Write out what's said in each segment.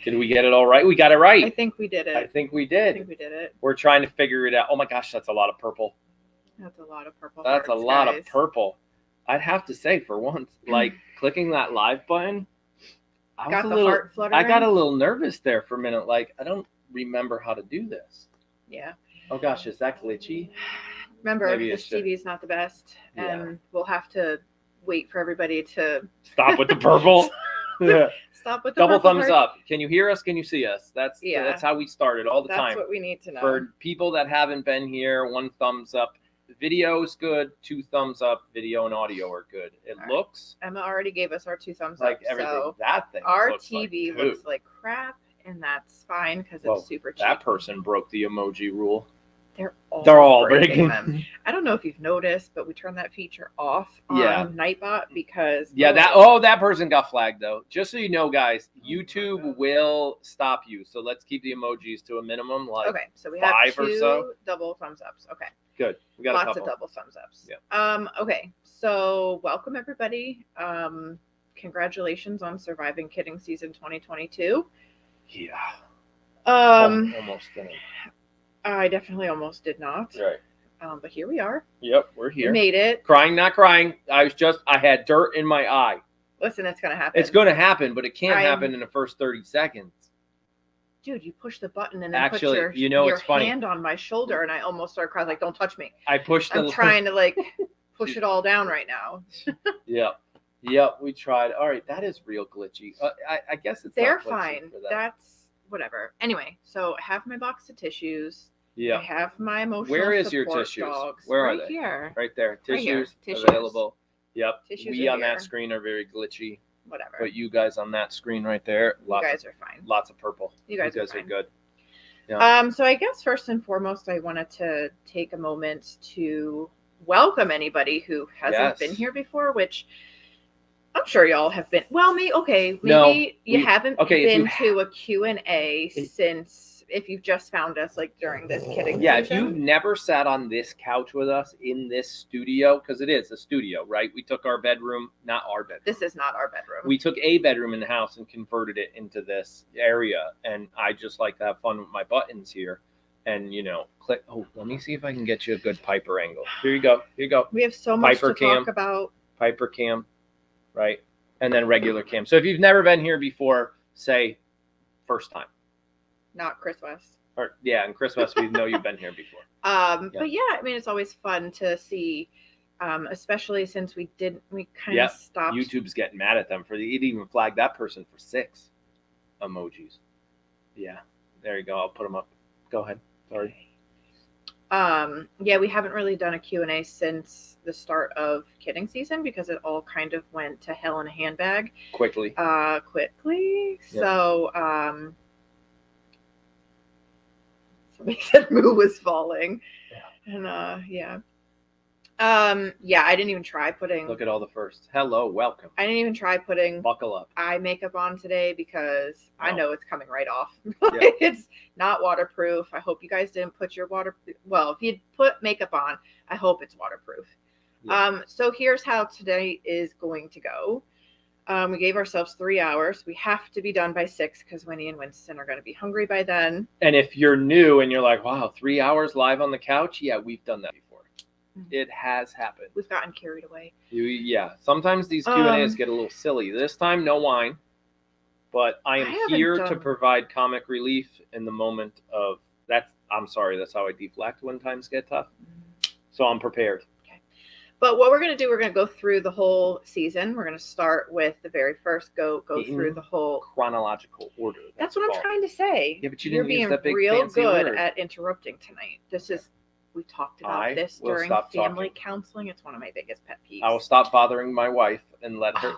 Did we get it all right? We got it right. I think we did it. I think we did. We're trying to figure it out. Oh my gosh, that's a lot of purple. That's a lot of purple. That's a lot of purple. I'd have to say, for once, like clicking that live button, I got a little nervous there for a minute. Like, I don't remember how to do this. Yeah. Oh gosh, is that glitchy? Remember, this TV is not the best, and we'll have to wait for everybody to stop with the purple. Stop with the double purple thumbs heart. up. Can you hear us? Can you see us? That's how we started all the time. That's what we need to know. For people that haven't been here, 1 thumbs up. Video is good. 2 thumbs up. Video and audio are good. It looks. Emma already gave us our 2 thumbs like up. Everything. So that thing. Our TV looks like crap, and that's fine because it's super cheap. That person broke the emoji rule. They're all breaking them. I don't know if you've noticed, but we turned that feature off on Nightbot because that person got flagged though. Just so you know, guys, YouTube will stop you. So let's keep the emojis to a minimum, like so we have 5 2 or so. double thumbs ups. Okay. Good. We got lots of double thumbs ups. Yeah. Okay. So welcome everybody. Congratulations on surviving Kidding season 2022. Yeah. Almost didn't. I definitely almost did not. Right. But here we are. Yep, we're here. We made it. Crying, not crying. I had dirt in my eye. Listen, it's going to happen. It's going to happen, but it can't happen in the first 30 seconds. Dude, you push the button and then put your hand on my shoulder, and I almost started crying, like, don't touch me. I'm trying to, like, push it all down right now. Yep, we tried. All right, that is real glitchy. I guess they're fine. That's whatever. Anyway, so I have my box of tissues. Yeah. I have my emotional Where is your tissues? Dogs. Where right are they? Here. Right there. Tissues, Tissues available. Yep. Tissues we on here. that screen are very glitchy. Whatever. But you guys on that screen right there, you guys are fine. Lots of purple. You guys are good. Yeah. So I guess first and foremost, I wanted to take a moment to welcome anybody who hasn't been here before, which I'm sure y'all have been. Well, maybe you haven't been to a Q&A since, if you've just found us like during this Kidding season. If you've never sat on this couch with us in this studio, because it is a studio, right? We took our bedroom, not our bedroom. This is not our bedroom. We took a bedroom in the house and converted it into this area, and I just like to have fun with my buttons here. And, click. Oh, let me see if I can get you a good Piper angle. Here you go. We have so much to talk about. Piper cam, right? And then regular cam. So if you've never been here before, say first time. Not Chris West. And Chris West, we know you've been here before. But yeah, I mean, it's always fun to see, especially since we kind of stopped. YouTube's getting mad at them it even flagged that person for 6 emojis. Yeah, there you go. I'll put them up. Go ahead. Sorry. We haven't really done a Q&A since the start of Kidding season because it all kind of went to hell in a handbag. Quickly. Yeah. So, somebody said Moo was falling. Yeah. And I didn't even try putting. Look at all the firsts. Hello, welcome. I didn't even try putting. Buckle up. Eye makeup on today because I know it's coming right off. It's not waterproof. I hope you guys didn't put your waterproof. Well, if you put makeup on, I hope it's waterproof. Yeah. So here's how today is going to go. We gave ourselves 3 hours. We have to be done by 6 because Winnie and Winston are going to be hungry by then. And if you're new and you're like, wow, 3 hours live on the couch? Yeah, we've done that before. Mm-hmm. It has happened. We've gotten carried away. Sometimes these Q&As get a little silly. This time, no wine. But I am here to provide comic relief in the moment of that. I'm sorry, that's how I deflect when times get tough. Mm-hmm. So I'm prepared. But what we're going to do, we're going to go through the whole season. We're going to start with the very first, go through the whole chronological order. That's what I'm trying to say. Yeah, but you're being that big real good word. At interrupting tonight. We talked about this during family counseling. It's one of my biggest pet peeves. I will stop bothering my wife and let her.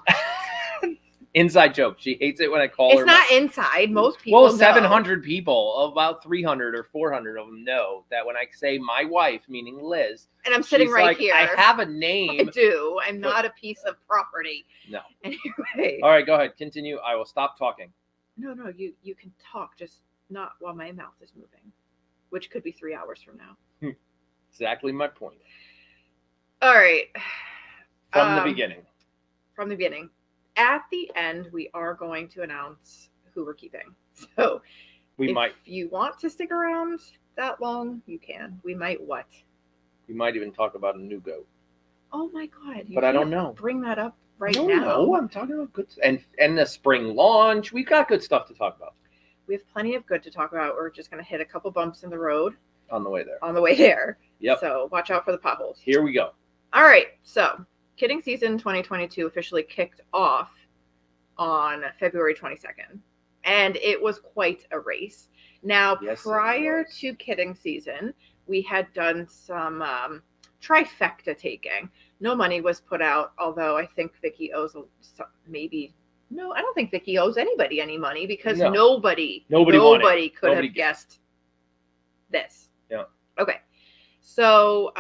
Inside joke. She hates it when I call her. It's not inside. Most people. Well, 700 people, about 300 or 400 of them know that when I say my wife, meaning Liz, and I'm sitting right here. I have a name. I do. I'm not a piece of property. No. Anyway. All right, go ahead. Continue. I will stop talking. No. You can talk, just not while my mouth is moving, which could be 3 hours from now. Exactly my point. All right. From the beginning. At the end, we are going to announce who we're keeping. So if you want to stick around that long, you can. We might what? We might even talk about a new goat. Oh my God! But I don't know. Bring that up right now. No, I'm talking about good and the spring launch. We've got good stuff to talk about. We have plenty of good to talk about. We're just going to hit a couple bumps in the road on the way there. Yep. So watch out for the potholes. Here we go. All right. So kidding season 2022 officially kicked off on February 22nd, and it was quite a race. Now, prior to kidding season, we had done some trifecta taking. No money was put out, although I think Vicky owes maybe. No, I don't think Vicky owes anybody any money because nobody could have guessed this. Yeah. Okay. So,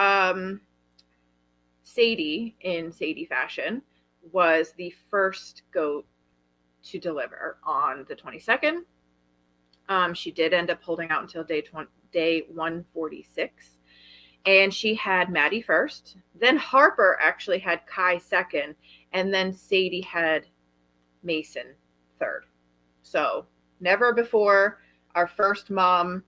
Sadie, in Sadie fashion, was the first goat to deliver on the 22nd. She did end up holding out until day 146. And she had Maddie first. Then Harper actually had Kai second. And then Sadie had Mason third. So never before our first mom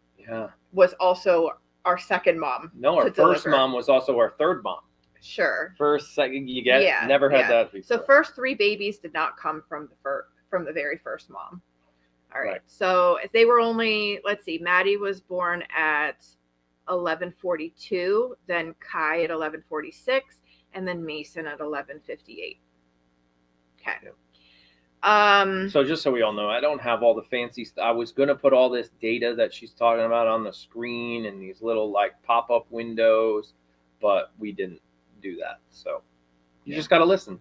was also our second mom. No, our first mom was also our third mom. Sure. First, second, you get it? Never had that before. So first 3 babies did not come from the very first mom. All right. So if they were only, let's see, Maddie was born at 11:42, then Kai at 11:46, and then Mason at 11:58. Okay. So just so we all know, I don't have all the fancy stuff. I was going to put all this data that she's talking about on the screen and these little like pop-up windows, but we didn't do that. So you just got to listen.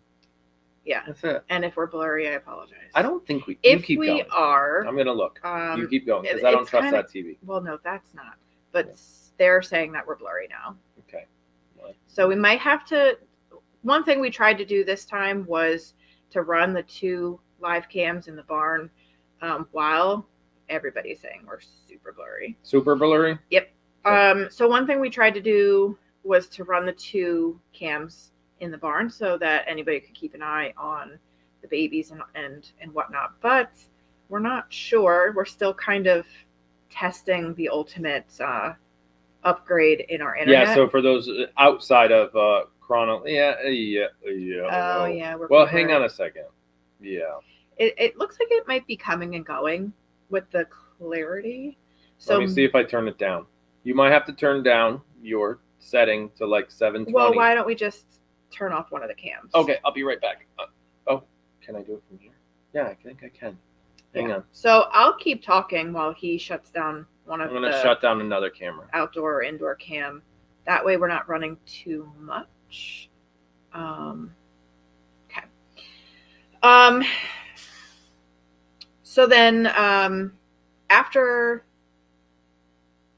Yeah. That's it. And if we're blurry, I apologize. I don't think we If keep we going. are. I'm going to look. You keep going because I don't trust that TV. Well, no, that's not. But they're saying that we're blurry now. Okay. Well, so we might have to. One thing we tried to do this time was to run the 2 live cams in the barn while everybody's saying we're super blurry. Super blurry? Yep. So one thing we tried to do was to run the 2 cams in the barn so that anybody could keep an eye on the babies and whatnot. But we're not sure. We're still kind of testing the ultimate upgrade in our internet. Yeah, so for those outside of Chrono, Oh, yeah. Well, hang on a second. Yeah. It looks like it might be coming and going with the clarity. So let me see if I turn it down. You might have to turn down your setting to like 720. Well, why don't we just turn off one of the cams? Okay, I'll be right back. Can I do it from here? Yeah, I think I can. Hang on. So I'll keep talking while he shuts down one of the... I'm going to shut down another camera. Outdoor or indoor cam. That way we're not running too much. Okay. So then after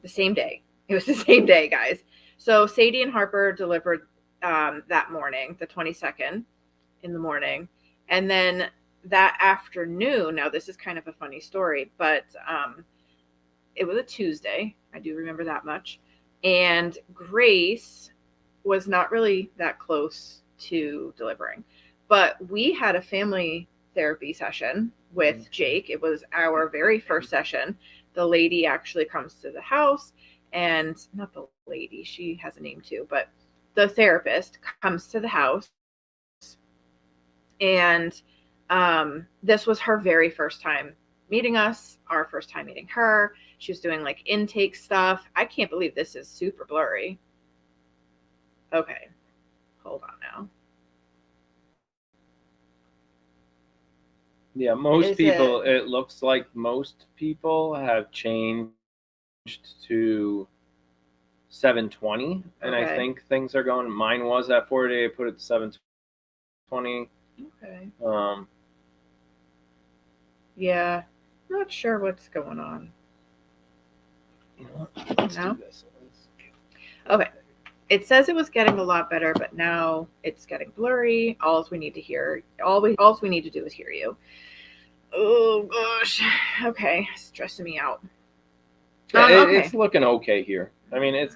the same day, it was the same day, guys. So Sadie and Harper delivered that morning, the 22nd in the morning. And then that afternoon, now this is kind of a funny story, but it was a Tuesday. I do remember that much. And Grace was not really that close to delivering. But we had a family therapy session with Jake. It was our very first session. The lady actually comes to the house, and not the lady, she has a name too, but the therapist comes to the house. And this was her very first time meeting us, our first time meeting her. She was doing like intake stuff. I can't believe this is super blurry. Okay, hold on now. Yeah, it looks like most people have changed to 720, and I think things are going. Mine was at 40. I put it to 720. Okay. Yeah, not sure what's going on. You know what? Let's do this. Okay. It says it was getting a lot better, but now it's getting blurry. All we need to do is hear you. Oh gosh. Okay, it's stressing me out. It's looking okay here. I mean, it's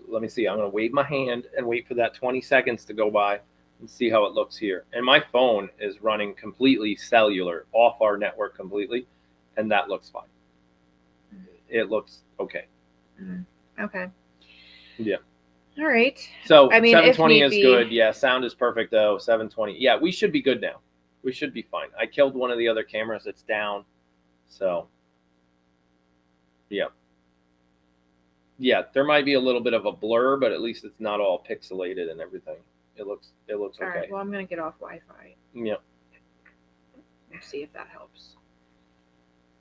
let me see. I'm gonna wave my hand and wait for that 20 seconds to go by. and see how it looks here. And my phone is running completely cellular, off our network completely, and that looks fine. It looks okay. Okay. Yeah. All right. So I mean, 720 is good. Yeah, sound is perfect though. 720. Yeah, we should be good now. We should be fine. I killed one of the other cameras. It's down. So, yeah. Yeah, there might be a little bit of a blur, but at least it's not all pixelated and everything. It looks okay. All right. Well, I'm gonna get off Wi-Fi. Yeah. Let's see if that helps.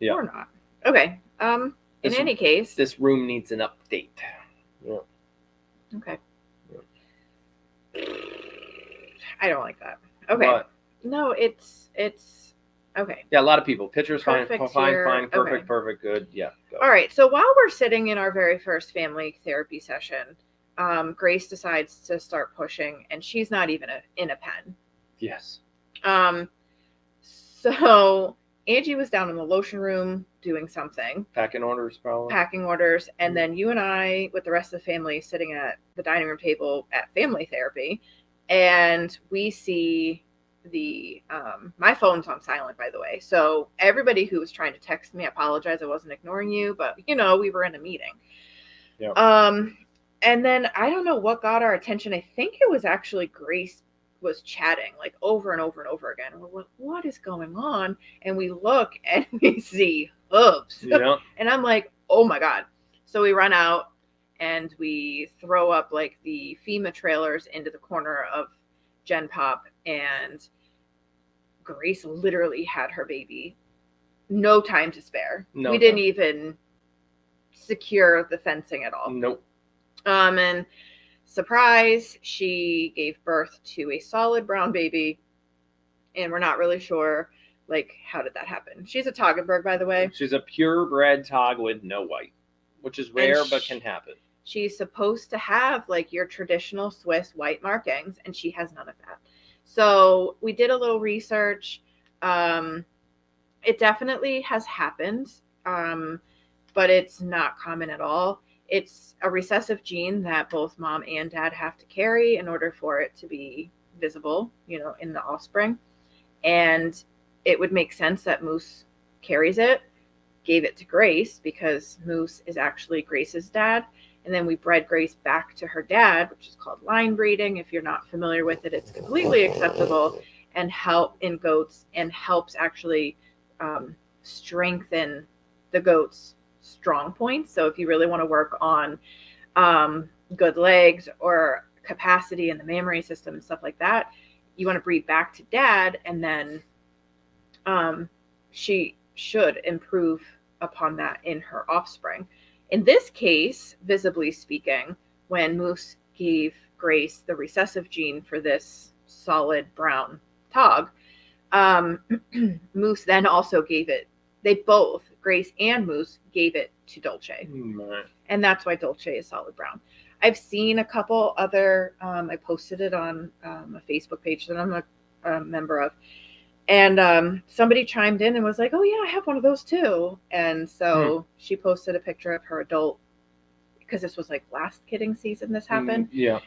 Yeah. Or not. Okay. In any case, this room needs an update. Yeah. Okay. Yeah. I don't like that. Okay. But, no, it's okay. Yeah, a lot of people. Pictures fine, Perfect fine, here. perfect, Okay. perfect, good. Yeah. Go. All right. So while we're sitting in our very first family therapy session, Grace decides to start pushing, and she's not even in a pen. Yes. So Angie was down in the lotion room doing something. Packing orders, probably. Packing orders. And then you and I, with the rest of the family, sitting at the dining room table at family therapy. And we see my phone's on silent, by the way. So everybody who was trying to text me, I apologize. I wasn't ignoring you, but we were in a meeting. Yeah. And then I don't know what got our attention. I think it was actually Grace was chatting like over and over and over again. And we're like, what is going on? And we look and we see hooves. Yeah. And I'm like, oh my God. So we run out and we throw up like the FEMA trailers into the corner of Gen Pop, and Grace literally had her baby. No time to spare. No, we didn't even secure the fencing at all. Nope. And surprise, she gave birth to a solid brown baby, and we're not really sure, like, how did that happen? She's a Toggenburg, by the way. She's a purebred Tog with no white, which is rare, but can happen. She's supposed to have, like, your traditional Swiss white markings, and she has none of that. So we did a little research. It definitely has happened, but it's not common at all. It's a recessive gene that both mom and dad have to carry in order for it to be visible, in the offspring. And it would make sense that Moose carries it, gave it to Grace because Moose is actually Grace's dad. And then we bred Grace back to her dad, which is called line breeding. If you're not familiar with it, it's completely acceptable and help in goats and helps actually strengthen the goats' strong points. So if you really want to work on good legs or capacity in the mammary system and stuff like that, you want to breed back to dad, and then she should improve upon that in her offspring. In this case, visibly speaking, when Moose gave Grace the recessive gene for this solid brown Tog, Moose then also gave it, they both, Grace and Moose, gave it to Dolce. Right. And that's why Dolce is solid brown. I've seen a couple other, I posted it on a Facebook page that I'm a member of. And somebody chimed in and was like, oh, yeah, I have one of those too. And so she posted a picture of her adult, because this was like last kidding season this happened. Yeah.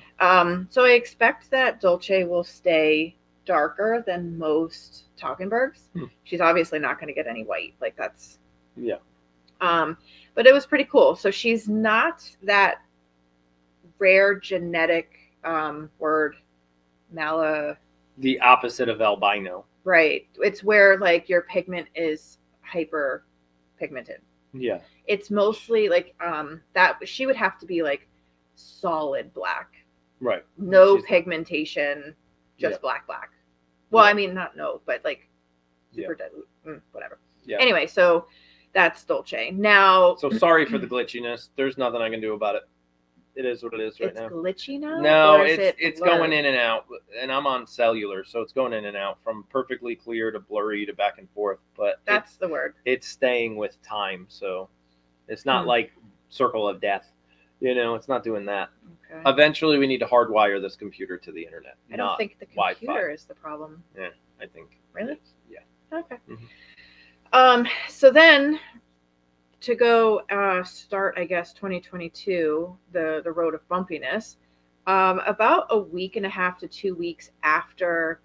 So I expect that Dolce will stay darker than most Toggenburgs. She's obviously not going to get any white. Like that's. Yeah. But it was pretty cool. So she's not that rare genetic word, the opposite of albino. Right. It's where like your pigment is hyper pigmented. Yeah. It's mostly like that she would have to be like solid black. Right. No pigmentation, just black. Well, I mean not no, but like super dilute, whatever. Yeah. Anyway, so that's Dolce. Now So sorry for the glitchiness. There's nothing I can do about it. It is what it is right now. It's glitchy now? No, it's going in and out, and I'm on cellular, so it's going in and out from perfectly clear to blurry to back and forth. But that's the word. It's staying with time, so it's not like Circle of Death. It's not doing that. Okay. Eventually, we need to hardwire this computer to the internet. I don't think the computer Wi-Fi is the problem. Yeah, I think. Really? Yeah. Okay. So then, to go start, I guess, 2022, the road of bumpiness, About a week and a half to 2 weeks after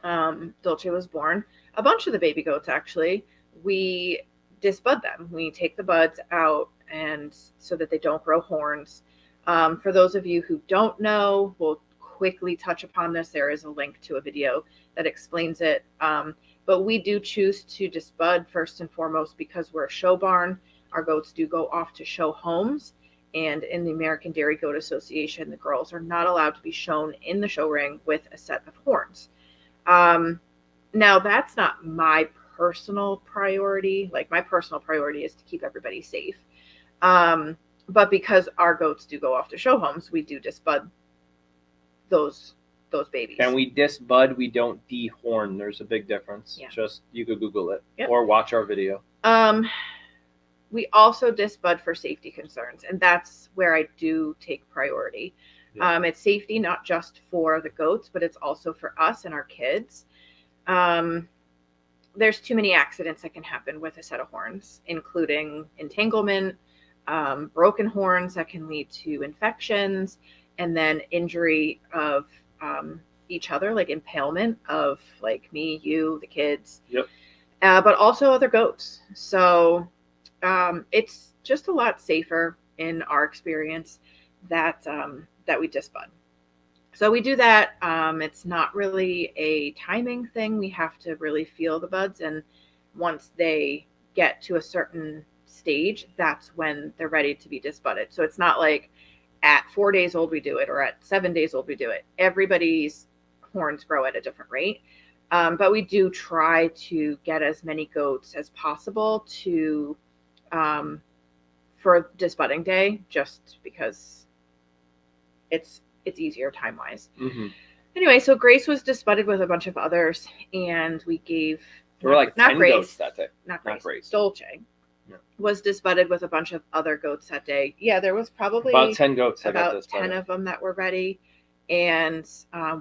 Dolce was born, a bunch of the baby goats actually, we disbud them. We take the buds out and so that they don't grow horns. For those of you who don't know, we'll quickly touch upon this. There is a link to a video that explains it. But we do choose to disbud first and foremost because we're a show barn. Our goats do go off to show homes. And in the American Dairy Goat Association, the girls are not allowed to be shown in the show ring with a set of horns. Now, that's not my personal priority. Like, my personal priority is to keep everybody safe. But because our goats do go off to show homes, we do disbud those babies. And we disbud, we don't dehorn. There's a big difference. Yeah. Just, you could Google it. Yep. Or watch our video. We also disbud for safety concerns, and that's where I do take priority. Yeah. It's safety not just for the goats, but it's also for us and our kids. There's too many accidents that can happen with a set of horns, including entanglement, broken horns that can lead to infections, and then injury of each other, like impalement of like me, you, the kids. Yep. But also other goats. So it's just a lot safer in our experience that we disbud. So we do that. It's not really a timing thing. We have to really feel the buds, and once they get to a certain stage, that's when they're ready to be disbudded. So it's not like at 4 days old we do it, or at 7 days old we do it. Everybody's horns grow at a different rate. But we do try to get as many goats as possible to for disbudding day, just because it's easier time-wise. Mm-hmm. Anyway, so Grace was disbudded with a bunch of others, and we gave... There were like 10 goats that day. Not Grace. Dolce was disbudded with a bunch of other goats that day. Yeah, there was probably... About 10 goats. About 10 of them that were ready. And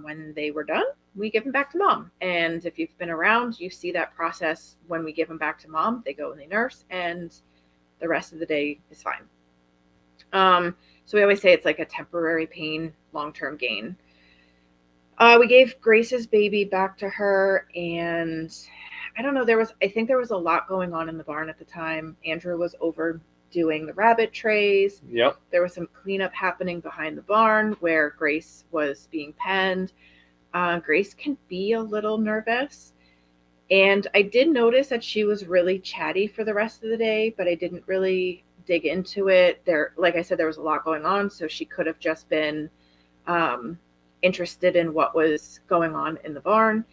when they were done, we give them back to mom. And if you've been around, you see that process. When we give them back to mom, they go and they nurse, and the rest of the day is fine. So we always say it's like a temporary pain, long-term gain. We gave Grace's baby back to her, and I don't know, I think there was a lot going on in the barn at the time. Andrew was overdoing the rabbit trays. Yep. There was some cleanup happening behind the barn where Grace was being penned. Grace can be a little nervous. And I did notice that she was really chatty for the rest of the day, but I didn't really dig into it. Like I said, there was a lot going on, so she could have just been interested in what was going on in the barn.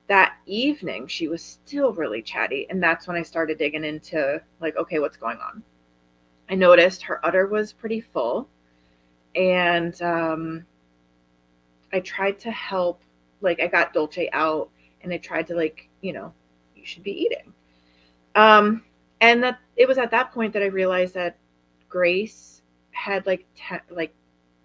That evening, she was still really chatty, and that's when I started digging into, like, okay, what's going on? I noticed her udder was pretty full, and I tried to help. Like, I got Dolce out, and I tried to, like, you should be eating. And that it was at that point that I realized that Grace had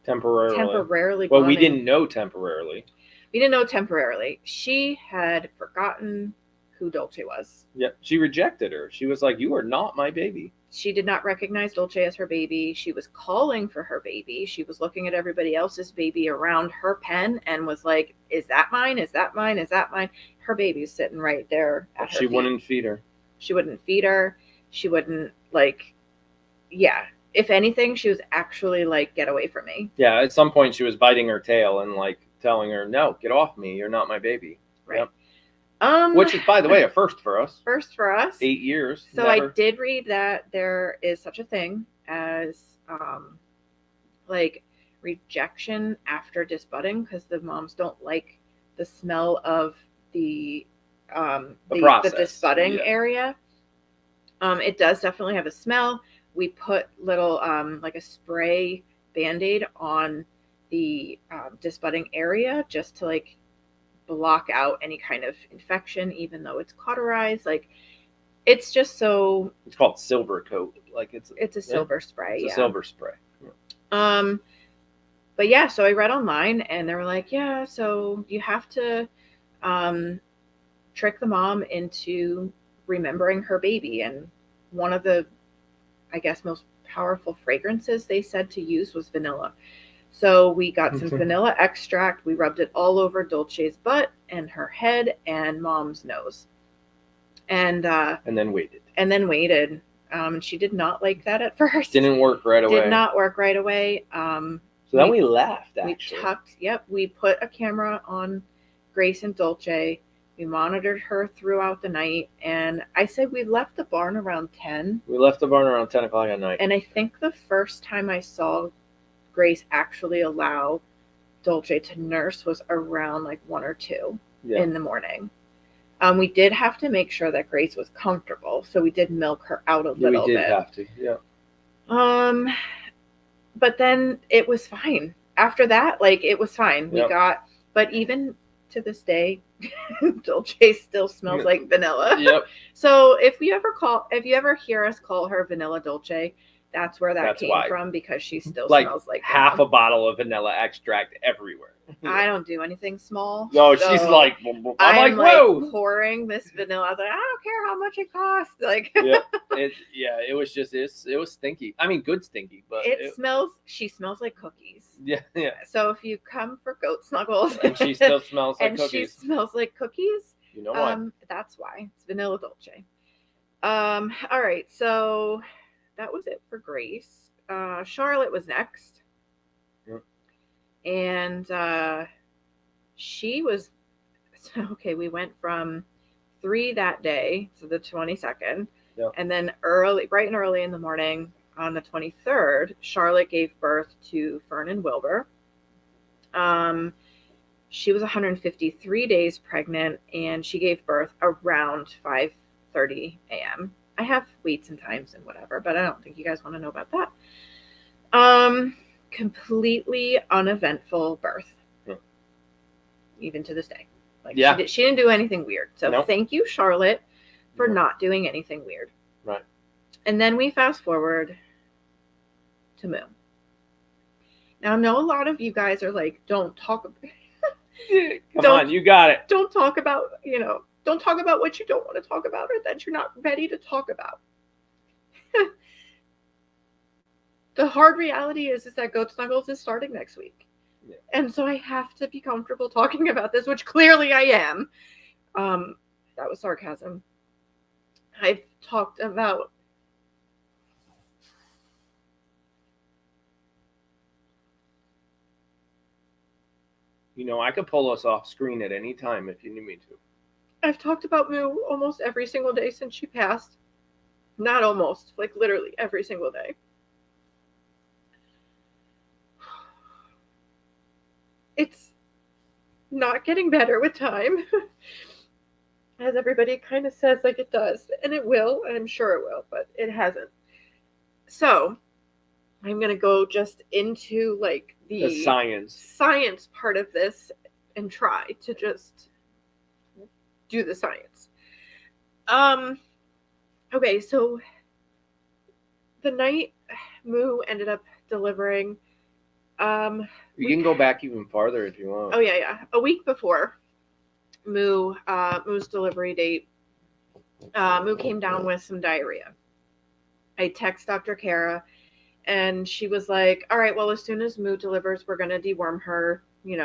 temporarily. Well, we didn't know temporarily. We didn't know temporarily. She had forgotten who Dolce was. Yeah, she rejected her. She was like, "You are not my baby." She did not recognize Dolce as her baby. She was calling for her baby. She was looking at everybody else's baby around her pen and was like, "Is that mine? Is that mine? Is that mine?" Her baby's sitting right there at her feet. Wouldn't feed her. She wouldn't feed her. She wouldn't, yeah. If anything, she was actually like, "Get away from me." Yeah, at some point she was biting her tail and telling her, "No, get off me. You're not my baby." Right. Yep. Which is, by the way, a first for us. 8 years. So never. I did read that there is such a thing as rejection after disbudding, because the moms don't like the smell of the disbudding area. It does definitely have a smell. We put little a spray Band-Aid on the disbudding area just to block out any kind of infection, even though it's cauterized. It's just so... It's called silver coat. It's a silver spray. It's a silver spray. Yeah. But yeah, so I read online and they were like, yeah, so you have to trick the mom into remembering her baby. And one of the, I guess, most powerful fragrances they said to use was vanilla. So we got some vanilla extract. We rubbed it all over Dolce's butt and her head and Mom's nose. And then waited. And she did not like that at first. Didn't work right away. Did not work right away. So then we left, actually. We put a camera on Grace and Dolce. We monitored her throughout the night. And I said we left the barn around 10. We left the barn around 10 o'clock at night. And I think the first time I saw Grace actually allow Dolce to nurse was around like 1 or 2 in the morning. We did have to make sure that Grace was comfortable, so we did milk her out a little bit. We did have to, yeah. But then it was fine. After that, like, it was fine. But even to this day, Dolce still smells like vanilla. Yep. So if you ever hear us call her Vanilla Dolce, that's where that came from, because she still smells like half a bottle of vanilla extract everywhere. I don't do anything small. No, so she's like, I'm like, whoa, pouring this vanilla. I was like, I don't care how much it costs. Like, it was just it was stinky. I mean, good stinky, but she smells like cookies. Yeah. So if you come for goat snuggles, and she still smells like cookies. She smells like cookies. You know why? That's why it's Vanilla Dolce. All right, so that was it for Grace. Charlotte was next. And she was okay. We went from 3 that day to the 22nd, and then bright and early in the morning on the 23rd, Charlotte gave birth to Fern and Wilbur. She was 153 days pregnant, and she gave birth around 5:30 a.m. I have weights and times and whatever, but I don't think you guys want to know about that. Completely uneventful birth, even to this day. Like, she didn't do anything weird. So Thank you, Charlotte, for not doing anything weird. Right. And then we fast forward to Moo. Now I know a lot of you guys are like, don't talk about Come on, you got it. Don't talk about, don't talk about what you don't want to talk about or that you're not ready to talk about. The hard reality is that Goat Snuggles is starting next week. Yeah. And so I have to be comfortable talking about this, which clearly I am. That was sarcasm. I've talked about... I could pull us off screen at any time if you need me to. I've talked about Moo almost every single day since she passed. Not almost, like literally every single day. It's not getting better with time, as everybody kind of says like it does, and it will, and I'm sure it will, but it hasn't. So I'm going to go just into like the science part of this and try to just do the science. Okay, so the night Moo ended up delivering, you can go back even farther if you want. Oh yeah. A week before Moo's delivery date, Moo came down with some diarrhea. I text Dr. Kara, and she was like, all right, well, as soon as Moo delivers, we're going to deworm her. We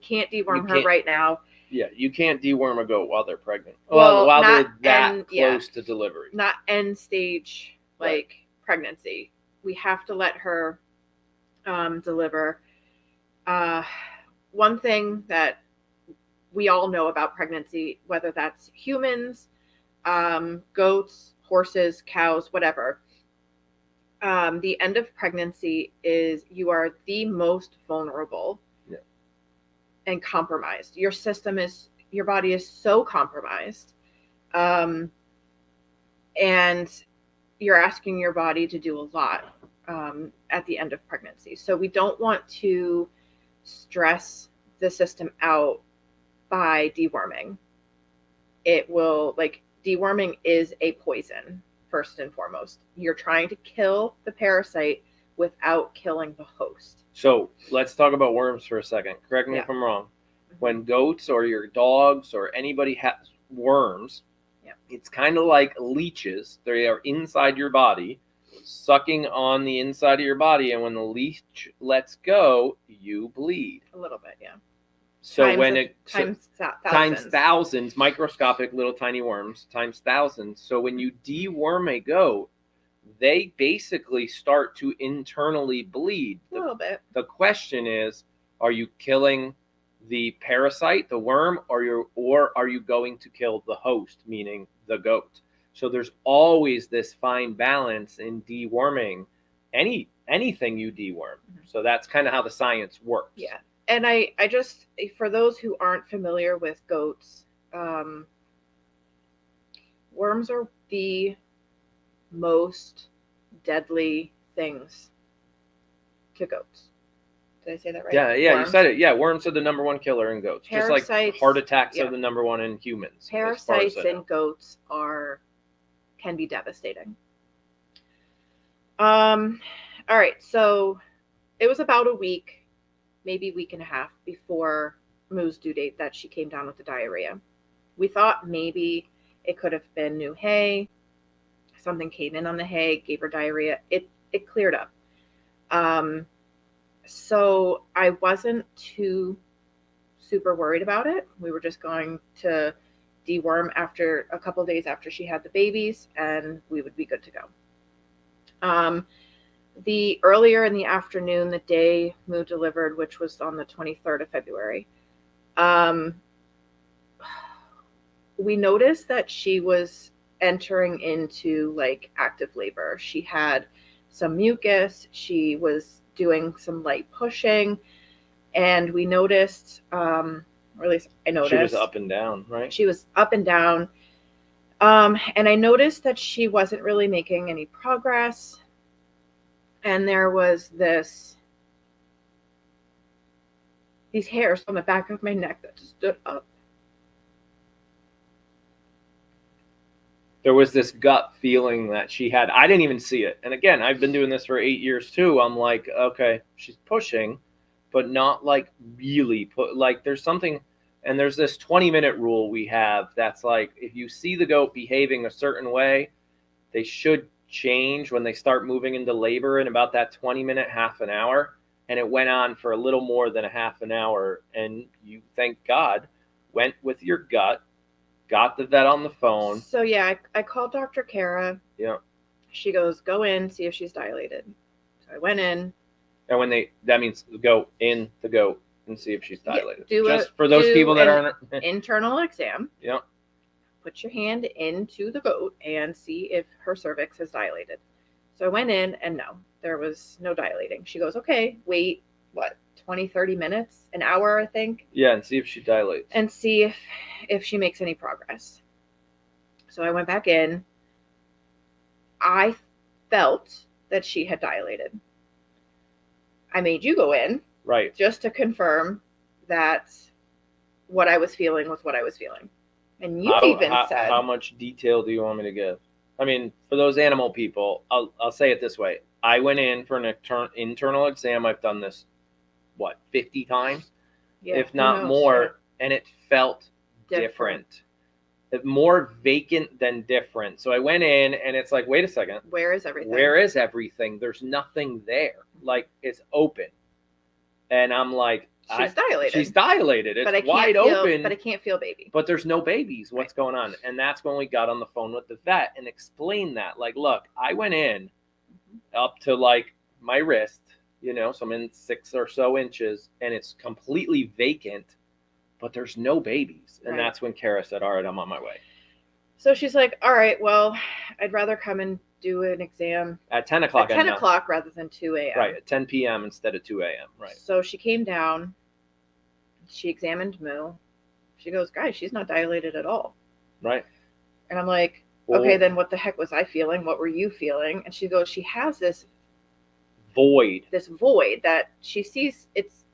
can't deworm her right now. Yeah, you can't deworm a goat while they're pregnant. While they're that close to delivery. Not end stage, pregnancy. We have to let her deliver. One thing that we all know about pregnancy, whether that's humans, goats, horses, cows, whatever, the end of pregnancy is you are the most vulnerable and compromised. Your body is so compromised, and you're asking your body to do a lot at the end of pregnancy. So we don't want to stress the system out by deworming. Deworming is a poison, first and foremost. You're trying to kill the parasite without killing the host. So let's talk about worms for a second. Correct me if I'm wrong. When goats or your dogs or anybody has worms, it's kind of like leeches. They are inside your body. sucking on the inside of your body, and when the leech lets go, you bleed A little bit, yeah. So times thousands, microscopic little tiny worms, times thousands. So when you deworm a goat, they basically start to internally bleed. A little bit. The question is, are you killing the parasite, the worm, or are you going to kill the host, meaning the goat? So there's always this fine balance in deworming anything you deworm. So that's kind of how the science works. Yeah. And I just, for those who aren't familiar with goats, worms are the most deadly things to goats. Did I say that right? Yeah, worms. You said it. Yeah, worms are the number one killer in goats. Parasites, just like heart attacks are the number one in humans. Parasites in goats can be devastating. All right, so it was about a week, maybe week and a half before Moo's due date that she came down with the diarrhea. We thought maybe it could have been new hay. Something came in on the hay, gave her diarrhea. It cleared up. So I wasn't too super worried about it. We were just going to deworm after a couple of days after she had the babies, and we would be good to go. The earlier in the afternoon, the day Moo delivered, which was on the 23rd of February, we noticed that she was entering into like active labor. She had some mucus. She was doing some light pushing, and we noticed, or at least I noticed, she was up and down, right? She was up and down. And I noticed that she wasn't really making any progress. And there was these hairs on the back of my neck that stood up. There was this gut feeling that she had. I didn't even see it. And again, I've been doing this for 8 years too. I'm like, okay, she's pushing, but not like really like there's something. And there's this 20-minute rule we have that's like, if you see the goat behaving a certain way, they should change when they start moving into labor in about that 20-minute, half an hour. And it went on for a little more than a half an hour. And you, thank God, went with your gut, got the vet on the phone. So yeah, I called Dr. Kara. Yeah. She goes, go in, see if she's dilated. So I went in. And that means go in the goat and see if she's dilated. Yeah, for those people that aren't internal exam. Yeah. Put your hand into the goat and see if her cervix has dilated. So I went in, and no, there was no dilating. She goes, okay, wait, 20, 30 minutes, an hour, I think. Yeah, and see if she dilates. And see if she makes any progress. So I went back in. I felt that she had dilated. I made you go in. Right. Just to confirm that what I was feeling was what I was feeling. And you said... How much detail do you want me to give? I mean, for those animal people, I'll say it this way. I went in for an internal exam. I've done this, 50 times? Yeah, if not more. And it felt different. More vacant than different. So I went in, and it's like, wait a second. Where is everything? Where is everything? There's nothing there. Like, it's open. And I'm like, She's dilated. She's dilated. It's wide open. But I can't feel baby. But there's no babies. What's going on? And that's when we got on the phone with the vet and explained that. Like, look, I went in up to like my wrist, so I'm in 6 or so inches, and it's completely vacant, but there's no babies. And that's when Kara said, all right, I'm on my way. So she's like, all right, well, I'd rather come and do an exam at 10 o'clock. At 10 o'clock rather than 2 a.m. Right, at 10 p.m. instead of 2 a.m. Right. So she came down. She examined Moo. She goes, guys, she's not dilated at all. Right. And I'm like, okay, then what the heck was I feeling? What were you feeling? And she goes, she has this void that she sees. It's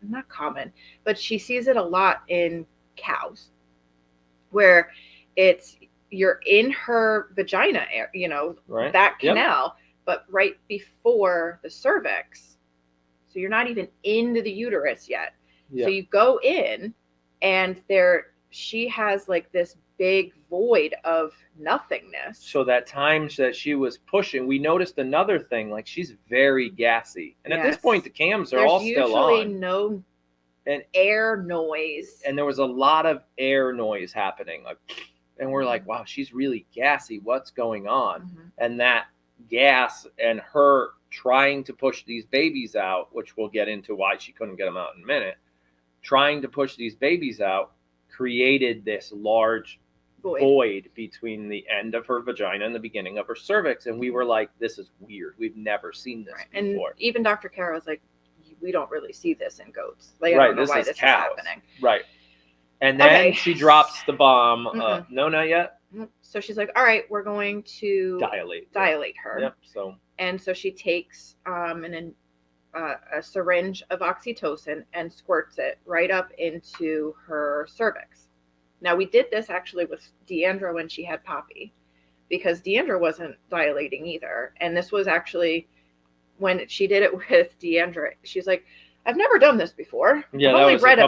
not common, but she sees it a lot in cows, where you're in her vagina, right. that canal, but right before the cervix. So you're not even into the uterus yet. Yep. So you go in, and she has like this big void of nothingness. So that time that she was pushing, we noticed another thing, like she's very gassy. And at this point, the cams are all still on. There's usually no air noise. And there was a lot of air noise happening. Like, and we're like, wow, she's really gassy. What's going on? Mm-hmm. And that gas and her trying to push these babies out, which we'll get into why she couldn't get them out in a minute, trying to push these babies out created this large void between the end of her vagina and the beginning of her cervix. And we were like, this is weird. We've never seen this before. And even Dr. Kara was like, we don't really see this in goats. Like, I don't know why this is happening. Right. And then she drops the bomb. No, not yet. So she's like, all right, we're going to dilate her. Yep. And so she takes a syringe of oxytocin and squirts it right up into her cervix. Now, we did this actually with Deandra when she had Poppy, because Deandra wasn't dilating either. And this was actually when she did it with Deandra. She's like, I've never done this before. Yeah, I've only read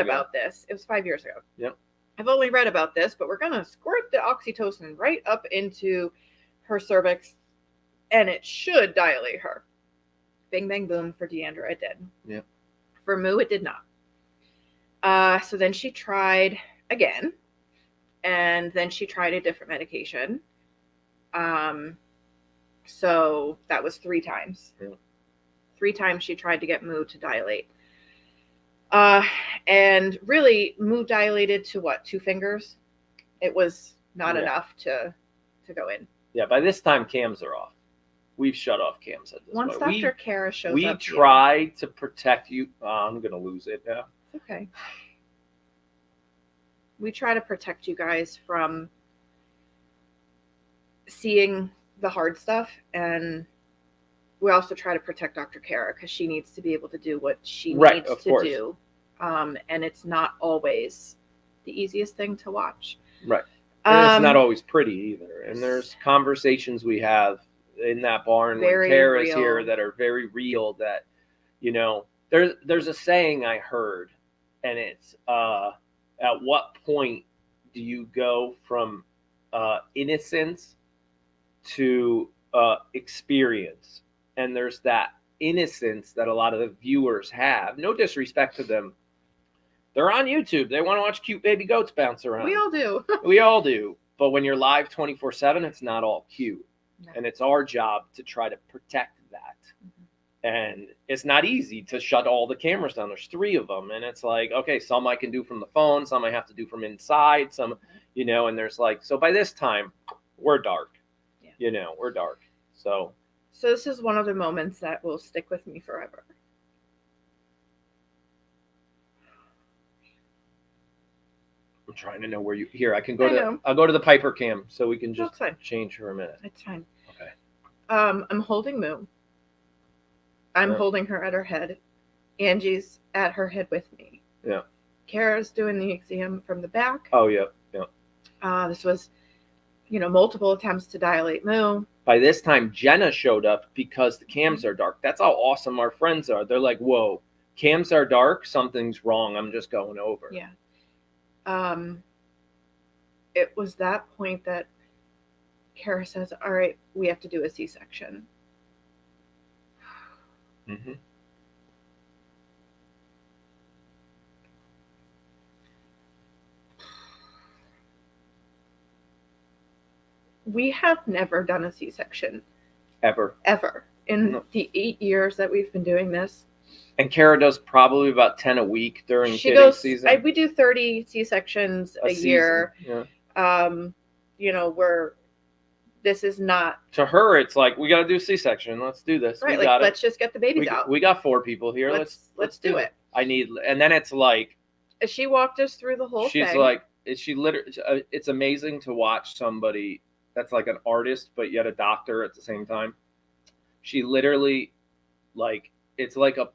about this. It was 5 years ago. Yep. I've only read about this, but we're going to squirt the oxytocin right up into her cervix, and it should dilate her. Bing, bang, boom. For Deandra, it did. Yeah. For Moo, it did not. So then she tried again, and then she tried a different medication. So that was 3 times. Yeah. 3 times she tried to get Moo to dilate. And really, Moo dilated to what? 2 fingers? It was not enough to go in. Yeah, by this time, cams are off. We've shut off cams at this point. Once Dr. Kara shows up, we tried to protect you. I'm going to lose it now. It's okay. We try to protect you guys from seeing the hard stuff, and we also try to protect Dr. Kara because she needs to be able to do what she needs to do. And it's not always the easiest thing to watch. Right. And it's not always pretty either. And there's conversations we have in that barn when Kara's here that are very real, that, you know, there's a saying I heard, and it's at what point do you go from innocence to experience? And there's that innocence that a lot of the viewers have. No disrespect to them. They're on YouTube. They want to watch cute baby goats bounce around. We all do. We all do. But when you're live 24/7, it's not all cute. No. And it's our job to try to protect that. Mm-hmm. And it's not easy to shut all the cameras down. There's 3 of them. And it's like, okay, some I can do from the phone. Some I have to do from inside. Some, you know, and there's like, so by this time, we're dark. Yeah. You know, we're dark. So this is one of the moments that will stick with me forever. I'm trying to know where you here. I'll go to the Piper cam so we can just change for a minute. It's fine. Okay. I'm holding Moo. I'm holding her at her head. Angie's at her head with me. Yeah. Kara's doing the exam from the back. Oh yeah. Yeah. This was, multiple attempts to dilate Moo. By this time, Jenna showed up because the cams are dark. That's how awesome our friends are. They're like, whoa, cams are dark. Something's wrong. I'm just going over. Yeah. It was that point that Kara says, all right, we have to do a C-section. Mm-hmm. We have never done a C-section. Ever. In the 8 years that we've been doing this. And Kara does probably about 10 a week during kidding season. We do 30 C-sections a year. Yeah. This is not. To her, it's like, we got to do C-section. Let's do this. Right, let's just get the babies out. We got 4 people here. Let's do it. And then it's like. She walked us through the whole thing. She's like, it's amazing to watch somebody that's like an artist, but yet a doctor at the same time. She literally, it's like a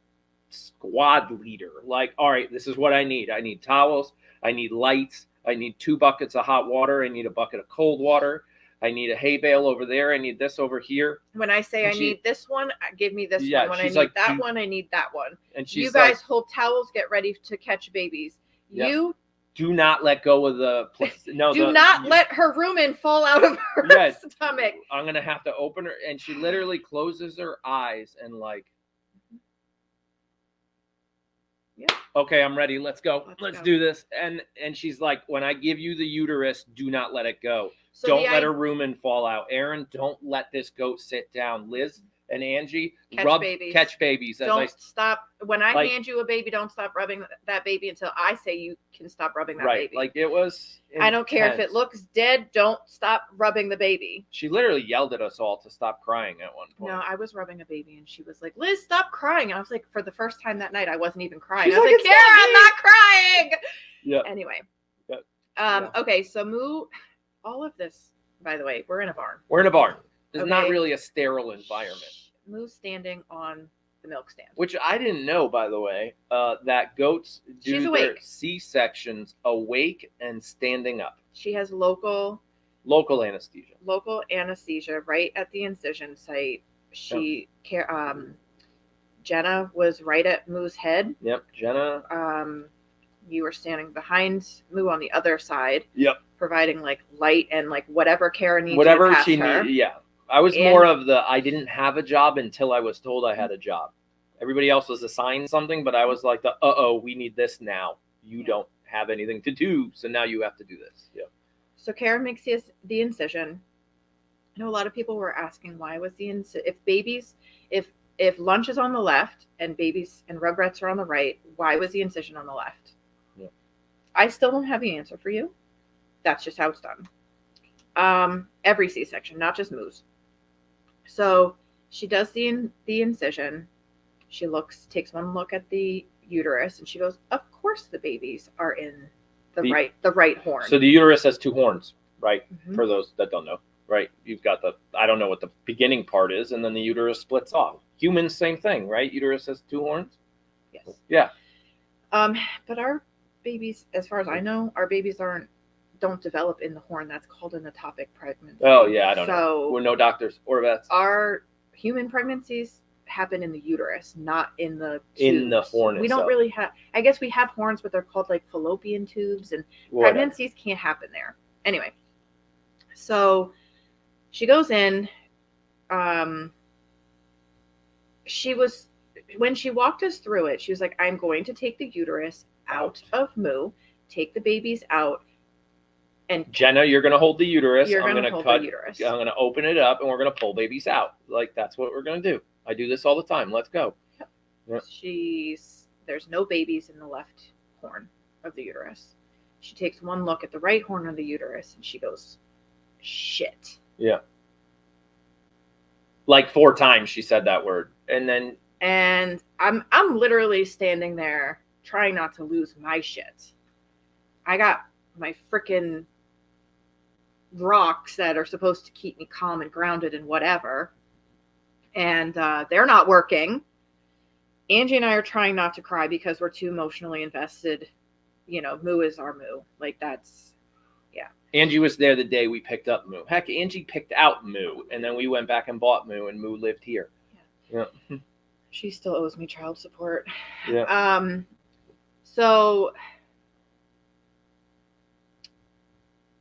squad leader. Like, all right, this is what I need. I need towels. I need lights. I need 2 buckets of hot water. I need a bucket of cold water. I need a hay bale over there. I need this over here. When I say need this one, give me this one. When I need that one, I need that one. And you guys hold towels, get ready to catch babies. Yeah. You Do not let go of the no. Do not let her rumen fall out of her stomach. I'm gonna have to open her, and she literally closes her eyes and like. Yeah. Okay, I'm ready. Let's go. Let's do this. And she's like, when I give you the uterus, do not let it go. So don't let her rumen fall out. Aaron, don't let this goat sit down. Liz and Angie, catch babies. Don't stop. When I hand you a baby, don't stop rubbing that baby until I say you can stop rubbing that baby. Like it was intense. I don't care if it looks dead. Don't stop rubbing the baby. She literally yelled at us all to stop crying at one point. No, I was rubbing a baby and she was like, Liz, stop crying. And I was like, for the first time that night, I wasn't even crying. I was like, Kara, I'm not crying. Yeah. Anyway. Okay, so Moo, all of this, by the way, we're in a barn. We're in a barn. It's not really a sterile environment. Moo's standing on the milk stand. Which I didn't know, by the way, that goats do their C-sections awake and standing up. She has local anesthesia. Local anesthesia right at the incision site. Jenna was right at Moo's head. Yep, Jenna. You were standing behind Moo on the other side. Yep. Providing like light and like whatever Kara needs. Whatever she needed. Yeah. I was more of I didn't have a job until I was told I had a job. Everybody else was assigned something, but I was like, we need this now. You don't have anything to do, so now you have to do this. Yeah. So Kara makes the incision. I know a lot of people were asking why was the if lunch is on the left and babies and Rugrats are on the right, why was the incision on the left? Yeah. I still don't have the answer for you. That's just how it's done. Every C-section, not just Moo's. So she does the incision. She takes one look at the uterus, and she goes, "Of course, the babies are in the right horn." So the uterus has two horns, right? Mm-hmm. For those that don't know, right? You've got I don't know what the beginning part is, and then the uterus splits off. Humans, same thing, right? Uterus has two horns. Yes. Yeah. But our babies, as far as I know, our babies don't develop in the horn. That's called an ectopic pregnancy. Oh yeah, I don't know. We're no doctors or vets. Our human pregnancies happen in the uterus, not in the tubes. In the horn. We don't really have. I guess we have horns, but they're called like fallopian tubes, and pregnancies can't happen there. Anyway, so she goes in. When she walked us through it, she was like, "I'm going to take the uterus out of Moo, take the babies out." And Jenna, you're going to hold the uterus. I'm going to hold the uterus. I'm going to open it up, and we're going to pull babies out. Like, that's what we're going to do. I do this all the time. Let's go. Yep. There's no babies in the left horn of the uterus. She takes one look at the right horn of the uterus, and she goes, shit. Yeah. Like 4 times she said that word. And I'm literally standing there trying not to lose my shit. I got my freaking rocks that are supposed to keep me calm and grounded and whatever, and they're not working. Angie and I are trying not to cry because we're too emotionally invested. Moo is our Moo. Like, that's, yeah. Angie was there the day we picked up Moo. Heck, Angie picked out Moo, and then we went back and bought Moo, and Moo lived here. Yeah. She still owes me child support. Yeah. So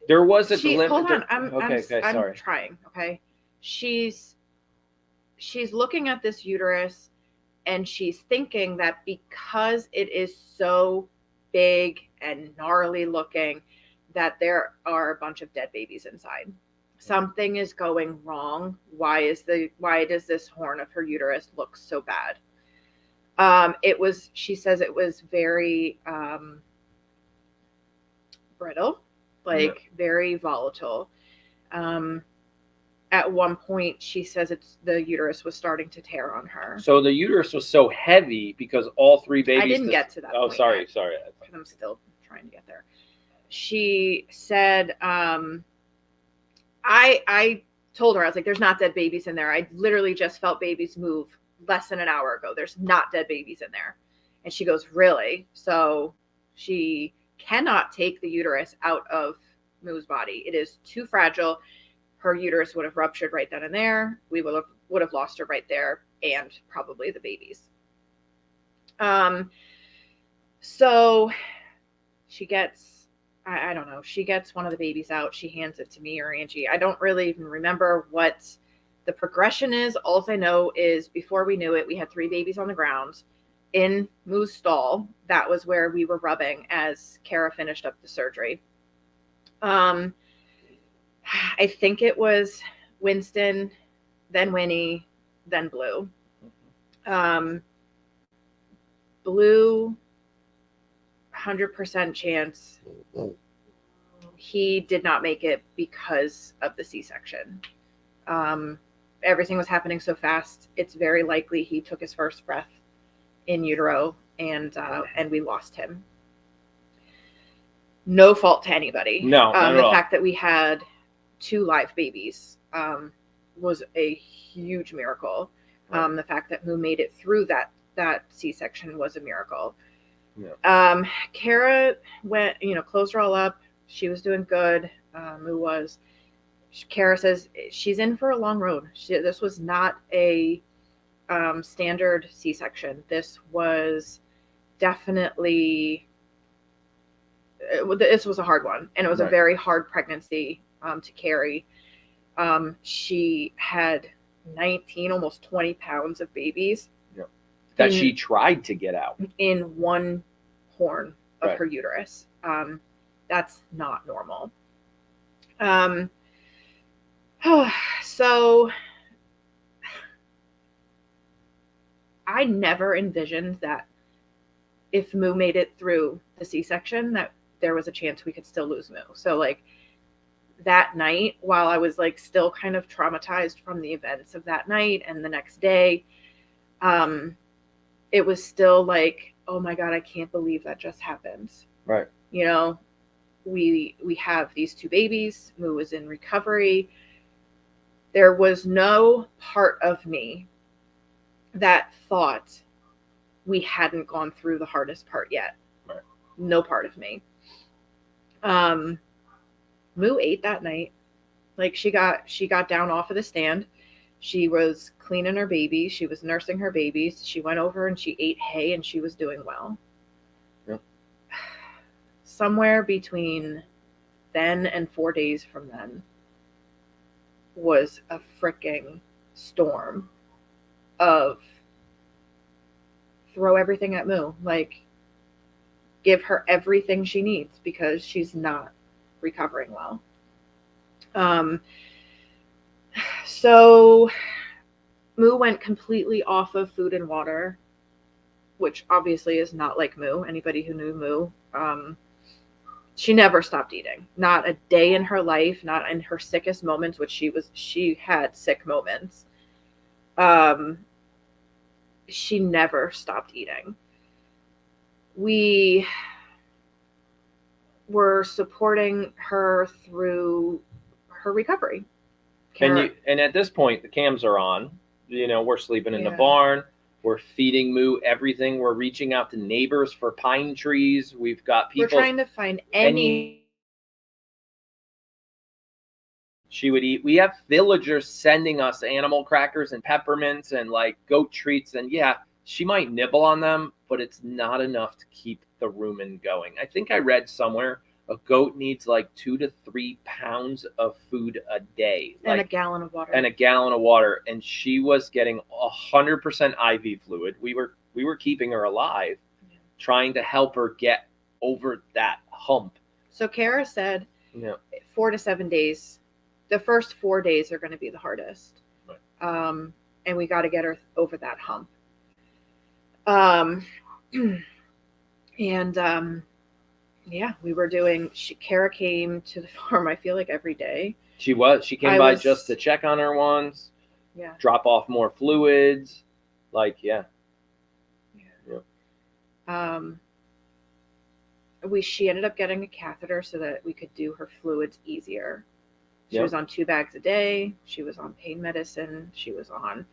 there was a glimpse. Hold on, I'm sorry. trying. Okay, she's looking at this uterus, and she's thinking that because it is so big and gnarly looking, that there are a bunch of dead babies inside. Something is going wrong. Why does this horn of her uterus look so bad? She says it was very brittle. Very volatile. At one point, she says the uterus was starting to tear on her. So the uterus was so heavy because all 3 babies. I didn't get to that. Oh, sorry. I'm still trying to get there. She said, I told her, I was like, "There's not dead babies in there. I literally just felt babies move less than an hour ago. There's not dead babies in there." And she goes, "Really?" So she cannot take the uterus out of Moo's body. It is too fragile. Her uterus would have ruptured right then and there. We would have lost her right there, and probably the babies. So she gets I don't know. She gets one of the babies out. She hands it to me or Angie. I don't really even remember what the progression is. All I know is before we knew it, we had 3 babies on the ground in Moo's stall. That was where we were rubbing as Kara finished up the surgery. I think it was Winston, then Winnie, then Blue. Blue, 100% chance he did not make it because of the C-section. Everything was happening so fast. It's very likely he took his first breath in utero, and we lost him. No fault to anybody. No, not at all. The fact that we had 2 live babies was a huge miracle. Right. The fact that Moo made it through that C-section was a miracle. Yeah. Kara went, closed her all up. She was doing good. Moo was. Kara says she's in for a long road. This was not a standard C-section. This was definitely, this was a hard one, and it was a very hard pregnancy to carry. She had 19, almost 20 pounds of babies. That she tried to get out. In one horn of her uterus. That's not normal. So I never envisioned that if Moo made it through the C-section, that there was a chance we could still lose Moo. So like that night, while I was like still kind of traumatized from the events of that night and the next day, it was still like, oh my God, I can't believe that just happened. Right. We have these 2 babies. Moo was in recovery. There was no part of me that thought we hadn't gone through the hardest part yet. Right. No part of me. Moo ate that night. Like she got down off of the stand. She was cleaning her baby. She was nursing her babies. She went over and she ate hay, and she was doing well. Yeah. Somewhere between then and 4 days from then was a freaking storm of throw everything at Moo. Like, give her everything she needs because she's not recovering well. So Moo went completely off of food and water, which obviously is not like Moo. Anybody who knew Moo, she never stopped eating. Not a day in her life, not in her sickest moments, which she had sick moments. She never stopped eating. We were supporting her through her recovery. And at this point, the cams are on. We're sleeping in the barn. We're feeding Moo everything. We're reaching out to neighbors for pine trees. We've got people. We're trying to find any. She would eat. We have villagers sending us animal crackers and peppermints and like goat treats. And yeah, she might nibble on them, but it's not enough to keep the rumen going. I think I read somewhere a goat needs like 2 to 3 pounds of food a day. And a gallon of water. And she was getting 100% IV fluid. We were keeping her alive, trying to help her get over that hump. So Kara said 4 to 7 days. The first 4 days are going to be the hardest. Right. And we got to get her over that hump. We were doing. Kara came to the farm. I feel like every day. She came by just to check on her once. Yeah. Drop off more fluids. She ended up getting a catheter so that we could do her fluids easier. She was on 2 bags a day. She was on pain medicine. She was on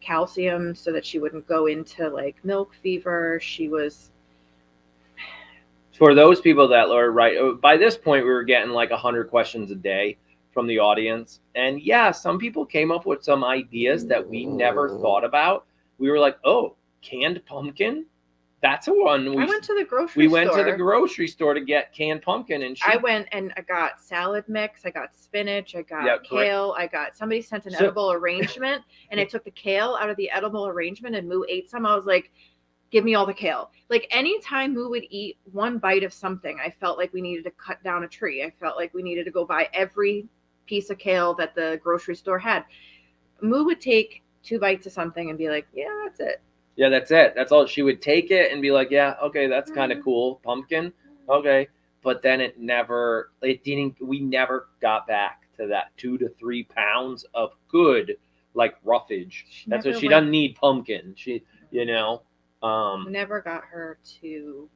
calcium so that she wouldn't go into like milk fever. She was. For those people that are right, by this point, we were getting like 100 questions a day from the audience. And yeah, some people came up with some ideas that we never thought about. We were like, oh, canned pumpkin? That's a one. I went to the grocery store. We went to the grocery store to get canned pumpkin, and I went and I got salad mix. I got spinach. I got kale. I got somebody sent an edible arrangement, and I took the kale out of the edible arrangement, and Moo ate some. I was like, "Give me all the kale." Like anytime Moo would eat one bite of something, I felt like we needed to cut down a tree. I felt like we needed to go buy every piece of kale that the grocery store had. Moo would take 2 bites of something and be like, "Yeah, that's it." Yeah, that's it. That's all. She would take it and be like, yeah, okay, that's kind of cool. Pumpkin. Okay. But then we never got back to that 2 to 3 pounds of good, like roughage. That's what she doesn't need pumpkin. She, never got her to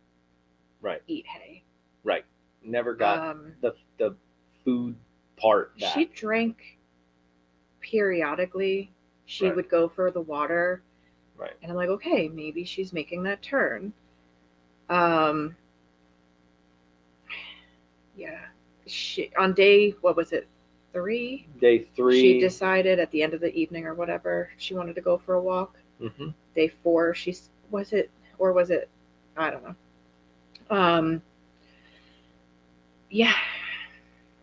eat hay. Right. Never got the food part back. She drank periodically. She would go for the water. Right. And I'm like, okay, maybe she's making that turn. Yeah. On day, what was it? 3? Day 3. She decided at the end of the evening or whatever, she wanted to go for a walk. Mm-hmm. Day 4, was it? I don't know. Yeah.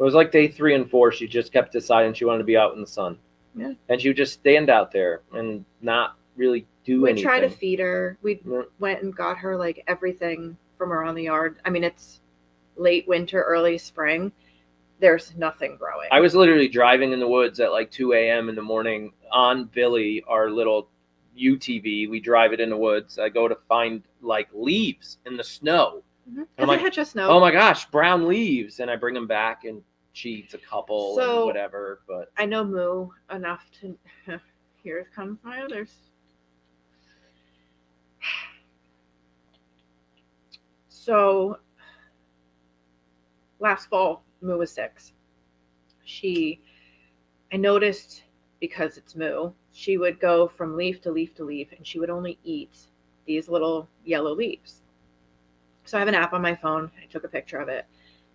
It was like day 3 and 4. She just kept deciding she wanted to be out in the sun. Yeah. And she would just stand out there and not really do anything. We tried to feed her. We went and got her like everything from around the yard. I mean, it's late winter, early spring. There's nothing growing. I was literally driving in the woods at like 2 a.m. in the morning on Billy, our little UTV. We drive it in the woods. I go to find like leaves in the snow. Mm-hmm. And it had just snowed. Oh my gosh, brown leaves. And I bring them back and she eats a couple and whatever. But I know Moo enough to... Here comes my others. So, last fall, Moo was 6. I noticed, because it's Moo, she would go from leaf to leaf to leaf, and she would only eat these little yellow leaves. So I have an app on my phone. I took a picture of it.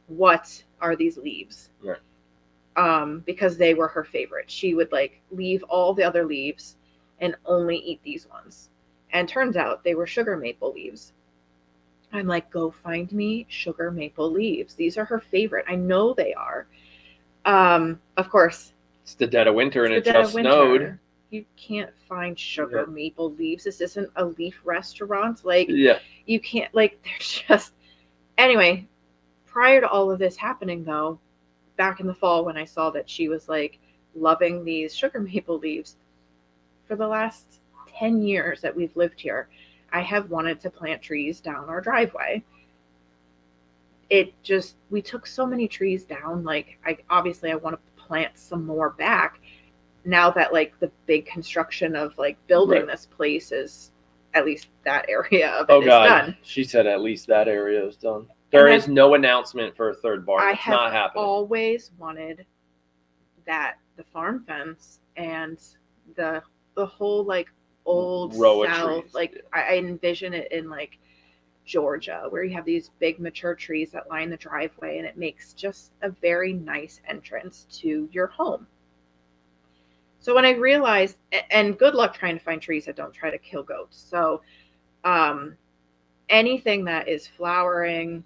What are these leaves? Right. Because they were her favorite. She would like leave all the other leaves and only eat these ones. And turns out they were sugar maple leaves. I'm like, go find me sugar maple leaves. These are her favorite. I know they are. Of course. It's the dead of winter and it just snowed. You can't find sugar maple leaves. This isn't a leaf restaurant. Like, you can't, like, there's just... Anyway, prior to all of this happening, though, back in the fall when I saw that she was, like, loving these sugar maple leaves, for the last 10 years that we've lived here, I have wanted to plant trees down our driveway. We took so many trees down. Like, I want to plant some more back now that, like, the big construction of, like, building this place is, at least that area of it is done. She said at least that area is done. There is no announcement for a third barn. It's not happening. I have always wanted that the farm fence and the whole, like, old row South, of trees. like, I envision it in, like, Georgia, where you have these big mature trees that line the driveway, and it makes just a very nice entrance to your home. So when I realized, and good luck trying to find trees that don't try to kill goats. So anything that is flowering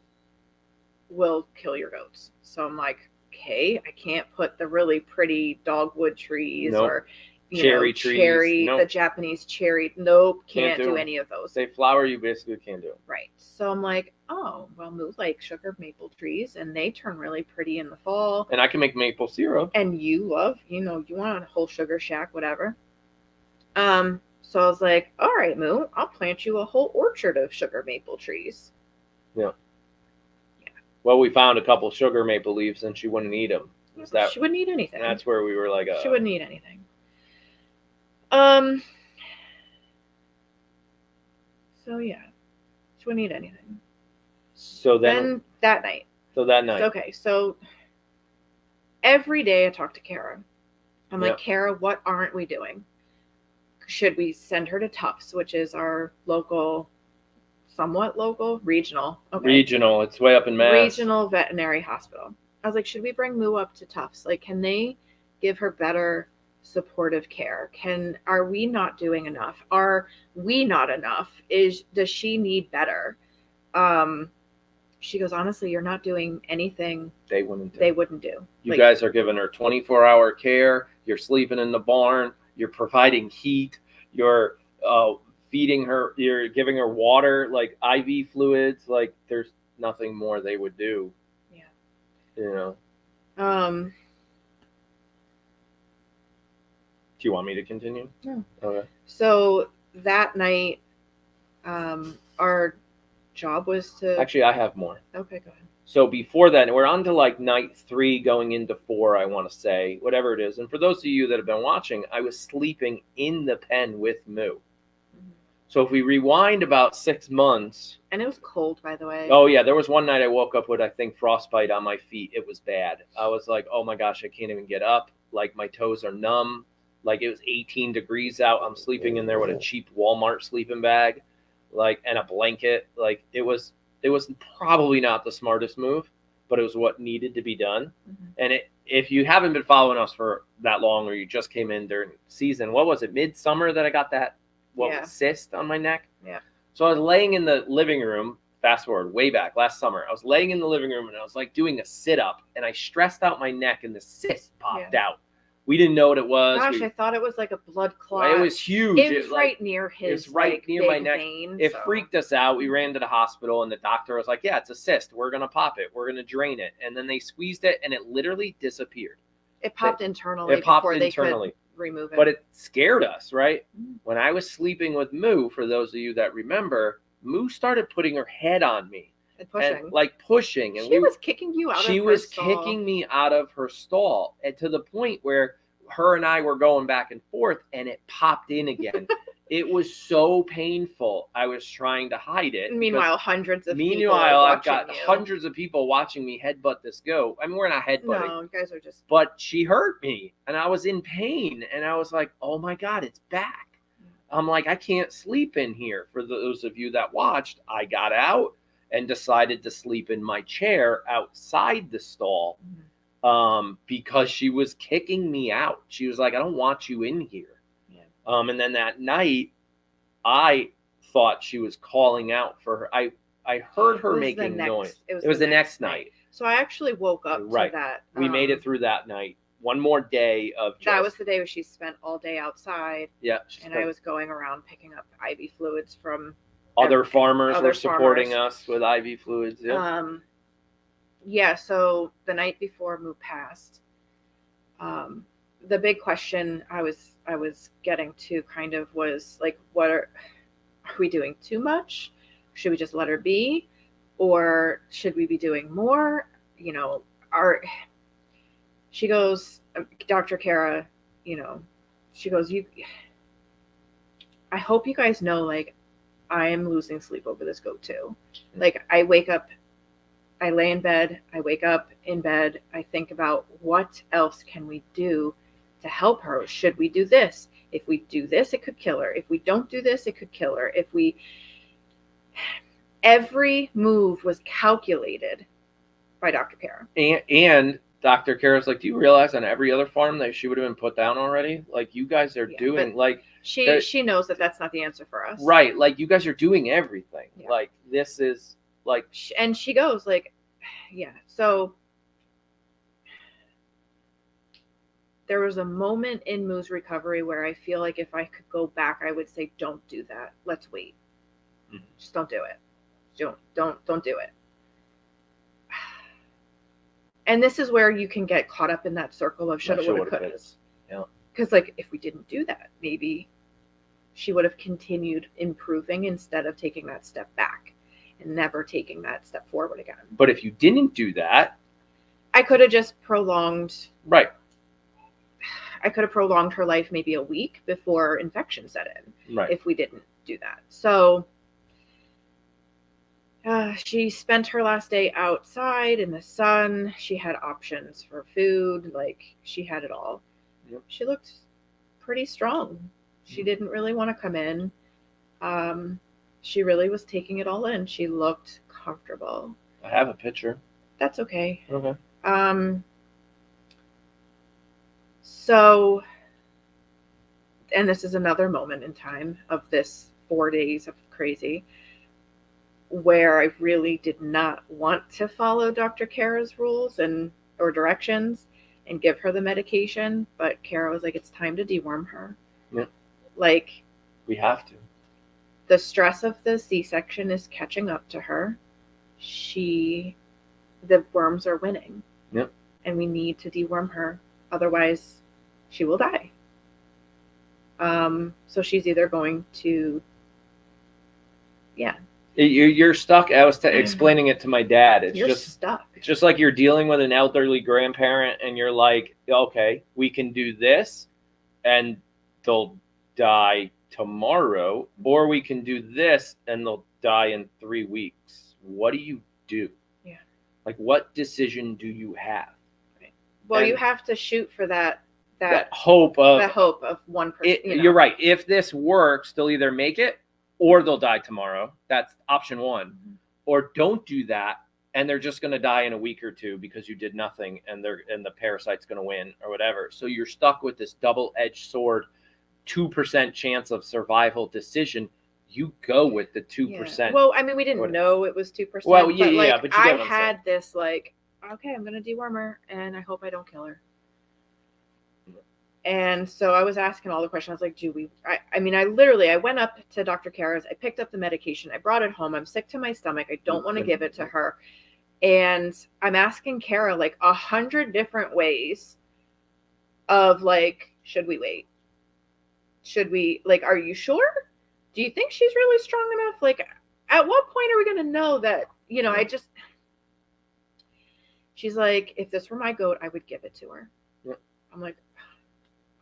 will kill your goats. So I'm like, okay, I can't put the really pretty dogwood trees or cherry trees. The Japanese cherry. Nope, can't do any of those. They flower, you basically can't do it. Right. So I'm like, oh, well, Moo like sugar maple trees, and they turn really pretty in the fall. And I can make maple syrup. And you love, you want a whole sugar shack, whatever. So I was like, all right, Moo, I'll plant you a whole orchard of sugar maple trees. Yeah. Well, we found a couple sugar maple leaves, and she wouldn't eat them. She wouldn't eat anything. That's where we were like, she wouldn't eat anything. So yeah, she wouldn't eat anything. So then that night. Okay, so every day I talk to Kara. I'm like, Kara, what aren't we doing? Should we send her to Tufts, which is our somewhat local, regional. Okay. Regional, it's way up in Mass. Regional veterinary hospital. I was like, should we bring Moo up to Tufts? Like, can they give her better supportive care? Are we not doing enough? Are we not enough? Does she need better? She goes, honestly, you're not doing anything they wouldn't do. You guys are giving her 24-hour care. You're sleeping in the barn. You're providing heat. You're feeding her. You're giving her water, like IV fluids. Like there's nothing more they would do. Yeah. You know. Do you want me to continue? No. Okay. So that night, our job was to... Actually, I have more. Okay, go ahead. So before that, we're on to like night 3 going into 4, I want to say, whatever it is. And for those of you that have been watching, I was sleeping in the pen with Moo. Mm-hmm. So if we rewind about 6 months... And it was cold, by the way. Oh, yeah. There was one night I woke up with, I think, frostbite on my feet. It was bad. I was like, oh my gosh, I can't even get up. Like my toes are numb. Like it was 18 degrees out. I'm sleeping in there with a cheap Walmart sleeping bag, like, and a blanket. Like it was probably not the smartest move, but it was what needed to be done. Mm-hmm. And if you haven't been following us for that long, or you just came in during season, what was it, midsummer that I got that cyst on my neck? Yeah. So I was laying in the living room. Fast forward way back last summer, I was laying in the living room and I was like doing a sit up, and I stressed out my neck, and the cyst popped out. We didn't know what it was. Gosh, I thought it was like a blood clot. It was huge. It was right near his. It's right near my neck. Vein, it freaked us out. We ran to the hospital, and the doctor was like, "Yeah, it's a cyst. We're gonna pop it. We're gonna drain it." And then they squeezed it, and it literally disappeared. It popped internally. They could remove it. But it scared us, right? Mm-hmm. When I was sleeping with Moo, for those of you that remember, Moo started putting her head on me. And pushing. And pushing. And she was kicking you out of her stall. She was kicking me out of her stall, and to the point where her and I were going back and forth, and it popped in again. It was so painful. I was trying to hide it. Meanwhile, hundreds of people I've got hundreds of people watching me headbutt this goat. I mean, we're not headbutting. No, you guys are just... But she hurt me, and I was in pain, and I was like, oh my God, it's back. I'm like, I can't sleep in here. For those of you that watched, I got out and decided to sleep in my chair outside the stall. Mm-hmm. Because she was kicking me out. She was like, I don't want you in here. Yeah. And then that night, I thought she was calling out for her. I heard her making noise. It was the next night. So I actually woke up to that. We made it through that night. One more day of that was the day where she spent all day outside. Yeah. And I was going around picking up IV fluids from other farmers were supporting us with IV fluids. Yeah. Yeah, so the night before Moo passed, the big question I was getting to kind of was like, are we doing too much? Should we just let her be? Or should we be doing more? You know, she goes, Dr. Kara, you know, she goes, I hope you guys know, like, I am losing sleep over this goat too. Like, I wake up, I lay in bed, I wake up in bed, I think about what else can we do to help her? Should we do this? If we do this, it could kill her. If we don't do this, it could kill her. Every move was calculated by Dr. Kara. And Dr. Kara's like, do you realize on every other farm that she would have been put down already? Like, you guys are doing, like... She knows that that's not the answer for us. Right. Like, you guys are doing everything. Yeah. Like, this is... like, and she goes like, yeah. So there was a moment in Moo's recovery where I feel like if I could go back, I would say, don't do that. Let's wait. Mm-hmm. Just don't do it. Don't do it. And this is where you can get caught up in that circle of shoulda, woulda, coulda. Yeah. Because like, if we didn't do that, maybe she would have continued improving instead of taking that step back. And never taking that step forward again. But if you didn't do that, I could have just prolonged. Right. I could have prolonged her life maybe a week before infection set in. Right. If we didn't do that. So she spent her last day outside in the sun. She had options for food. Like, she had it all. Yep. She looked pretty strong. She didn't really want to come in. She really was taking it all in. She looked comfortable. I have a picture. That's okay. Okay. So and this is another moment in time of this 4 days of crazy, where I really did not want to follow Dr. Kara's rules or directions and give her the medication, but Kara was like, it's time to deworm her. Yeah. Like, we have to. The stress of the C-section is catching up to her. The worms are winning. Yep. And we need to deworm her. Otherwise, she will die. So she's either going to, You're stuck. I was explaining it to my dad. You're stuck. It's just like you're dealing with an elderly grandparent, and you're like, okay, we can do this, and they'll die tomorrow, or we can do this, and they'll die in 3 weeks. What do you do? Yeah. Like, what decision do you have? Right. Well, you have to shoot for that hope of 1%. You're right. If this works, they'll either make it or they'll die tomorrow. That's option one. Mm-hmm. Or don't do that, and they're just going to die in a week or two because you did nothing, and the parasite's going to win or whatever. So you're stuck with this double-edged sword, 2% chance of survival decision. You go with the 2%. Yeah. Well, I mean, we didn't know it was 2%. Well, yeah, but I had this like, okay, I'm going to deworm her, and I hope I don't kill her. And so I was asking all the questions. I was like, I went up to Dr. Kara's. I picked up the medication. I brought it home. I'm sick to my stomach. I don't want to give it to her. And I'm asking Kara like 100 different ways of like, should we wait? Should we, like, are you sure? Do you think she's really strong enough? Like, at what point are we going to know that, she's like, if this were my goat, I would give it to her. Yeah. I'm like,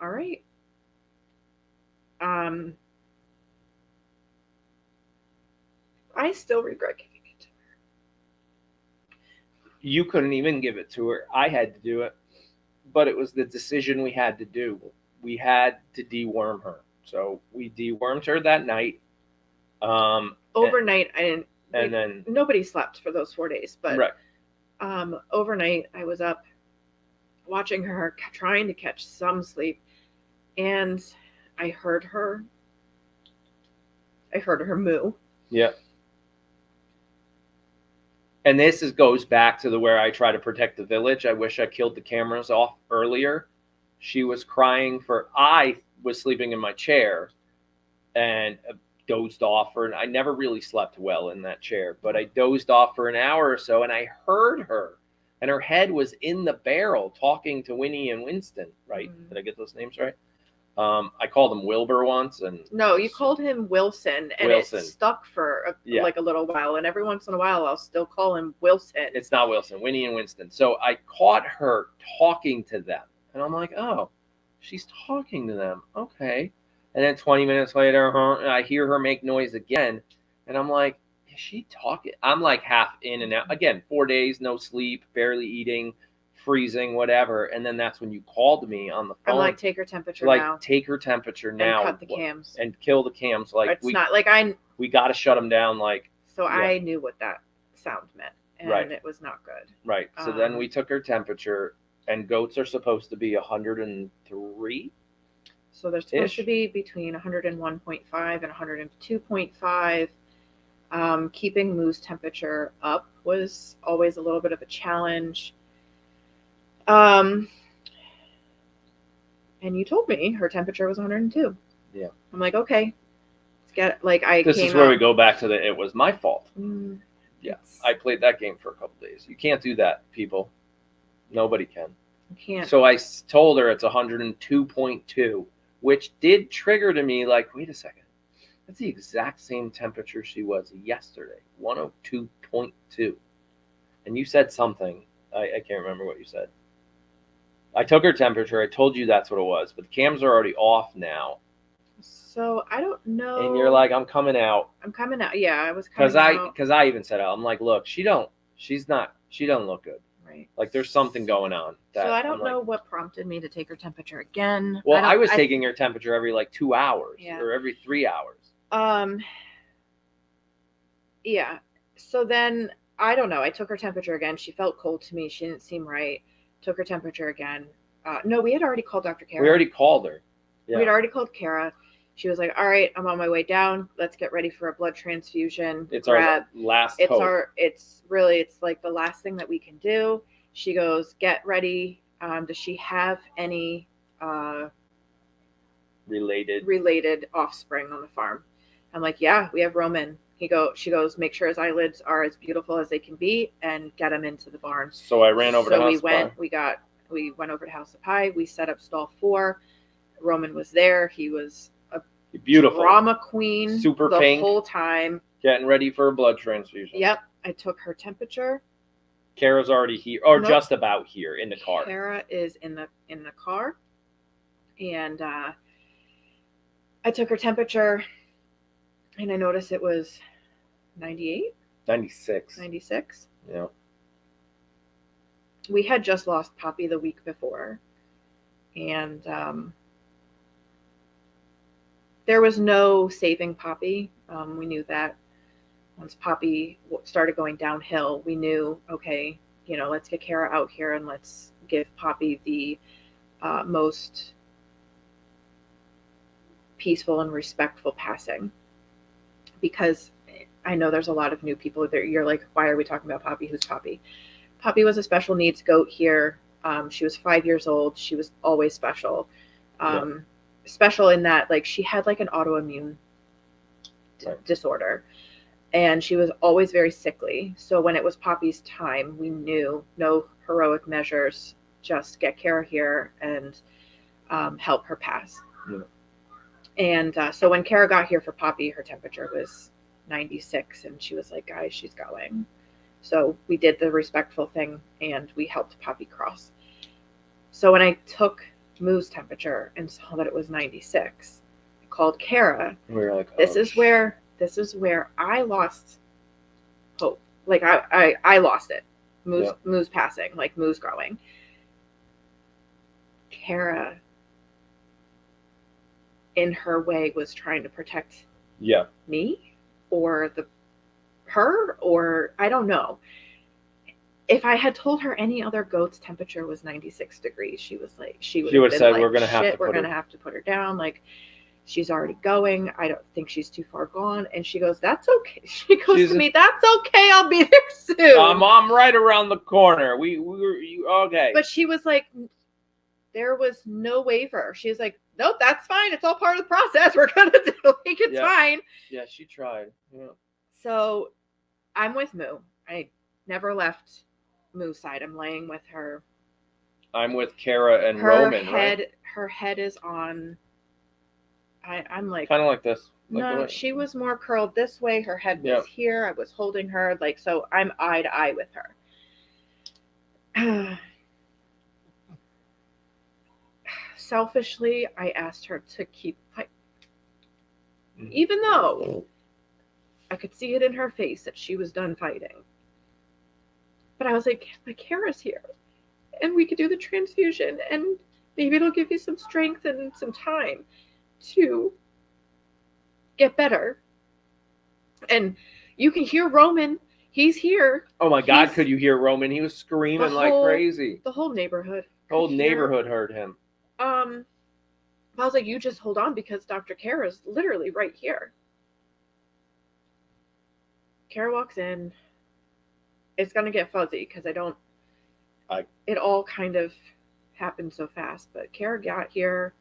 all right. I still regret giving it to her. You couldn't even give it to her. I had to do it. But it was the decision we had to do. We had to deworm her. So we dewormed her that night. Overnight, then nobody slept for those 4 days. But right. Overnight, I was up watching her, trying to catch some sleep. And I heard her moo. Yeah. And this goes back to where I try to protect the village. I wish I killed the cameras off earlier. She was crying I was sleeping in my chair and dozed off I never really slept well in that chair, but I dozed off for an hour or so, and I heard her, and her head was in the barrel talking to Winnie and Winston, right? Mm-hmm. Did I get those names right? I called him Wilbur once, and no, you called him Wilson, and it stuck for like a little while. And every once in a while, I'll still call him Wilson. It's not Wilson, Winnie and Winston. So I caught her talking to them, and I'm like, oh, she's talking to them, okay. And then 20 minutes later, I hear her make noise again, and I'm like, is she talking? I'm like half in and out again. 4 days, no sleep, barely eating. Freezing, whatever, and then that's when you called me on the phone. I'm like, take her temperature now. Like, take her temperature now. And cut the cams. And kill the cams. Like, it's not like we got to shut them down. Like, so yeah. I knew what that sound meant, and it was not good. Right. So then we took her temperature, and goats are supposed to be 103. So they're supposed to be between 101.5 and 102.5. Keeping moo's temperature up was always a little bit of a challenge. And you told me her temperature was 102. Yeah. I'm like, okay. This is where we go back to it was my fault. Yeah. I played that game for a couple days. You can't do that, people. Nobody can. You can't. So I told her it's 102.2, which did trigger to me like, wait a second. That's the exact same temperature she was yesterday. 102.2. And you said something. I can't remember what you said. I took her temperature. I told you that's what it was, but the cams are already off now. So I don't know. And you're like, I'm coming out. Yeah, I was coming out. Because I even said, I'm like, look, she don't look good. Right. Like there's something going on. So I don't know what prompted me to take her temperature again. Well, I was taking her temperature every like 2 hours or every 3 hours. Yeah. So then I don't know. I took her temperature again. She felt cold to me. She didn't seem right. Took her temperature again. No, we had already called Dr. Kara. We already called her. Yeah. We'd already called Kara. She was like, all right, I'm on my way down. Let's get ready for a blood transfusion. It's our last hope. It's like the last thing that we can do. She goes, get ready. Does she have any related offspring on the farm? I'm like, yeah, we have Roman. She goes, make sure his eyelids are as beautiful as they can be and get him into the barn. So I ran over to House of Pie. We went over to House of Pie. We set up stall 4. Roman was there. He was a beautiful drama queen, super the pink, whole time, getting ready for a blood transfusion. Yep. I took her temperature. Kara's already here, or just about here in the car. Kara is in the car, and I took her temperature, and I noticed it was 98, 96. 96. Yeah. We had just lost Poppy the week before, and there was no saving Poppy. We knew that. Once Poppy started going downhill, we knew, okay, let's get Kara out here and let's give Poppy the most peaceful and respectful passing. Because I know there's a lot of new people there. You're like, why are we talking about Poppy? Who's Poppy? Poppy was a special needs goat here. She was 5 years old. She was always special. Special in that, like, she had like an autoimmune disorder. And she was always very sickly. So when it was Poppy's time, we knew no heroic measures, just get Kara here and help her pass. Yeah. And so when Kara got here for Poppy, her temperature was 96. And she was like, guys, she's going. So we did the respectful thing and we helped Poppy cross. So when I took Moo's temperature and saw that it was 96, I called Kara. We were like, this is where I lost hope. Like I lost it. Moo's passing, like Moo's growing. Kara, in her way, was trying to protect me or her, or I don't know. If I had told her any other goat's temperature was 96 degrees, she would have said, like, we're going to have to put her down. Like, she's already going. I don't think she's too far gone. And she goes, that's okay. She goes to me, that's okay. I'll be there soon. I'm right around the corner. We were okay. But she was like, there was no waiver. She was like, nope, that's fine. It's all part of the process. We're going to do it. It's fine. Yeah, she tried. Yeah. So I'm with Moo. I never left Moo's side. I'm laying with her. I'm with Kara and Roman, right? Her head is on. I'm like kind of like this. No, she was more curled this way. Her head was here. I was holding her, like, so I'm eye to eye with her. Selfishly, I asked her to keep fighting, even though I could see it in her face that she was done fighting. But I was like, but Kara's here, and we could do the transfusion, and maybe it'll give you some strength and some time to get better. And you can hear Roman. He's here. Oh my God, could you hear Roman? He was screaming like crazy. The whole neighborhood. The whole neighborhood heard him. I was like, you just hold on because Dr. Kara's literally right here. Kara walks in. It's going to get fuzzy because it all kind of happened so fast. But Kara got here,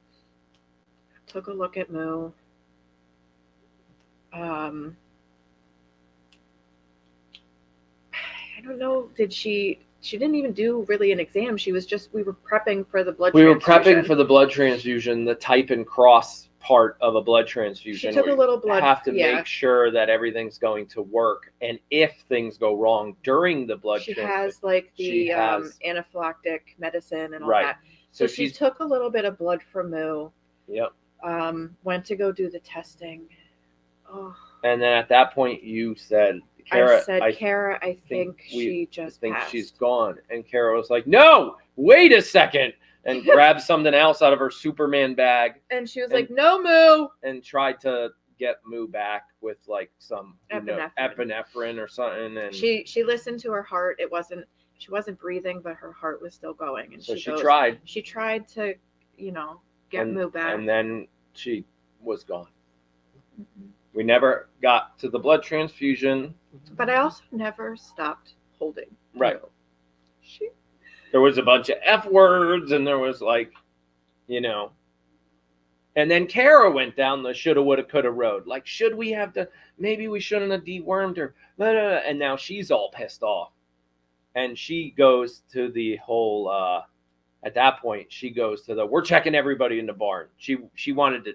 took a look at Moo. I don't know. She didn't even do really an exam. We were prepping for the blood transfusion. We were prepping for the blood transfusion, the type and cross part of a blood transfusion. She took a little blood. You have to make sure that everything's going to work. And if things go wrong during the blood transfusion. She has like the anaphylactic medicine and all that. So she took a little bit of blood from Moo. Yep. Went to go do the testing. Oh. And then at that point you said, Kara, I think she just passed. She's gone. And Kara was like, no, wait a second. And grabbed something else out of her Superman bag. And she was like, no, Moo. And tried to get Moo back with like some epinephrine or something. And she listened to her heart. She wasn't breathing, but her heart was still going. And so she tried. She tried to, get Moo back. And then she was gone. Mm-hmm. We never got to the blood transfusion. But I also never stopped holding. Right. There was a bunch of F words, and there was like, and then Kara went down the shoulda, woulda, coulda road. Like, should we have to, maybe we shouldn't have dewormed her. And now she's all pissed off. And she goes to the whole, at that point, she goes to the, we're checking everybody in the barn. She wanted to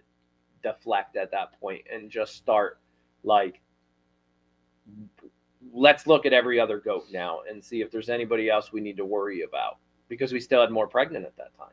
deflect at that point and just start like, let's look at every other goat now and see if there's anybody else we need to worry about, because we still had more pregnant at that time.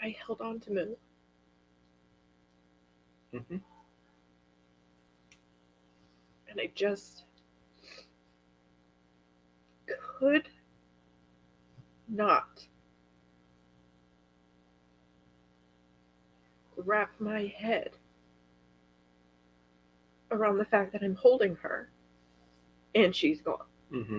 I held on to Moo. Mm-hmm. And I just could not wrap my head around the fact that I'm holding her and she's gone. Mm-hmm.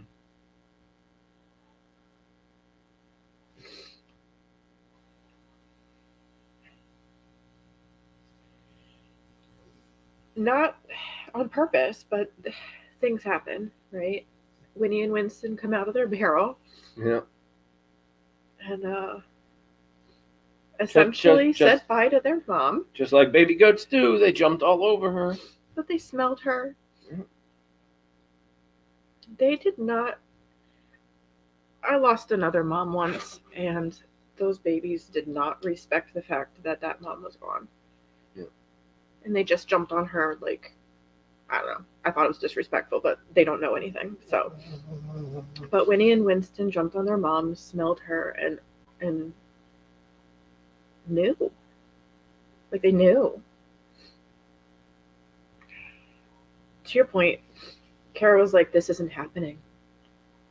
Not on purpose, but things happen, right? Winnie and Winston come out of their barrel. Yeah. And essentially said bye to their mom. Just like baby goats do. They jumped all over her. But they smelled her. Yeah. They did not. I lost another mom once, and those babies did not respect the fact that that mom was gone. And they just jumped on her like, I don't know. I thought it was disrespectful, but they don't know anything. So, but Winnie and Winston jumped on their mom, smelled her, and knew. Like, they knew. To your point, Kara was like, this isn't happening.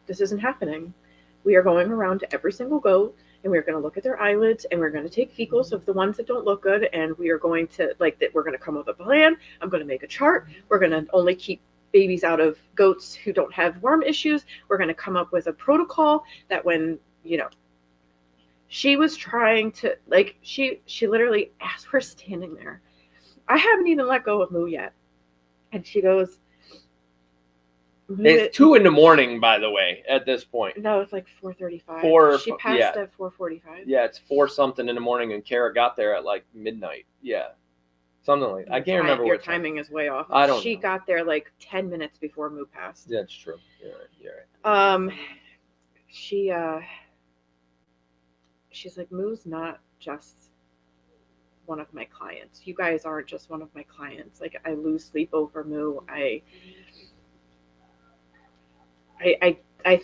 This isn't happening. We are going around to every single goat, and we're going to look at their eyelids, and we're going to take fecals of the ones that don't look good, and we are going to, we're going to come up with a plan. I'm going to make a chart. We're going to only keep babies out of goats who don't have worm issues. We're going to come up with a protocol that when, she was trying to, she literally, as we're standing there, I haven't even let go of Moo yet. And she goes, it's 2 a.m, by the way, at this point. No, it's like 4:35. She passed at 4:45. Yeah, it's 4 something in the morning, and Kara got there at like midnight. Yeah, something like that. I can't remember. Your timing is way off. I don't know. She got there like 10 minutes before Moo passed. That's true. You're right. She's like, Moo's not just one of my clients. You guys aren't just one of my clients. Like, I lose sleep over Moo. I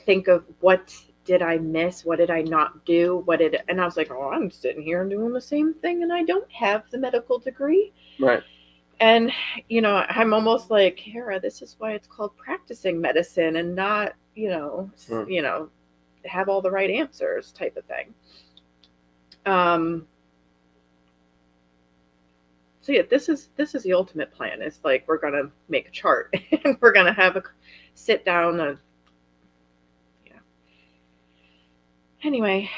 think of what did I miss? What did I not do? And I was like, oh, I'm sitting here and doing the same thing, and I don't have the medical degree. Right. And, I'm almost like, Kara, this is why it's called practicing medicine and not, have all the right answers type of thing. So yeah, this is the ultimate plan. It's like, we're going to make a chart and we're going to have a sit down and anyway,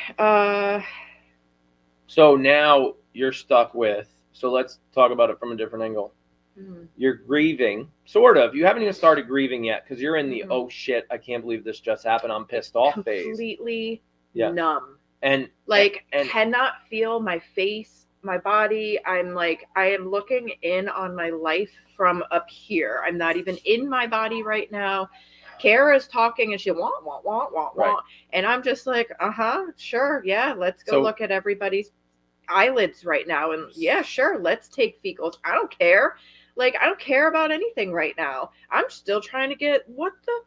so now you're stuck with, so let's talk about it from a different angle. Mm-hmm. You're grieving, sort of. You haven't even started grieving yet because you're in the, mm-hmm. Oh shit, I can't believe this just happened, I'm pissed off phase. Completely numb. And cannot feel my face, my body. I am looking in on my life from up here. I'm not even in my body right now. Kara's talking and she want. Right. And I'm just like, sure. Yeah. Let's go look at everybody's eyelids right now. And yeah, sure. Let's take fecals. I don't care. I don't care about anything right now. I'm still trying to get what the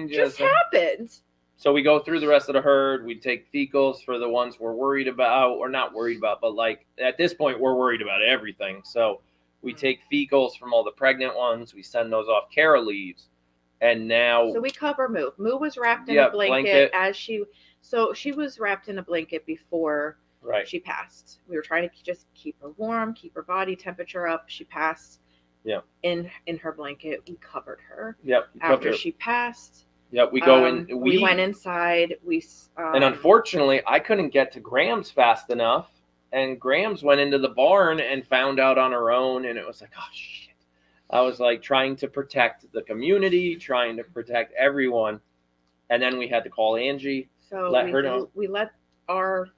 just happened. So we go through the rest of the herd. We take fecals for the ones we're worried about, or not worried about, but like at this point we're worried about everything. So we take fecals from all the pregnant ones. We send those off. Kara leaves, and now so we cover Moo. Moo was wrapped in a blanket as she. So she was wrapped in a blanket before she passed. We were trying to just keep her warm, keep her body temperature up. She passed. Yeah. In her blanket, we covered her. Yep. After she passed. Yep, we go in. We went inside. And unfortunately, I couldn't get to Grams fast enough. And Grams went into the barn and found out on her own. And it was like, oh, shit. I was like trying to protect the community, trying to protect everyone. And then we had to call Angie. So let her know. We let our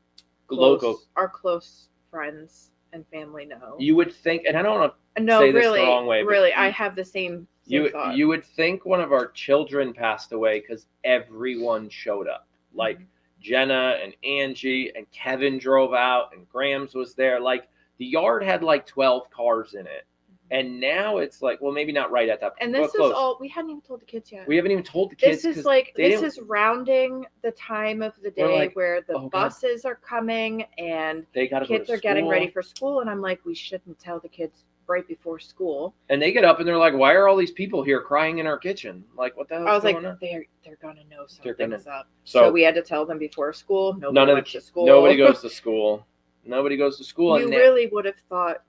close friends and family know. You would think, and I don't want to say this the wrong way. Really, I have the same thought. You would think one of our children passed away because everyone showed up. Like Jenna and Angie and Kevin drove out and Grams was there. Like the yard had like 12 cars in it. And now it's like, well, maybe not right at that point. And this is all, we hadn't even told the kids yet. We haven't even told the kids. This is rounding the time of the day where the buses are coming and kids are getting ready for school. And I'm like, we shouldn't tell the kids right before school. And they get up and they're like, why are all these people here crying in our kitchen? Like, what the hell is going on? They're going to know something's up. So we had to tell them before school. Nobody went to school. Nobody goes to school. Nobody goes to school. You really would have thought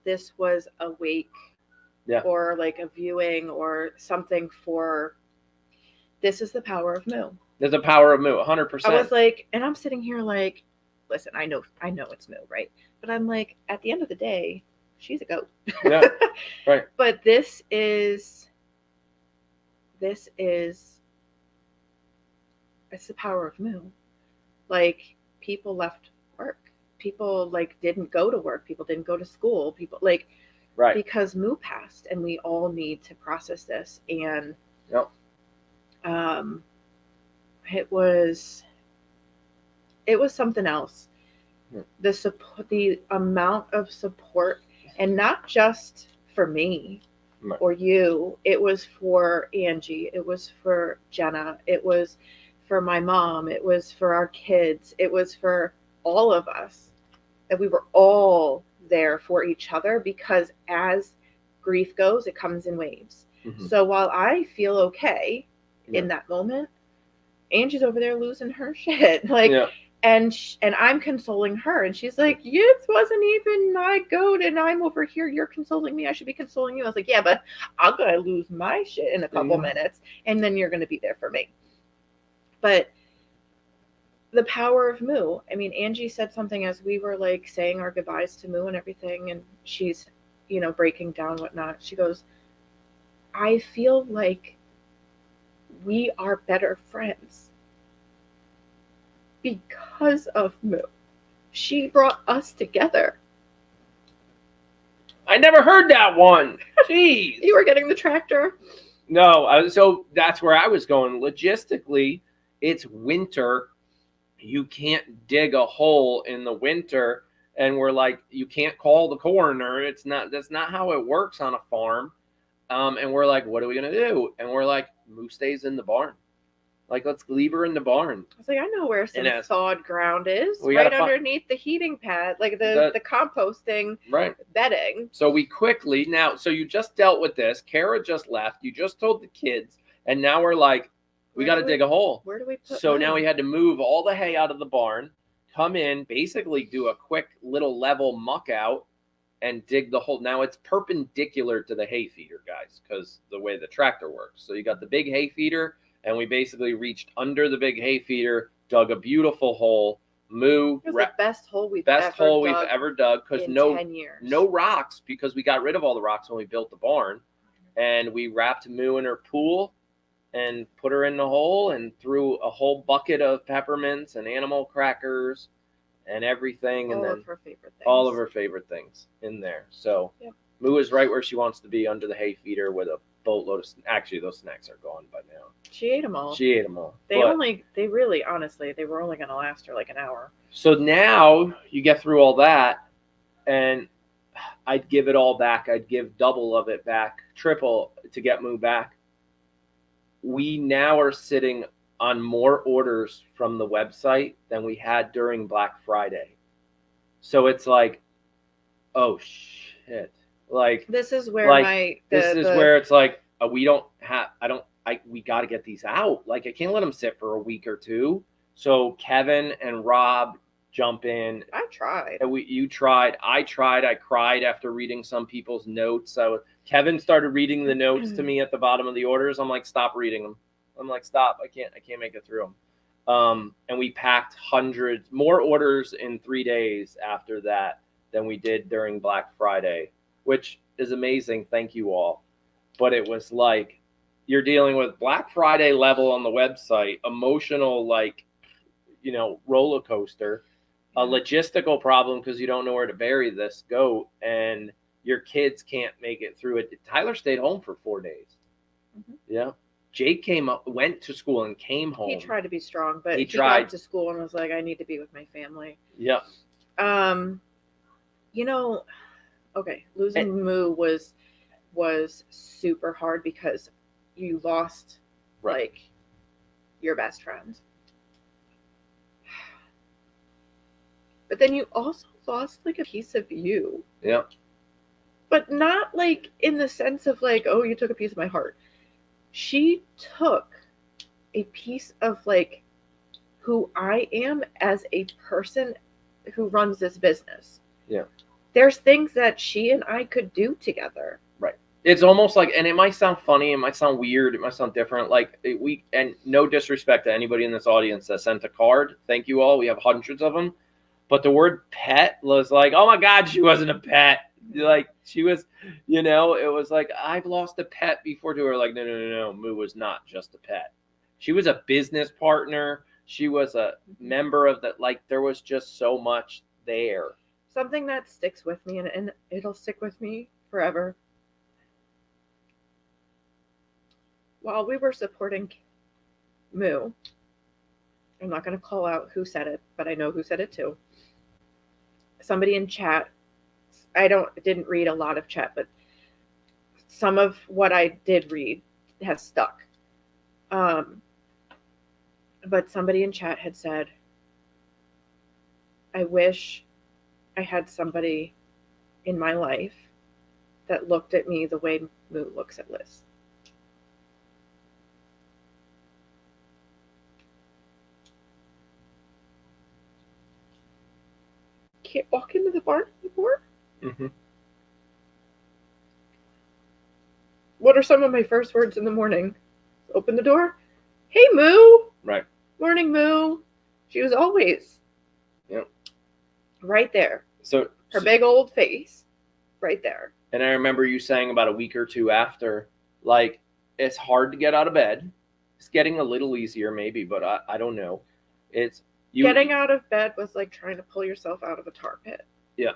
this was a wake or like a viewing or something for this is the power of Moo. There's the power of Moo, 100%. I was like, and I'm sitting here like, listen, I know it's Moo, right? But I'm like, at the end of the day, she's a goat. Yeah, right. But this is it's the power of Moo. Like people left work. People like didn't go to work. People didn't go to school. People like, because Moo passed, and we all need to process this. And it was something else. The amount of support, and not just for me or you. It was for Angie. It was for Jenna. It was for my mom. It was for our kids. It was for all of us. And we were all there for each other because as grief goes, it comes in waves. So while I feel okay in that moment, Angie's over there losing her shit. Like, and I'm consoling her. And she's like, it wasn't even my goat. And I'm over here. You're consoling me. I should be consoling you. I was like, yeah, but I'm going to lose my shit in a couple minutes. And then you're going to be there for me. But the power of Moo. I mean, Angie said something as we were like saying our goodbyes to Moo and everything, and she's, breaking down whatnot. She goes, I feel like we are better friends because of Moo. She brought us together. I never heard that one. Jeez. You were getting the tractor? No, so that's where I was going. Logistically, it's winter. You can't dig a hole in the winter, and we're like, you can't call the coroner. That's not how it works on a farm. And we're like, what are we gonna do? And we're like, Moo stays in the barn. Like, let's leave her in the barn. I was like, I know where some thawed ground is. Right underneath the heating pad, like the composting bedding. So we quickly so you just dealt with this. Kara just left. You just told the kids, and now we're like, we got to dig a hole. Where do we put So now we had to move all the hay out of the barn, come in, basically do a quick little level muck out, and dig the hole. Now it's perpendicular to the hay feeder, guys, because the way the tractor works. So you got the big hay feeder, and we basically reached under the big hay feeder, dug a beautiful hole. Moo. It was the best hole we've ever dug because 10 years. No rocks, because we got rid of all the rocks when we built the barn, and we wrapped Moo in her pool and put her in the hole and threw a whole bucket of peppermints and animal crackers and everything. All of her favorite things in there. So Moo is right where she wants to be, under the hay feeder with a boatload of actually those snacks are gone by now. She ate them all. They were only going to last her like an hour. So now you get through all that, and I'd give it all back. I'd give double of it back, triple to get Moo back. We now are sitting on more orders from the website than we had during Black Friday. So it's like, oh shit. Like, this is where where it's like, we got to get these out. Like, I can't let them sit for a week or two. So Kevin and Rob jump in. I tried. You tried. I tried. I cried after reading some people's notes. Kevin started reading the notes to me at the bottom of the orders. I'm like, stop reading them. I'm like, stop. I can't make it through them. And we packed hundreds more orders in 3 days after that than we did during Black Friday, which is amazing. Thank you all. But it was like, you're dealing with Black Friday level on the website, emotional, like, roller coaster, a logistical problem because you don't know where to bury this goat, and your kids can't make it through it. Tyler stayed home for 4 days. Mm-hmm. Yeah. Jake went to school and came home. He tried to be strong, but he got to school and was like, I need to be with my family. Yeah. Okay, losing Moo was super hard because you lost, like, your best friend. But then you also lost, like, a piece of you. Yeah. But not, like, in the sense of, like, oh, you took a piece of my heart. She took a piece of, like, who I am as a person who runs this business. Yeah. There's things that she and I could do together. Right. It's almost like, and it might sound funny, it might sound weird, it might sound different. Like, and no disrespect to anybody in this audience that sent a card. Thank you all. We have hundreds of them. But the word pet was like, oh my God, she wasn't a pet. Like, she was, it was like, I've lost a pet before to her. Like, no. Moo was not just a pet. She was a business partner. She was a member of that. Like, there was just so much there. Something that sticks with me, and it'll stick with me forever. While we were supporting Moo, I'm not going to call out who said it, but I know who said it too. Somebody in chat, I didn't read a lot of chat, but some of what I did read has stuck. But somebody in chat had said, I wish I had somebody in my life that looked at me the way Moo looks at Liz. Can't walk into the barn anymore. Mm-hmm. What are some of my first words in the morning? Open the door. Hey, Moo. Right. Morning, Moo. She was always right there. So her big old face right there. And I remember you saying about a week or two after, like, it's hard to get out of bed. It's getting a little easier maybe, but I don't know. Getting out of bed was like trying to pull yourself out of a tar pit. Yeah.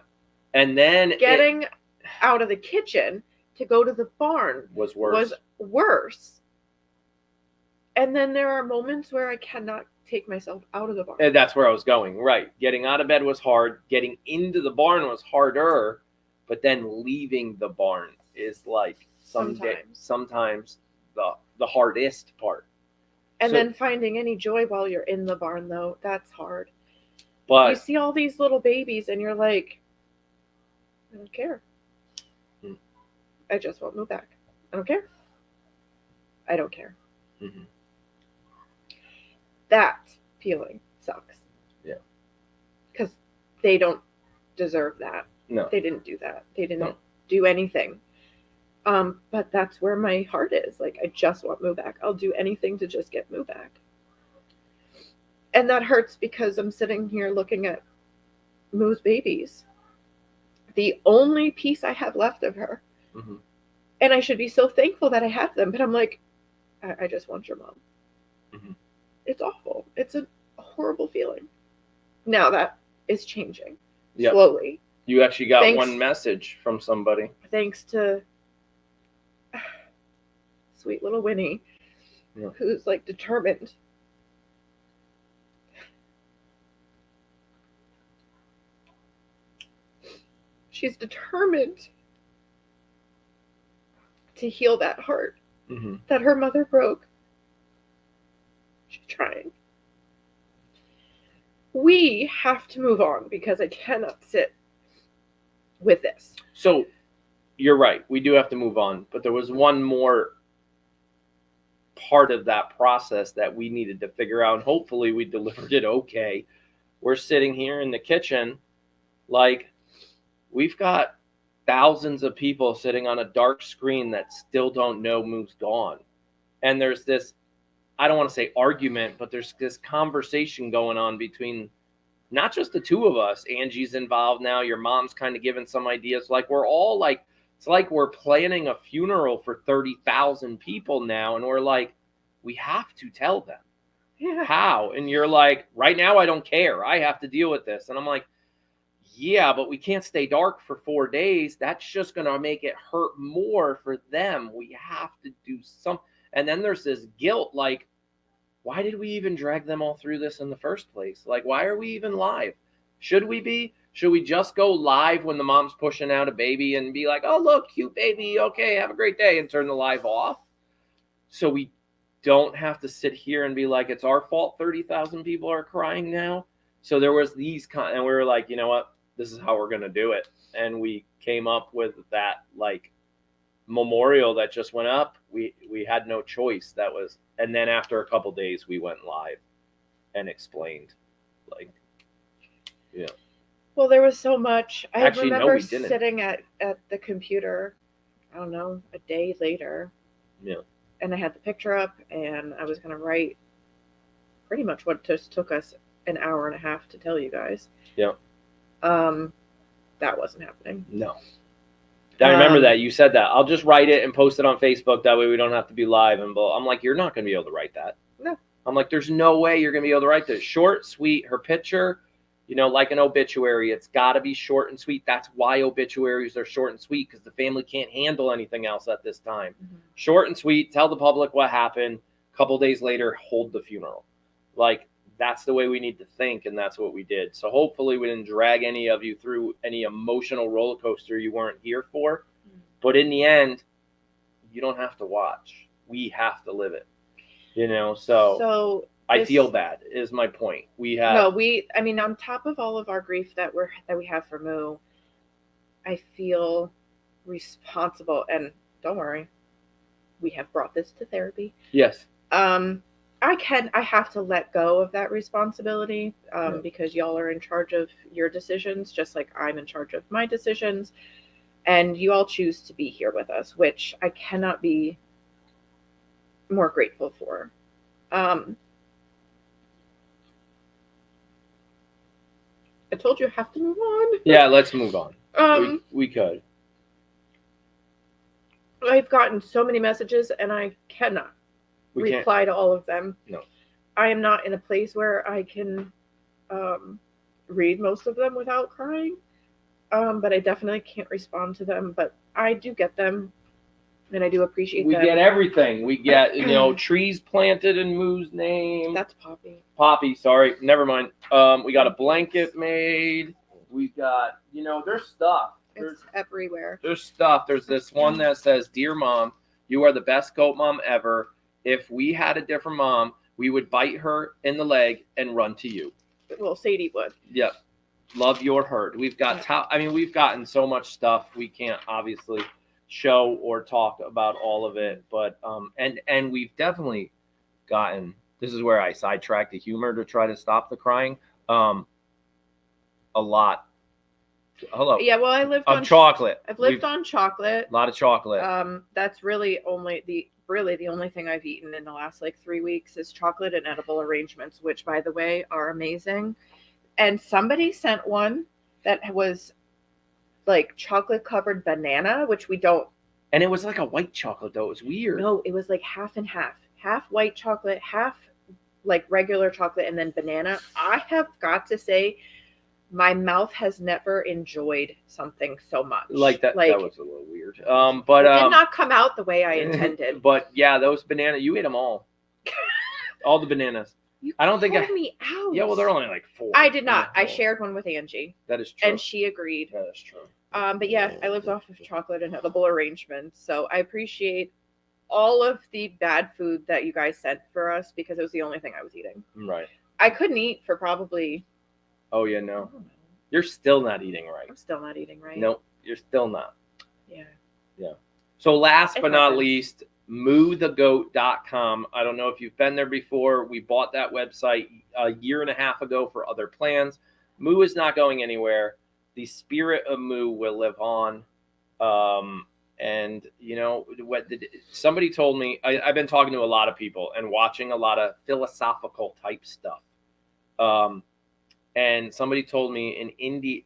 And then getting out of the kitchen to go to the barn was worse. And then there are moments where I cannot take myself out of the barn. And that's where I was going. Right. Getting out of bed was hard. Getting into the barn was harder. But then leaving the barn is like sometimes the hardest part. And then finding any joy while you're in the barn, though, that's hard. But you see all these little babies and you're like, I don't care. I just won't move back. I don't care. I don't care. Mm-hmm. That feeling sucks. Yeah. Because they don't deserve that. No. They didn't do that. They didn't do anything. But that's where my heart is. Like, I just want Moo back. I'll do anything to just get Moo back. And that hurts because I'm sitting here looking at Moo's babies. The only piece I have left of her. Mm-hmm. And I should be so thankful that I have them. But I'm like, I just want your mom. Mm-hmm. It's awful. It's a horrible feeling. Now that is changing slowly. You actually got one message from somebody. Thanks to sweet little Winnie, who's like determined. She's determined to heal that heart that her mother broke. She trying. We have to move on because I cannot sit with this. So you're right. We do have to move on. But there was one more part of that process that we needed to figure out. And hopefully we delivered it okay. We're sitting here in the kitchen. Like, we've got thousands of people sitting on a dark screen that still don't know Moo's gone. And there's this, I don't want to say argument, but there's this conversation going on between not just the two of us. Angie's involved now. Your mom's kind of giving some ideas. Like, we're all like, it's like we're planning a funeral for 30,000 people now. And we're like, we have to tell them. Yeah. How? And you're like, right now, I don't care. I have to deal with this. And I'm like, yeah, but we can't stay dark for 4 days. That's just going to make it hurt more for them. We have to do something. And then there's this guilt, like, why did we even drag them all through this in the first place? Like, why are we even live? Should we be? Should we just go live when the mom's pushing out a baby and be like, oh, look, cute baby. Okay, have a great day, and turn the live off? So we don't have to sit here and be like, it's our fault 30,000 people are crying now. So there was these and we were like, you know what? This is how we're going to do it. And we came up with that, like, memorial that just went up. We had no choice. That was, and then after a couple days, we went live and explained, like, yeah. Well, there was so much. I Actually, remember no, we didn't. sitting at the computer, I don't know, a day later. Yeah. And I had the picture up, and I was going to write pretty much what just took us an hour and a half to tell you guys. Yeah. That wasn't happening. No. I remember that. You said that. I'll just write it and post it on Facebook. That way we don't have to be live. And I'm like, you're not going to be able to write that. No. I'm like, there's no way you're going to be able to write this. Short, sweet. Her picture, you know, like an obituary. It's got to be short and sweet. That's why obituaries are short and sweet, because the family can't handle anything else at this time. Mm-hmm. Short and sweet. Tell the public what happened. A couple days later, hold the funeral. Like, that's the way we need to think, and that's what we did. So hopefully we didn't drag any of you through any emotional roller coaster you weren't here for. But in the end, you don't have to watch. We have to live it. You know, so I feel bad is my point. I mean, on top of all of our grief that we have for Moo, I feel responsible, and don't worry, we have brought this to therapy. Yes. I have to let go of that responsibility because y'all are in charge of your decisions, just like I'm in charge of my decisions. And you all choose to be here with us, which I cannot be more grateful for. I told you I have to move on. Yeah, let's move on. We could. I've gotten so many messages, and I cannot reply to all of them. No. I am not in a place where I can read most of them without crying. But I definitely can't respond to them. But I do get them, and I do appreciate them. We get everything. We get, trees planted in Moo's name. That's Poppy. Poppy, sorry. Never mind. We got a blanket made. We got, there's stuff. It's everywhere. There's stuff. There's this one that says, "Dear Mom, you are the best goat mom ever. If we had a different mom, we would bite her in the leg and run to you." Well, Sadie would. Yep. Love your herd. We've got we've gotten so much stuff. We can't obviously show or talk about all of it, but and we've definitely gotten, this is where I sidetracked the humor to try to stop the crying. A lot. Hello. Yeah, well, I lived on chocolate. I've lived on chocolate. A lot of chocolate. That's really the only thing I've eaten in the last 3 weeks is chocolate and edible arrangements, which, by the way, are amazing. And somebody sent one that was chocolate covered banana, which we don't. And it was like a white chocolate though. It was weird. No, it was half and half. Half white chocolate, half regular chocolate, and then banana. I have got to say, my mouth has never enjoyed something so much. That was a little weird. But it did not come out the way I intended. But yeah, those bananas, you ate them all. All the bananas. I don't think me out. Yeah, well, they're only 4. I did not. I shared one with Angie. That is true. And she agreed. That is true. But yeah, I lived off of chocolate and edible arrangements. So I appreciate all of the bad food that you guys sent for us because it was the only thing I was eating. Right. I couldn't eat for probably... Oh, yeah, no. You're still not eating right. I'm still not eating right. Nope, you're still not. Yeah. Yeah. So last but not least, moothegoat.com. I don't know if you've been there before. We bought that website a year and a half ago for other plans. Moo is not going anywhere. The spirit of Moo will live on. And, you know, somebody told me, I've been talking to a lot of people and watching a lot of philosophical type stuff. And somebody told me in India,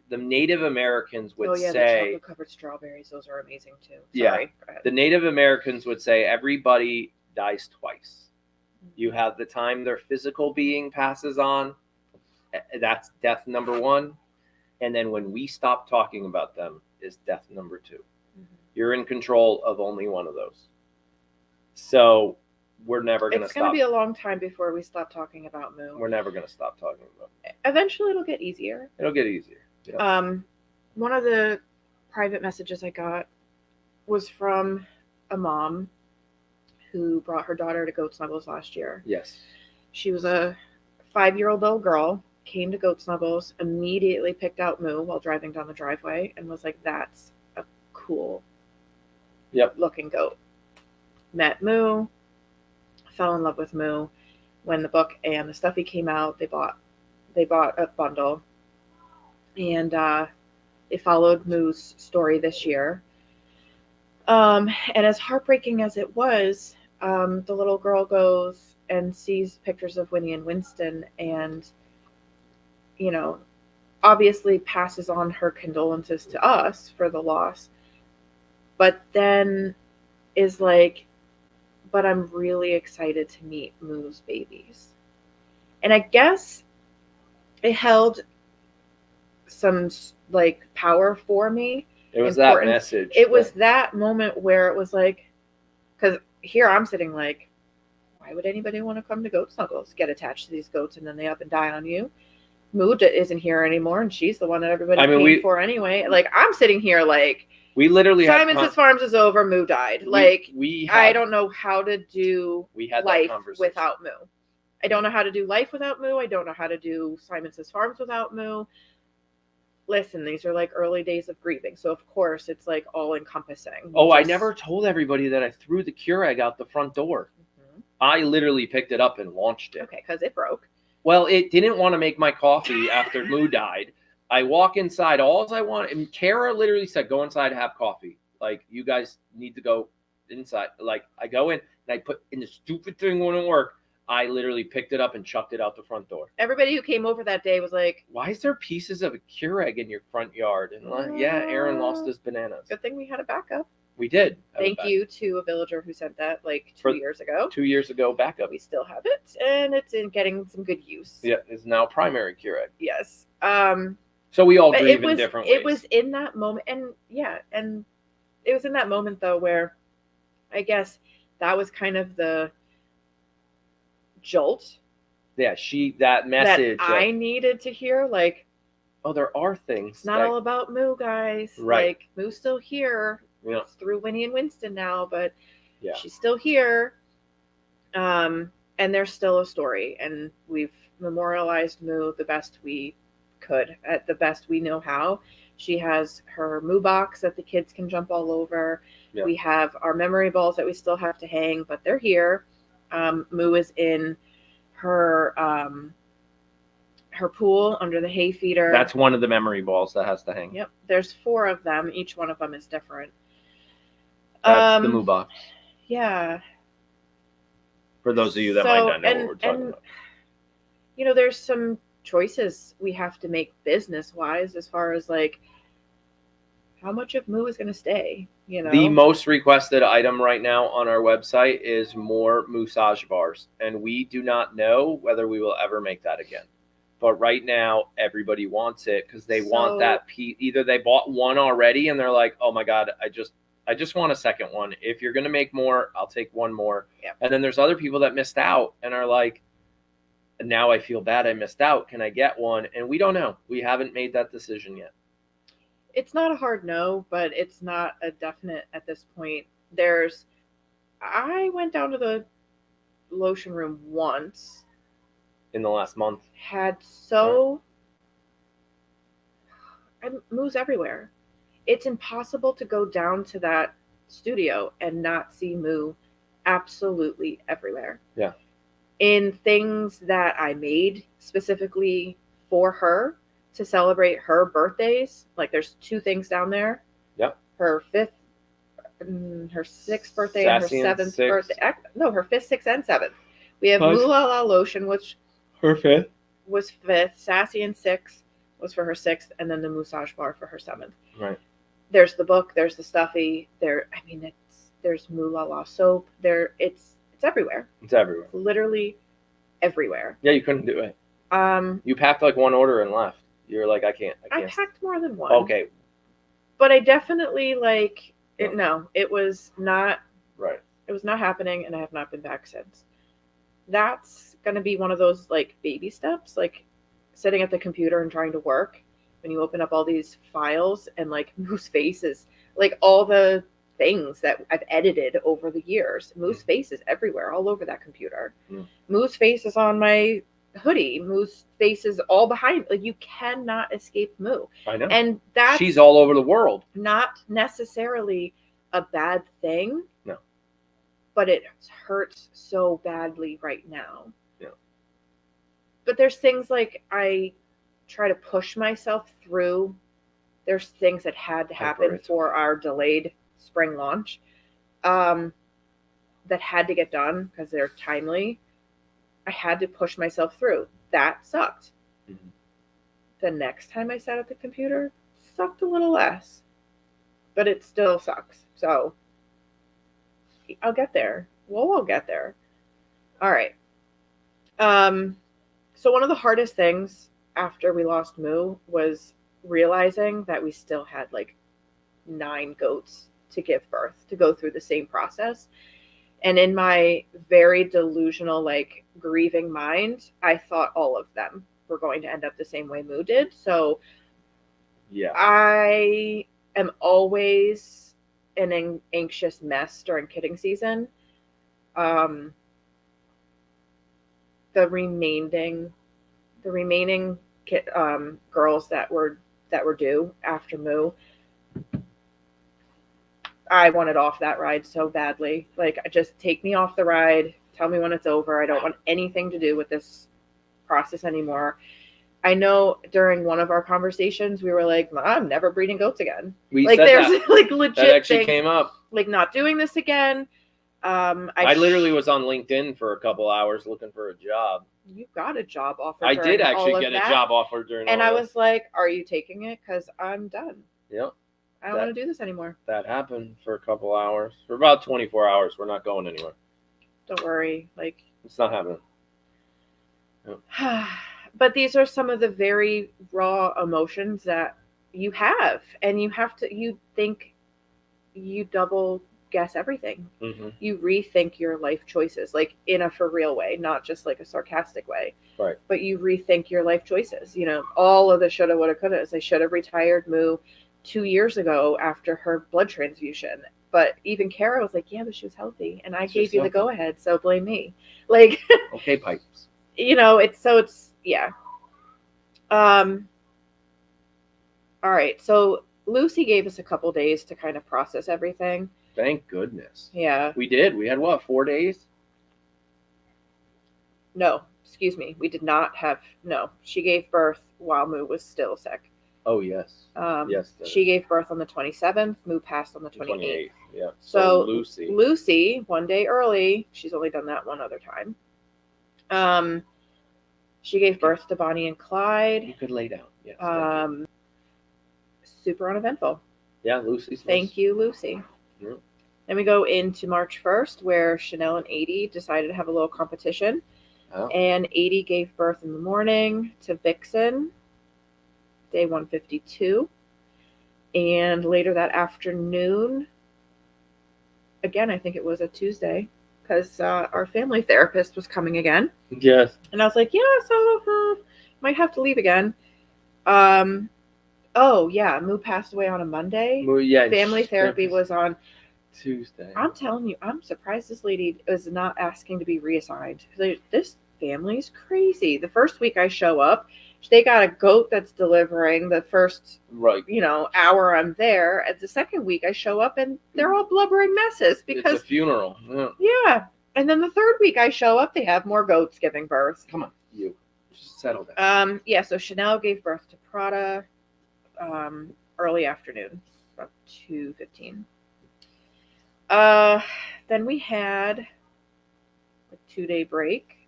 the Native Americans would say... the chocolate-covered strawberries. Those are amazing, too. Sorry. Yeah. The Native Americans would say everybody dies twice. Mm-hmm. You have the time their physical being passes on. That's death number one. And then when we stop talking about them is death number two. Mm-hmm. You're in control of only one of those. So we're never going to stop. It's going to be a long time before we stop talking about Moo. We're never going to stop talking about it. Eventually it'll get easier. It'll get easier. Yeah. One of the private messages I got was from a mom who brought her daughter to Goat Snuggles last year. Yes. She was a 5-year-old little girl, came to Goat Snuggles, immediately picked out Moo while driving down the driveway and was like, that's a cool looking goat. Met Moo, fell in love with Moo. When the book and the stuffy came out, they bought a bundle. And it followed Moo's story this year. And as heartbreaking as it was, the little girl goes and sees pictures of Winnie and Winston and, you know, obviously passes on her condolences to us for the loss, but then is like, but I'm really excited to meet Moo's babies. And I guess it held some like power for me. It was that message. It was that moment where it was like, because here I'm sitting like, why would anybody want to come to Goat Snuggles, get attached to these goats, and then they up and die on you? Moo isn't here anymore, and she's the one that everybody paid for anyway. Like, I'm sitting here like, we literally Simon's Farms is over, Moo died. I don't know how to do life without Moo. I don't know how to do life without Moo. I don't know how to do Simon's Farms without Moo. Listen, these are like early days of grieving, so of course it's like all encompassing. I never told everybody that I threw the Keurig out the front door. Mm-hmm. I literally picked it up and launched it. Okay, because it broke. Well, it didn't want to make my coffee after Moo died. I walk inside, all I want, and Kara literally said, go inside and have coffee. Like, you guys need to go inside. Like, I go in and I put in the stupid thing wouldn't work. I literally picked it up and chucked it out the front door. Everybody who came over that day was like, why is there pieces of a Keurig in your front yard? And like, yeah, Aaron lost his bananas. Good thing we had a backup. We did. Thank you to a villager who sent that like 2 years ago. 2 years ago, backup. We still have it, and it's in getting some good use. Yeah, it's now primary Keurig. Yes. So we all grieve in different ways. It was in that moment, and it was in that moment though where I guess that was kind of the jolt. Yeah, that message that I needed to hear, like, oh, there are things. It's not all about Moo, guys. Right. Like, Moo's still here. Yeah. It's through Winnie and Winston now, but she's still here. And there's still a story, and we've memorialized Moo the best we could, at the best we know how. She has her Moo box that the kids can jump all over. Yeah. We have our memory balls that we still have to hang, but they're here. Moo is in her pool under the hay feeder. That's one of the memory balls that has to hang. Yep. There's 4 of them. Each one of them is different. That's the Moo box. Yeah. For those of you that might not know what we're talking about. You know, there's some choices we have to make business-wise as far as, like, how much of Moo is going to stay, you know? The most requested item right now on our website is more massage bars, and we do not know whether we will ever make that again. But right now, everybody wants it because they want that piece. Either they bought one already and they're like, oh my God, I just want a second one. If you're going to make more, I'll take one more. Yeah. And then there's other people that missed out and are like, now I feel bad I missed out. Can I get one? And we don't know. We haven't made that decision yet. It's not a hard no, but it's not a definite at this point. There's I went down to the lotion room once. In the last month. Had so... Moo's everywhere. It's impossible to go down to that studio and not see Moo absolutely everywhere. Yeah. In things that I made specifically for her to celebrate her birthdays, like there's 2 things down there. Yep. Her 6th birthday Sassy and her 7th birthday. No, her 5th, 6th, and 7th. We have Moo La La Lotion, which her 5th was 5th. Sassy and 6th was for her 6th, and then the massage bar for her 7th. Right. There's the book. There's the stuffy. There's Moo La La soap. It's everywhere. It's everywhere. Literally everywhere. Yeah, you couldn't do it. You packed like one order and left. You're like, I can't. I packed more than one. Okay. But I definitely it was not. Right. It was not happening, and I have not been back since. That's gonna be one of those like baby steps, like sitting at the computer and trying to work. When you open up all these files and like Moo's face is like all the things that I've edited over the years. Moo's face is everywhere, all over that computer. Moo's face is on my hoodie. Moo's face is all behind. Like you cannot escape Moo. I know. And that's she's all over the world. Not necessarily a bad thing. No. But it hurts so badly right now. Yeah. But there's things like I try to push myself through. There's things that had to happen for our delayed spring launch that had to get done because they're timely. I had to push myself through. That sucked. Mm-hmm. The next time I sat at the computer, sucked a little less, but it still sucks. So I'll get there. We'll all get there. All right. So one of the hardest things after we lost Moo was realizing that we still had like 9 goats to give birth, to go through the same process. And in my very delusional, like grieving mind, I thought all of them were going to end up the same way Moo did. So yeah, I am always an anxious mess during kidding season. The remaining girls that were due after Moo, I wanted off that ride so badly. Like, just take me off the ride. Tell me when it's over. I don't want anything to do with this process anymore. I know during one of our conversations, we were like, I'm never breeding goats again. We like, said there's that. Like legit that actually things, came up. Like not doing this again. I literally was on LinkedIn for a couple hours looking for a job. You got a job offer. I did actually get a job offer during and I was like, are you taking it? Because I'm done. Yep. I don't want to do this anymore. That happened for a couple hours. For about 24 hours. We're not going anywhere. Don't worry. Like, it's not happening. Yep. But these are some of the very raw emotions that you have. And you think you double guess everything. Mm-hmm. You rethink your life choices, like in a for real way, not just like a sarcastic way. Right. But you rethink your life choices. You know, all of the shoulda, woulda, coulda. I should have retired Moo 2 years ago after her blood transfusion. But even Kara was like, yeah, but she was healthy. And I gave you the go ahead, so blame me. Like, okay, pipes. You know, yeah. All right. So Lucy gave us a couple days to kind of process everything. Thank goodness. Yeah. We did. We had what, 4 days? No, excuse me. We did not have, no. She gave birth while Moo was still sick. Oh, yes. Yes. She gave birth on the 27th. Moo passed on the 28th. Yeah. So Lucy, 1 day early, she's only done that one other time. She gave birth to Bonnie and Clyde. You could lay down. Yes. Super uneventful. Yeah, Lucy's. Thank you, Lucy. Yeah. Then we go into March 1st, where Chanel and 80 decided to have a little competition. Oh. And 80 gave birth in the morning to Vixen, day 152. And later that afternoon, again, I think it was a Tuesday, because our family therapist was coming again. Yes. And I was like, yeah, so might have to leave again. Oh, yeah, Moo passed away on a Monday. Yeah. Family therapy was on Tuesday. I'm telling you, I'm surprised this lady is not asking to be reassigned. This family's crazy. The first week I show up, they got a goat that's delivering the first, hour I'm there. At the second week I show up and they're all blubbering messes because it's a funeral. Yeah. And then the third week I show up, they have more goats giving birth. Come on, you just settle down. So Chanel gave birth to Prada, early afternoon, about 2:15. Then we had a 2-day break,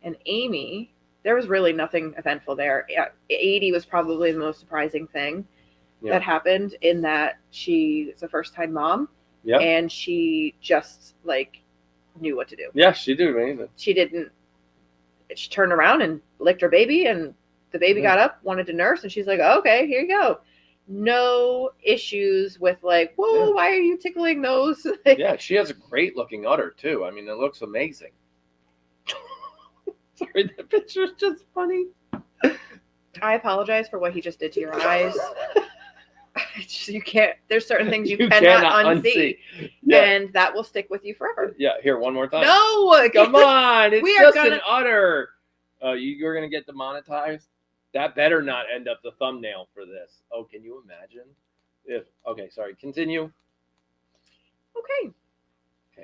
and Amy, there was really nothing eventful there. 80 was probably the most surprising thing that happened, in that she's a first-time mom, and she just knew what to do. Yeah, she did amazing. She turned around and licked her baby, and the baby got up, wanted to nurse, and she's like, okay, here you go. No issues with whoa, why are you tickling those? Yeah, she has a great looking udder too. I mean, it looks amazing. Sorry, the picture's just funny. I apologize for what he just did to your eyes. You can't. There's certain things you cannot unsee. Yeah. And that will stick with you forever. Yeah, here, one more time. No, come on, it's just an udder. You're gonna get demonetized. That better not end up the thumbnail for this. Oh, can you imagine? Sorry, continue. Okay.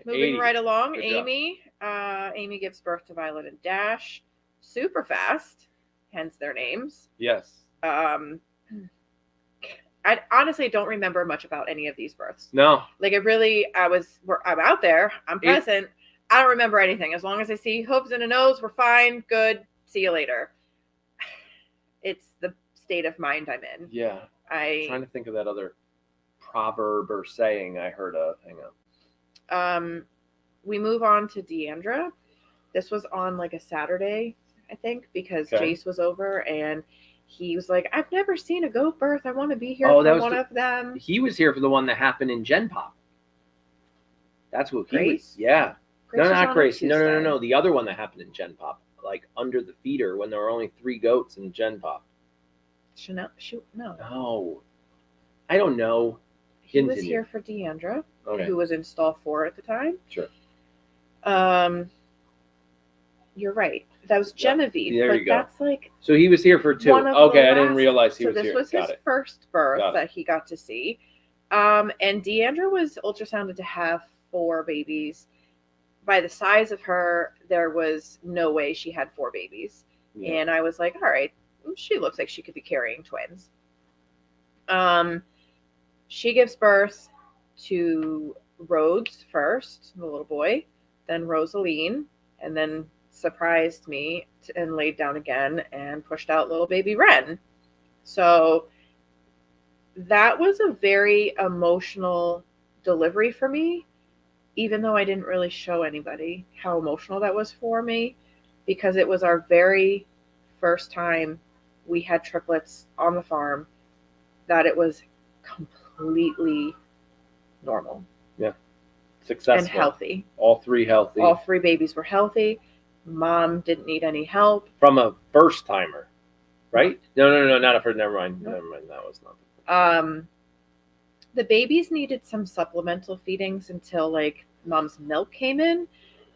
Moving 80. right along, Good Amy. Amy gives birth to Violet and Dash super fast, hence their names. Yes. I honestly don't remember much about any of these births. No. I'm out there. I'm present. I don't remember anything. As long as I see hooves and a nose, we're fine. Good. See you later. It's the state of mind I'm in. Yeah. I'm trying to think of that other proverb or saying I heard of. Hang on. We move on to Deandra. This was on a Saturday, I think, because Jace was over and he was like, I've never seen a goat birth. I want to be here for one of them. He was here for the one that happened in Gen Pop. That's what Grace? He was. Yeah. Grace not Grace. No. The other one that happened in Gen Pop. Under the feeder when there were only 3 goats in Gen Pop. Chanel? No. No. I don't know. He was here for Deandra, who was in stall 4 at the time. Sure. You're right. That was Genevieve. There you go. That's So he was here for 2. Okay, I didn't realize he was here. So this was his first birth that he got to see. And Deandra was ultrasounded to have 4 babies. By the size of her, there was no way she had 4 babies. Yeah. And I was like, all right, she looks like she could be carrying twins. She gives birth to Rhodes first, the little boy, then Rosaline, and then surprised me and laid down again and pushed out little baby Ren. So that was a very emotional delivery for me, even though I didn't really show anybody how emotional that was for me, because it was our very first time we had triplets on the farm, that it was completely normal. Yeah. Successful. And healthy. All 3 healthy. All 3 babies were healthy. Mom didn't need any help. From a first timer, right? No, not a first. Never mind. That was not. The babies needed some supplemental feedings until mom's milk came in,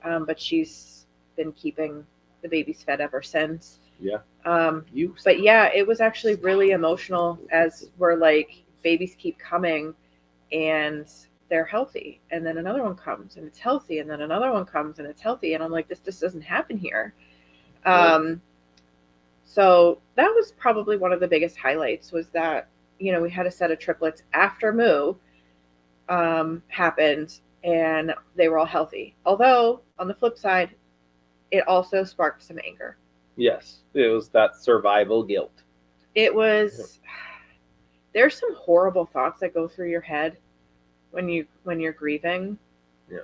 but she's been keeping the babies fed ever since. Yeah. But yeah, it was actually really emotional as we're babies keep coming and they're healthy, and then another one comes and it's healthy, and then another one comes and it's healthy, and I'm like, this just doesn't happen here. So that was probably one of the biggest highlights, was that we had a set of triplets after Moo happened, and they were all healthy. Although, on the flip side, it also sparked some anger. Yes, it was that survival guilt. It was. There's some horrible thoughts that go through your head when you're grieving. Yeah.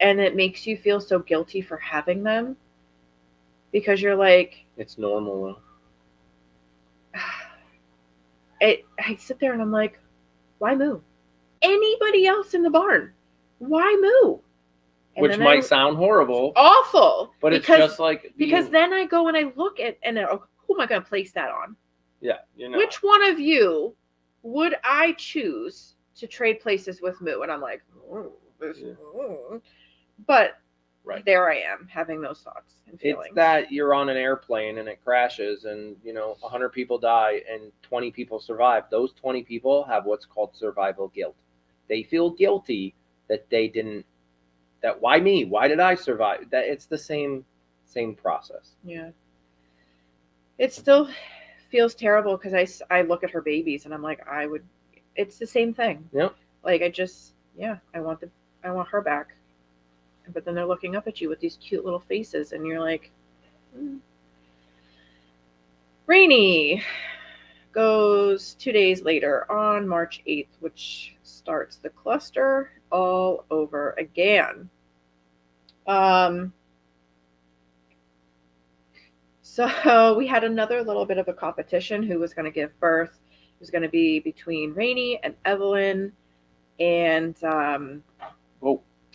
And it makes you feel so guilty for having them, because you're like, it's normal though. I sit there and I'm like, why Moo? Anybody else in the barn? Why Moo? And which might sound horrible. Awful. But it's just because then I go and I look at, and who am I going to place that on? Yeah. Which one of you would I choose to trade places with Moo, and I'm like, but there I am having those thoughts and feelings. It's that you're on an airplane and it crashes, and 100 people die and 20 people survive. Those 20 people have what's called survival guilt. They feel guilty that they didn't. That why me? Why did I survive? That it's the same process. Yeah. It still feels terrible because I look at her babies and I'm like, it's the same thing. Yep. Like I want her back. But then they're looking up at you with these cute little faces and you're like, Rainey goes 2 days later on March 8th, which starts the cluster all over again. So we had another little bit of a competition who was going to give birth. It was going to be between Rainey and Evelyn, and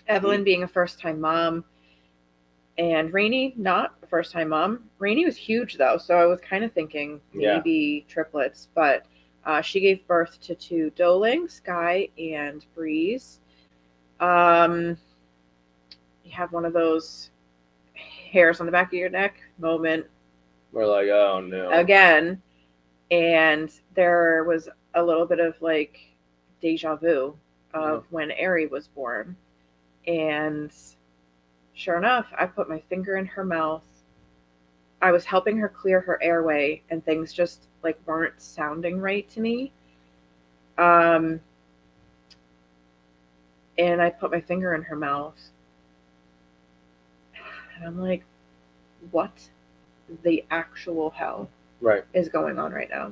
Evelyn being a first-time mom, and Rainey not a first-time mom. Rainey was huge though, so I was kind of thinking maybe triplets, but she gave birth to 2 doelings, Sky and Breeze. You have one of those hairs on the back of your neck moment. We're like, oh no. Again. And there was a little bit of like deja vu of when Aerie was born. And sure enough, I put my finger in her mouth. I was helping her clear her airway and things just like weren't sounding right to me. And I put my finger in her mouth. And I'm like, what the actual hell is going on right now?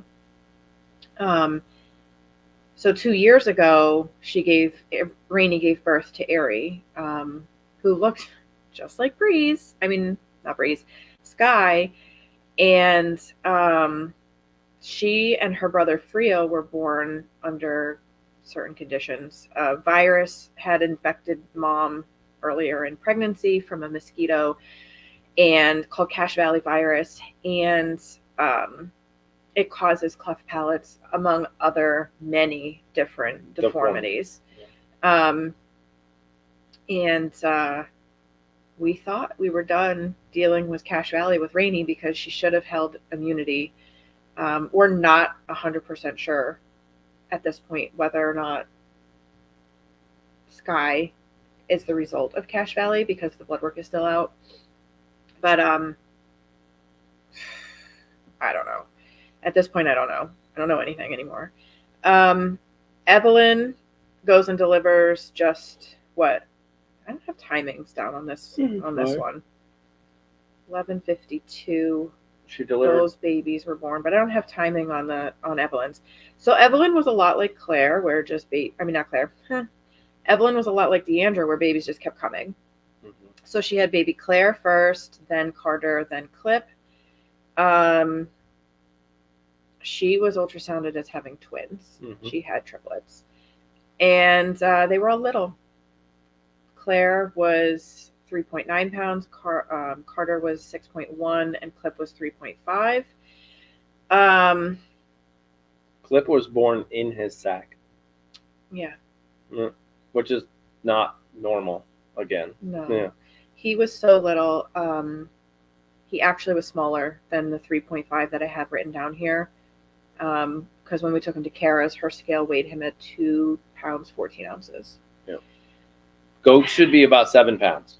So 2 years ago, Rainey gave birth to Aerie, who looked just like Breeze. I mean, not Breeze, Sky. And she and her brother Frio were born under certain conditions. A virus had infected mom earlier in pregnancy from a mosquito, and called Cache Valley virus, and it causes cleft palates, among other many different deformities. And we thought we were done dealing with Cache Valley with Rainey because she should have held immunity. We're not 100% sure at this point whether or not Sky is the result of Cache Valley because the blood work is still out. But I don't know. At this point, I don't know. I don't know anything anymore. Evelyn goes and delivers just what? I don't have timings down on this one. 11:52. She delivered. Those babies were born, but I don't have timing on Evelyn's. So Evelyn was a lot like Claire, where just not Claire. Evelyn was a lot like Deandra, where babies just kept coming. So she had baby Claire first, then Carter, then Clip. She was ultrasounded as having twins. She had triplets. And they were all little. Claire was 3.9 pounds. Carter was 6.1, and Clip was 3.5. Clip was born in his sack. Yeah. Which is not normal, again. No. Yeah. He was so little. He actually was smaller than the 3.5 that I have written down here. Because when we took him to Kara's, her scale weighed him at 2 pounds, 14 ounces. Yeah. Goats should be about 7 pounds.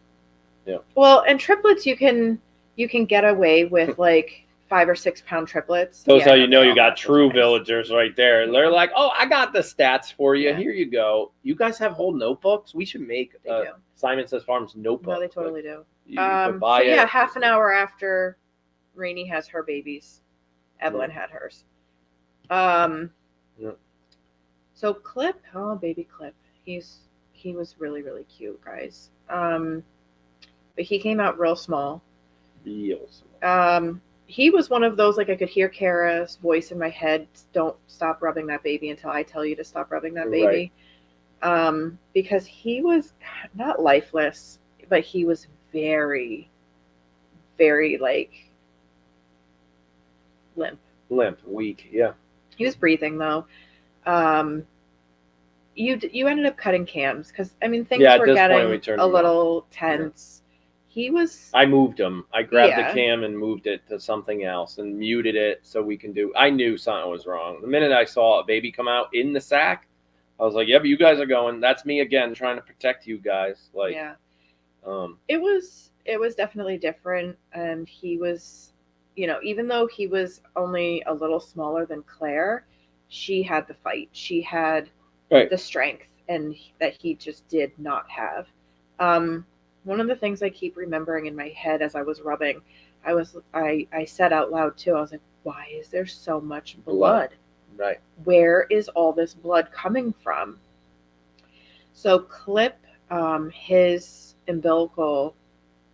Yeah. Well, and triplets, you can get away with like 5 or 6 pound triplets. Those how you know you got true villagers right there. They're like, oh, I got the stats for you. Yeah. Here you go. You guys have whole notebooks? We should make Simon Says Farms notebook. No, they totally do. Half an hour after Rainey has her babies, Evelyn had hers. So Clip, baby Clip, he was really, really cute, guys. But he came out real small. He was one of those, like, I could hear Kara's voice in my head, don't stop rubbing that baby until I tell you to stop rubbing that baby. Right. Because he was not lifeless, but he was very, very, like, limp. Limp, weak, yeah. He was breathing, though. you ended up cutting cams because things were getting a little tense. Yeah. I moved him. I grabbed the cam and moved it to something else and muted it so we can do. I knew something was wrong. The minute I saw a baby come out in the sack, I was like, "Yep, you guys are going." That's me again, trying to protect you guys. It was definitely different, and he was, even though he was only a little smaller than Claire, she had the fight. She had the strength, and that he just did not have. One of the things I keep remembering in my head as I was rubbing, I said out loud too. I was like, "Why is there so much blood? Right. Where is all this blood coming from?" So Clip, his umbilical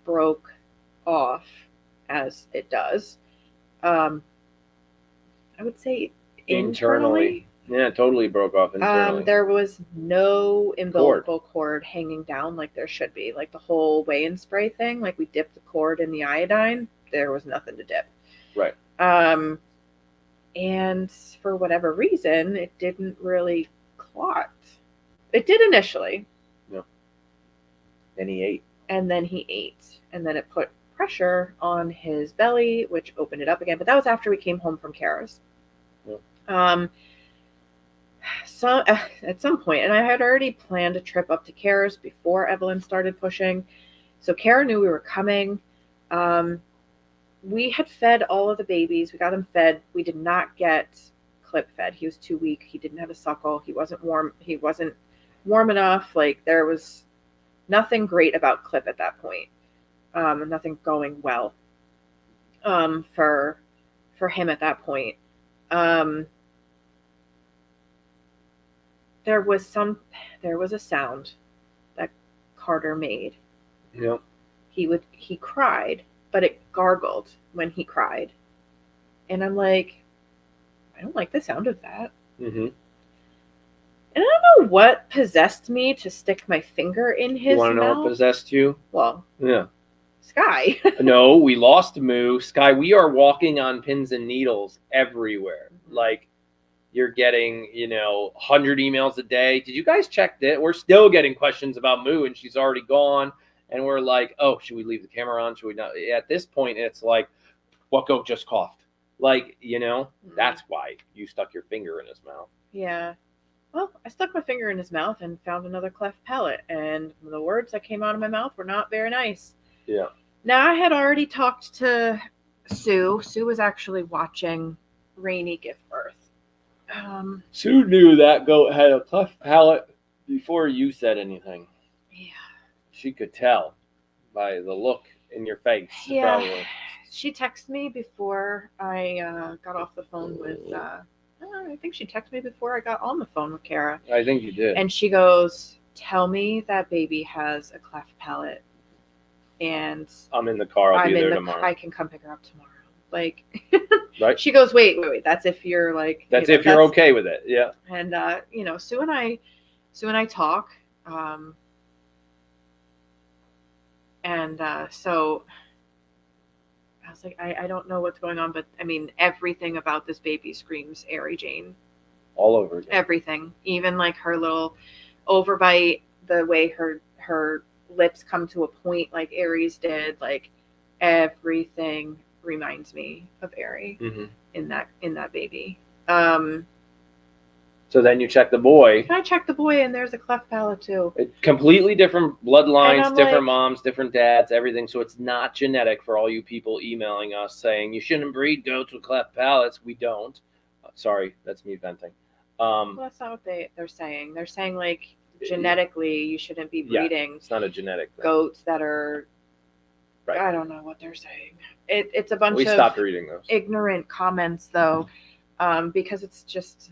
broke off, as it does. I would say internally. Yeah, it totally broke off internally. There was no umbilical cord hanging down like there should be. Like the whole weigh and spray thing, like we dipped the cord in the iodine, there was nothing to dip. Right. And for whatever reason, it didn't really clot. It did initially. No. Then he ate. And then it put pressure on his belly, which opened it up again. But that was after we came home from Kara's. Yeah. So at some point, and I had already planned a trip up to Kara's before Evelyn started pushing. So Kara knew we were coming. We had fed all of the babies. We got them fed. We did not get Clip fed. He was too weak. He didn't have a suckle. He wasn't warm. He wasn't warm enough. Like there was nothing great about Clip at that point. Nothing going well for him at that point. There was a sound that Carter made. Yep. He cried, but it gargled when he cried. And I'm like, I don't like the sound of that. Mm-hmm. And I don't know what possessed me to stick my finger in his mouth. You want to know what possessed you? Well, yeah. Sky. No, we lost Moo. Sky, we are walking on pins and needles everywhere. Like, you're getting, 100 emails a day. Did you guys check that? We're still getting questions about Moo, and she's already gone. And we're like, oh, should we leave the camera on? Should we not? At this point, it's like, what goat just coughed? Like, that's why you stuck your finger in his mouth. Yeah. Well, I stuck my finger in his mouth and found another cleft palate. And the words that came out of my mouth were not very nice. Yeah. Now, I had already talked to Sue. Sue was actually watching Rainey give birth. Sue knew that goat had a cleft palate before you said anything. Yeah. She could tell by the look in your face. Yeah. Probably. She texted me before I got off the phone with, I think she texted me before I got on the phone with Kara. I think you did. And she goes, tell me that baby has a cleft palate. And I'm in the car. I'll be there tomorrow. I can come pick her up tomorrow. Like, right? She goes, wait. That's if you're like. That's if you're okay with it. Yeah. And Sue and I talk. So I was like, I don't know what's going on, but everything about this baby screams Airy Jane. All over again. Everything, even like her little overbite, the way her lips come to a point like Aries did, like everything reminds me of Airy in that baby. So then you check the boy. I checked the boy, and there's a cleft palate too. Completely different bloodlines, different moms, different dads, everything. So it's not genetic for all you people emailing us saying you shouldn't breed goats with cleft palates. We don't. Sorry, that's me venting. Well, that's not what they're saying. They're saying like genetically you shouldn't be breeding. It's not a genetic thing. Goats that are. Right. I don't know what they're saying. It's a bunch of stopped reading those ignorant comments though, because it's just.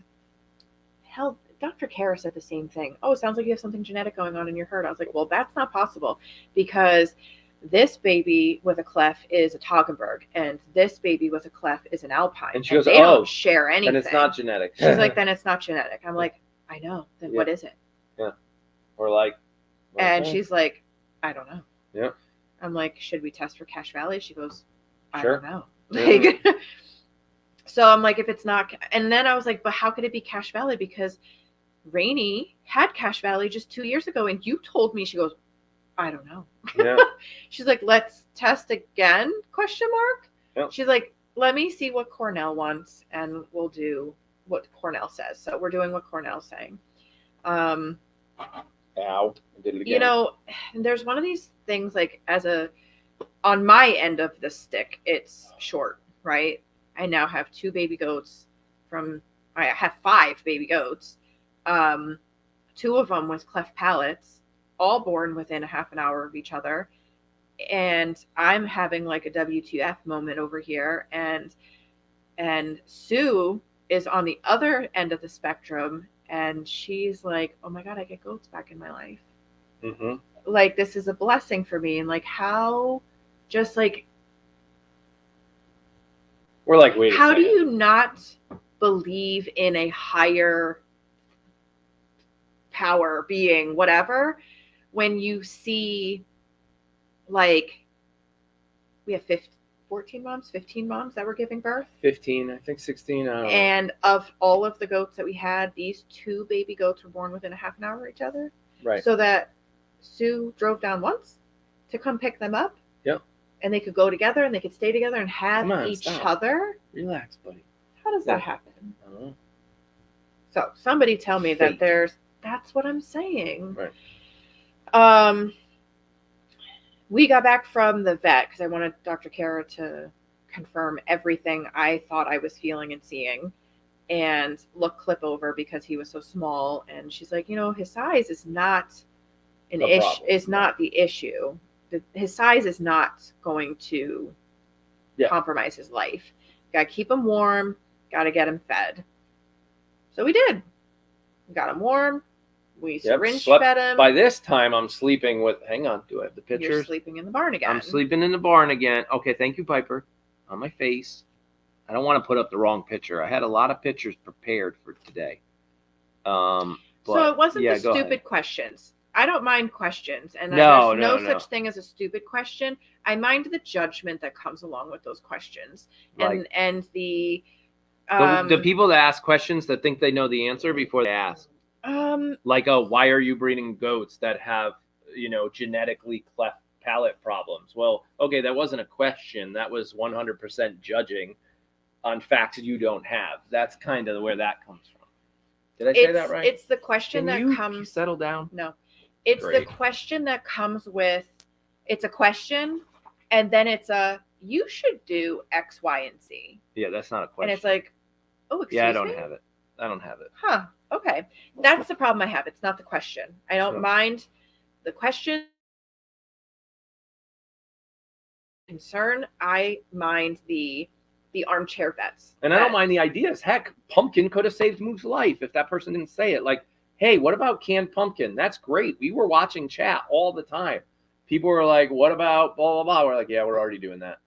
Hell, Dr. Kara said the same thing. Oh, it sounds like you have something genetic going on in your herd. I was like, well, that's not possible because this baby with a cleft is a Toggenburg and this baby with a cleft is an Alpine. And she goes, they don't share anything. Then it's not genetic. She's like, then it's not genetic. I'm like, I know. Then what is it? Yeah. Or like. Okay. And she's like, I don't know. Yeah. I'm like, should we test for Cache Valley? She goes, I sure. don't know. Yeah. Like, so I'm like, if it's not, and then I was like, but how could it be Cache Valley? Because Rainey had Cache Valley just 2 years ago, and you told me, she goes, I don't know. Yeah. She's like, let's test again, question mark. Yep. She's like, let me see what Cornell wants, and we'll do what Cornell says. So we're doing what Cornell's saying. Ow. I did it again. You know, there's one of these things, like, on my end of the stick, it's short, right? I now have 2 baby goats I have 5 baby goats. 2 of them with cleft palates, all born within a half an hour of each other. And I'm having like a WTF moment over here. And Sue is on the other end of the spectrum. And she's like, oh my God, I get goats back in my life. Mm-hmm. Like, this is a blessing for me. And like, how just like, we're like, wait a how second. do you not believe in a higher power, being, whatever, when you see, like, we have 15 moms that were giving birth? 15, I think 16. I don't know. And of all of the goats that we had, these 2 baby goats were born within a half an hour of each other. Right. So that Sue drove down once to come pick them up. Yep. And they could go together and they could stay together and have each other. Relax, buddy. How does that happen? I don't know. So somebody tell me Fate. that that's what I'm saying. Right. We got back from the vet because I wanted Dr. Kara to confirm everything I thought I was feeling and seeing, and look Clip over because he was so small. And she's like, his size is not an issue. Is not the issue. His size is not going to compromise his life. Got to keep him warm. Got to get him fed. So we did. Got him warm. We syringe fed him. By this time, I'm sleeping with. Hang on. Do I have the pictures? You're sleeping in the barn again. I'm sleeping in the barn again. Okay, thank you, Piper. On my face. I don't want to put up the wrong picture. I had a lot of pictures prepared for today. But, so it wasn't the stupid questions. I don't mind questions, and there's no such thing as a stupid question. I mind the judgment that comes along with those questions, and the people that ask questions that think they know the answer before they ask. Like, why are you breeding goats that have, genetically cleft palate problems? Well, okay, that wasn't a question. That was 100% judging on facts you don't have. That's kind of where that comes from. Did I say that right? It's the question Can you settle down? No. It's Great. The question that comes with, it's a question, and then it's you should do X, Y, and Z. Yeah, that's not a question. And it's like, oh, excuse me? Yeah, I don't have it. Huh. Okay. That's the problem I have. It's not the question. I don't mind the question. Concern. I mind the armchair vets. And I don't mind the ideas. Heck, pumpkin could have saved Moo's life if that person didn't say it. Like, hey, what about canned pumpkin? That's great. We were watching chat all the time. People were like, what about blah, blah, blah. We're like, yeah, we're already doing that.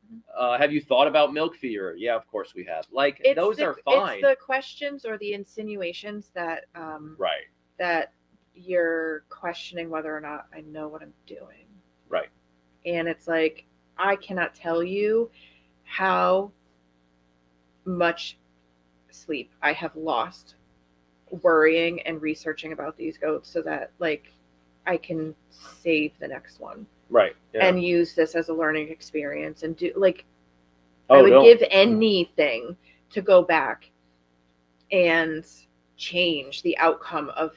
Have you thought about milk feeder? Yeah, of course we have. Like, those are fine. It's the questions or the insinuations that right. that you're questioning whether or not I know what I'm doing. Right. And it's like, I cannot tell you how much sleep I have lost worrying and researching about these goats so that, like, I can save the next one. Right. Yeah. And use this as a learning experience and do, like, I would give anything to go back and change the outcome of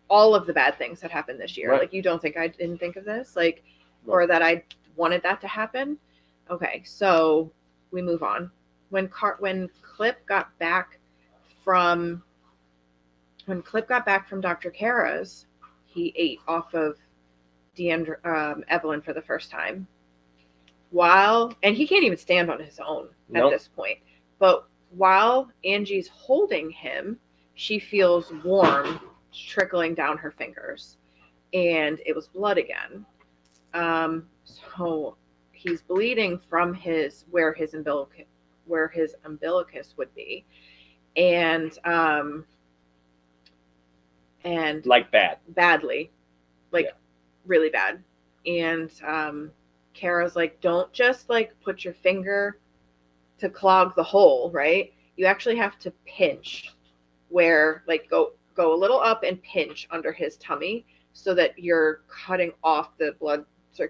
all of the bad things that happened this year. Right. Like, you don't think I didn't think of this? Like, or that I wanted that to happen? Okay, so we move on. When Clip got back from Dr. Kara's, he ate off of Evelyn for the first time. And he can't even stand on his own at this point. But while Angie's holding him, she feels warm trickling down her fingers, and it was blood again. So he's bleeding from where his umbilicus would be, and like badly, really bad. And Kara's like, don't just like put your finger to clog the hole, right? You actually have to pinch where, like, go go a little up and pinch under his tummy so that you're cutting off the blood,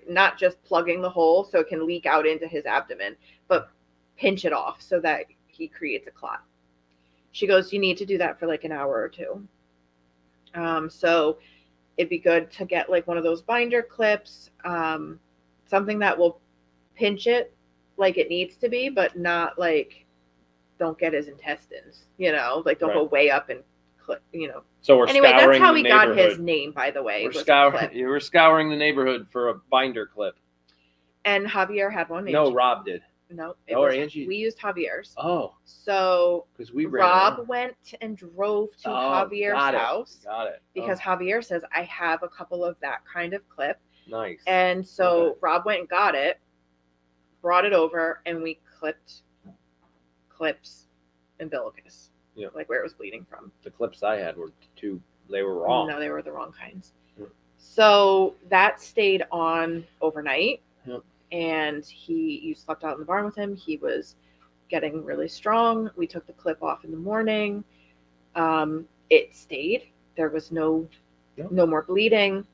not just plugging the hole so it can leak out into his abdomen, but pinch it off so that he creates a clot. She goes, you need to do that for like an hour or two. So it'd be good to get like one of those binder clips, something that will pinch it like it needs to be, but not like, don't get his intestines, like don't go way up and clip, So we're anyway, scouring that's how the he got neighborhood. his name, by the way. We're scouring the neighborhood for a binder clip. And Javier had one. No, Rob did. No, Angie. We used Javier's. Oh, so because Rob went and drove to Javier's house. Got it. Because Javier says, I have a couple of that kind of clip. Nice. And so Rob went and got it, brought it over, and we clipped clips umbilicus. Yeah. Like where it was bleeding from. The clips I had were they were wrong. No, they were the wrong kinds. Yeah. So that stayed on overnight. Yep. And you slept out in the barn with him. He was getting really strong. We took the clip off in the morning. It stayed. There was no more bleeding.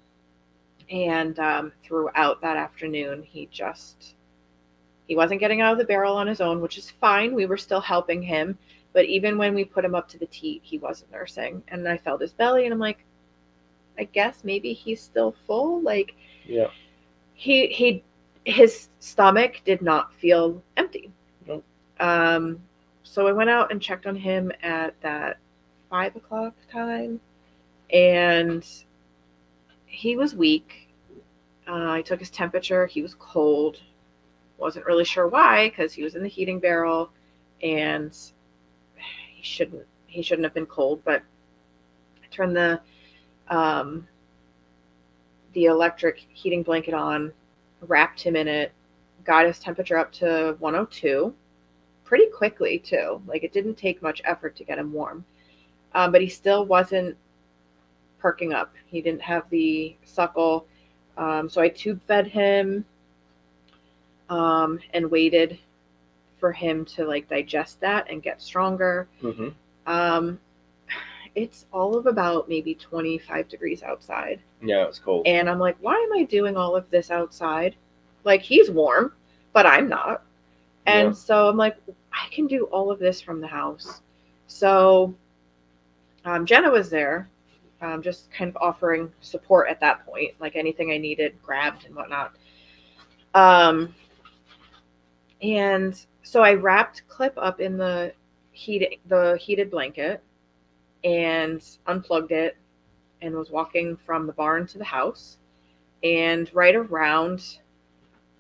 And throughout that afternoon, he wasn't getting out of the barrel on his own, which is fine. We were still helping him. But even when we put him up to the teat, he wasn't nursing. And I felt his belly, and I'm like, I guess maybe he's still full. Like, yeah. His stomach did not feel empty. Nope. So I went out and checked on him at that 5 o'clock time, and he was weak. I took his temperature. He was cold. Wasn't really sure why, because he was in the heating barrel, and he shouldn't have been cold. But I turned the electric heating blanket on, wrapped him in it, got his temperature up to 102 pretty quickly too. Like, it didn't take much effort to get him warm. But he still wasn't perking up. He didn't have the suckle. So I tube fed him and waited for him to like digest that and get stronger. Mm-hmm. It's all of about maybe 25 degrees outside. Yeah, it was cold. And I'm like, why am I doing all of this outside? Like, he's warm, but I'm not. And so I'm like, I can do all of this from the house. So Jenna was there, just kind of offering support at that point, like anything I needed, grabbed and whatnot. And so I wrapped Clip up in the heated blanket and unplugged it and was walking from the barn to the house. And right around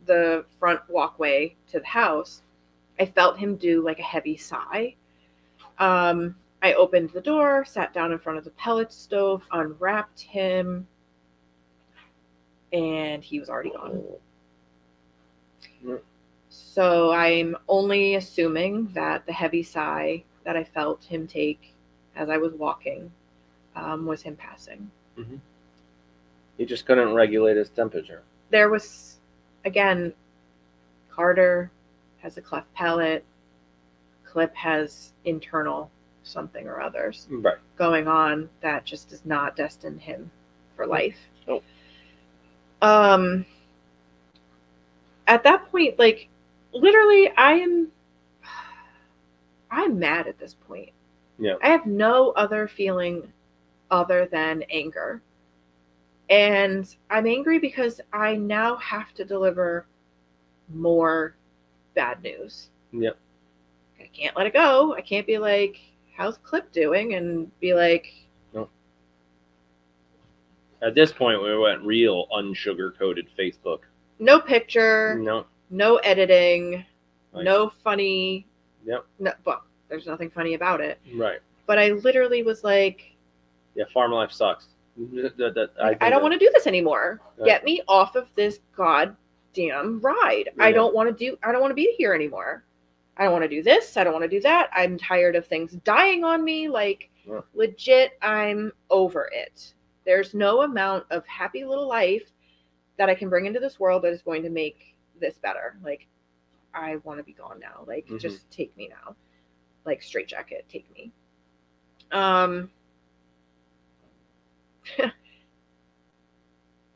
the front walkway to the house, I felt him do like a heavy sigh. I opened the door, sat down in front of the pellet stove, unwrapped him, and he was already gone. So I'm only assuming that the heavy sigh that I felt him take as I was walking was him passing. Mm-hmm. He just couldn't regulate his temperature. There was, again, Carter has a cleft palate. Clip has internal something or others going on that just does not destine him for life. Oh. At that point, like, literally, I'm mad at this point. Yeah. I have no other feeling other than anger. And I'm angry because I now have to deliver more bad news. Yep. I can't let it go. I can't be like, how's Clip doing? And be like... No. At this point, we went real unsugar-coated Facebook. No picture. No editing. Like, no funny... Yep. No, well, there's nothing funny about it. Right. But I literally was like... Yeah, farm life sucks. I don't want to do this anymore. Right. Get me off of this goddamn ride. Yeah. I don't want to be here anymore. I don't want to do this. I don't want to do that. I'm tired of things dying on me. Like, legit, I'm over it. There's no amount of happy little life that I can bring into this world that is going to make this better. Like, I want to be gone now. Like, just take me now. Like, straitjacket, take me.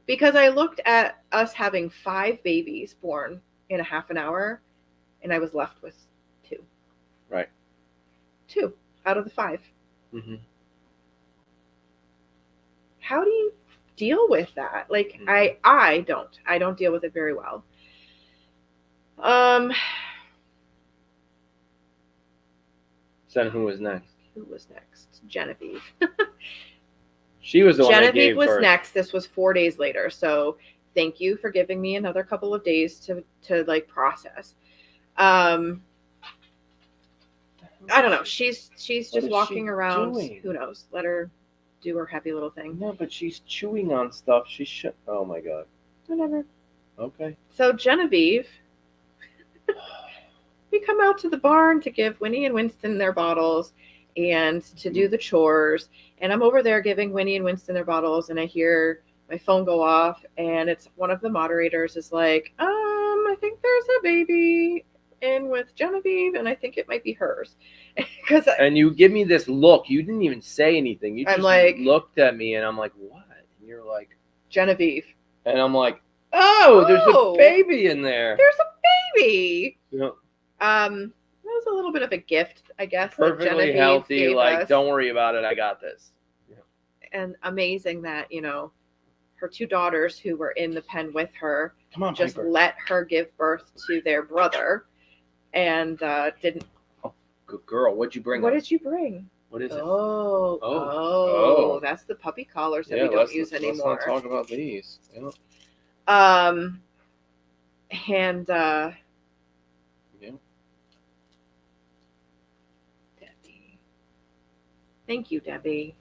Because I looked at us having 5 babies born in a half an hour, and I was left with 2. Right. 2 out of the 5. Mm-hmm. How do you deal with that? Like, Mm-hmm. I don't deal with it very well. Then who was next? Who was next? Genevieve. She was the one that gave Genevieve was birth. next. This was 4 days later. So thank you for giving me another couple of days to like process. I don't know. She's just walking around. Doing? Who knows? Let her do her happy little thing. No, but she's chewing on stuff. She should. Oh my god. Whatever. Okay. So Genevieve, we come out to the barn to give Winnie and Winston their bottles and to do the chores. And I'm over there giving Winnie and Winston their bottles, and I hear my phone go off, and it's one of the moderators is like, I think there's a baby in with Genevieve, and I think it might be hers. And you give me this look. You didn't even say anything. You just like, looked at me, and I'm like, what? And you're like, Genevieve. And I'm like, oh, there's a baby in there. There's a baby. Yeah. That was a little bit of a gift, I guess. Perfectly healthy. Like, don't worry about it. I got this. Yeah. And amazing that, you know, her 2 daughters who were in the pen with her just Piper. let her give birth to their brother and didn't. Oh, good girl. What'd you bring? What did you bring? What is it? Oh, that's the puppy collars that we don't use anymore. Let's not talk about these. Yeah. And yeah. Debbie. Thank you, Debbie.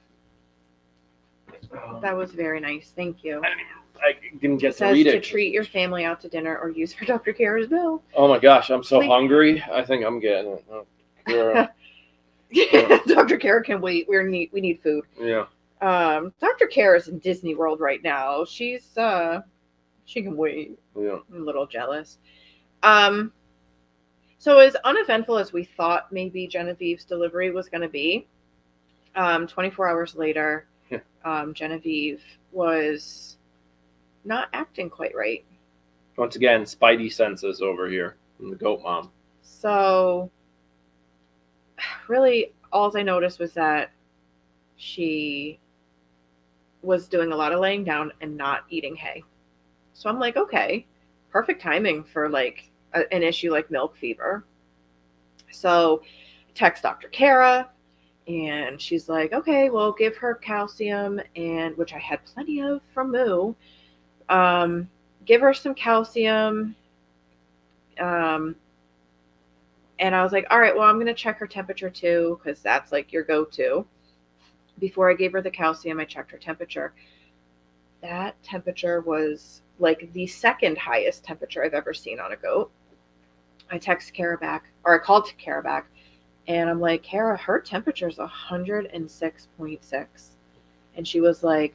That was very nice. Thank you. I didn't get to says read it. To treat your family out to dinner or use for Dr. Kara's bill. Oh my gosh, I'm so hungry. I think I'm getting it. Oh, girl. Dr. Kara can wait. We need food. Yeah. Dr. Kara's in Disney World right now. She can wait. Yeah. I'm a little jealous. So as uneventful as we thought maybe Genevieve's delivery was going to be, 24 hours later, Genevieve was not acting quite right. Once again, spidey senses over here from the goat mom. So really all I noticed was that she was doing a lot of laying down and not eating hay. So I'm like, okay, perfect timing for like an issue like milk fever. So I text Dr. Kara, and she's like, okay, well, give her calcium, and which I had plenty of from Moo. Give her some calcium. And I was like, all right, well, I'm going to check her temperature too, because that's like your go-to. Before I gave her the calcium, I checked her temperature. That temperature was like the second highest temperature I've ever seen on a goat. I texted Kara back, or I called Kara back, and I'm like, Kara, her temperature is 106.6. And she was like,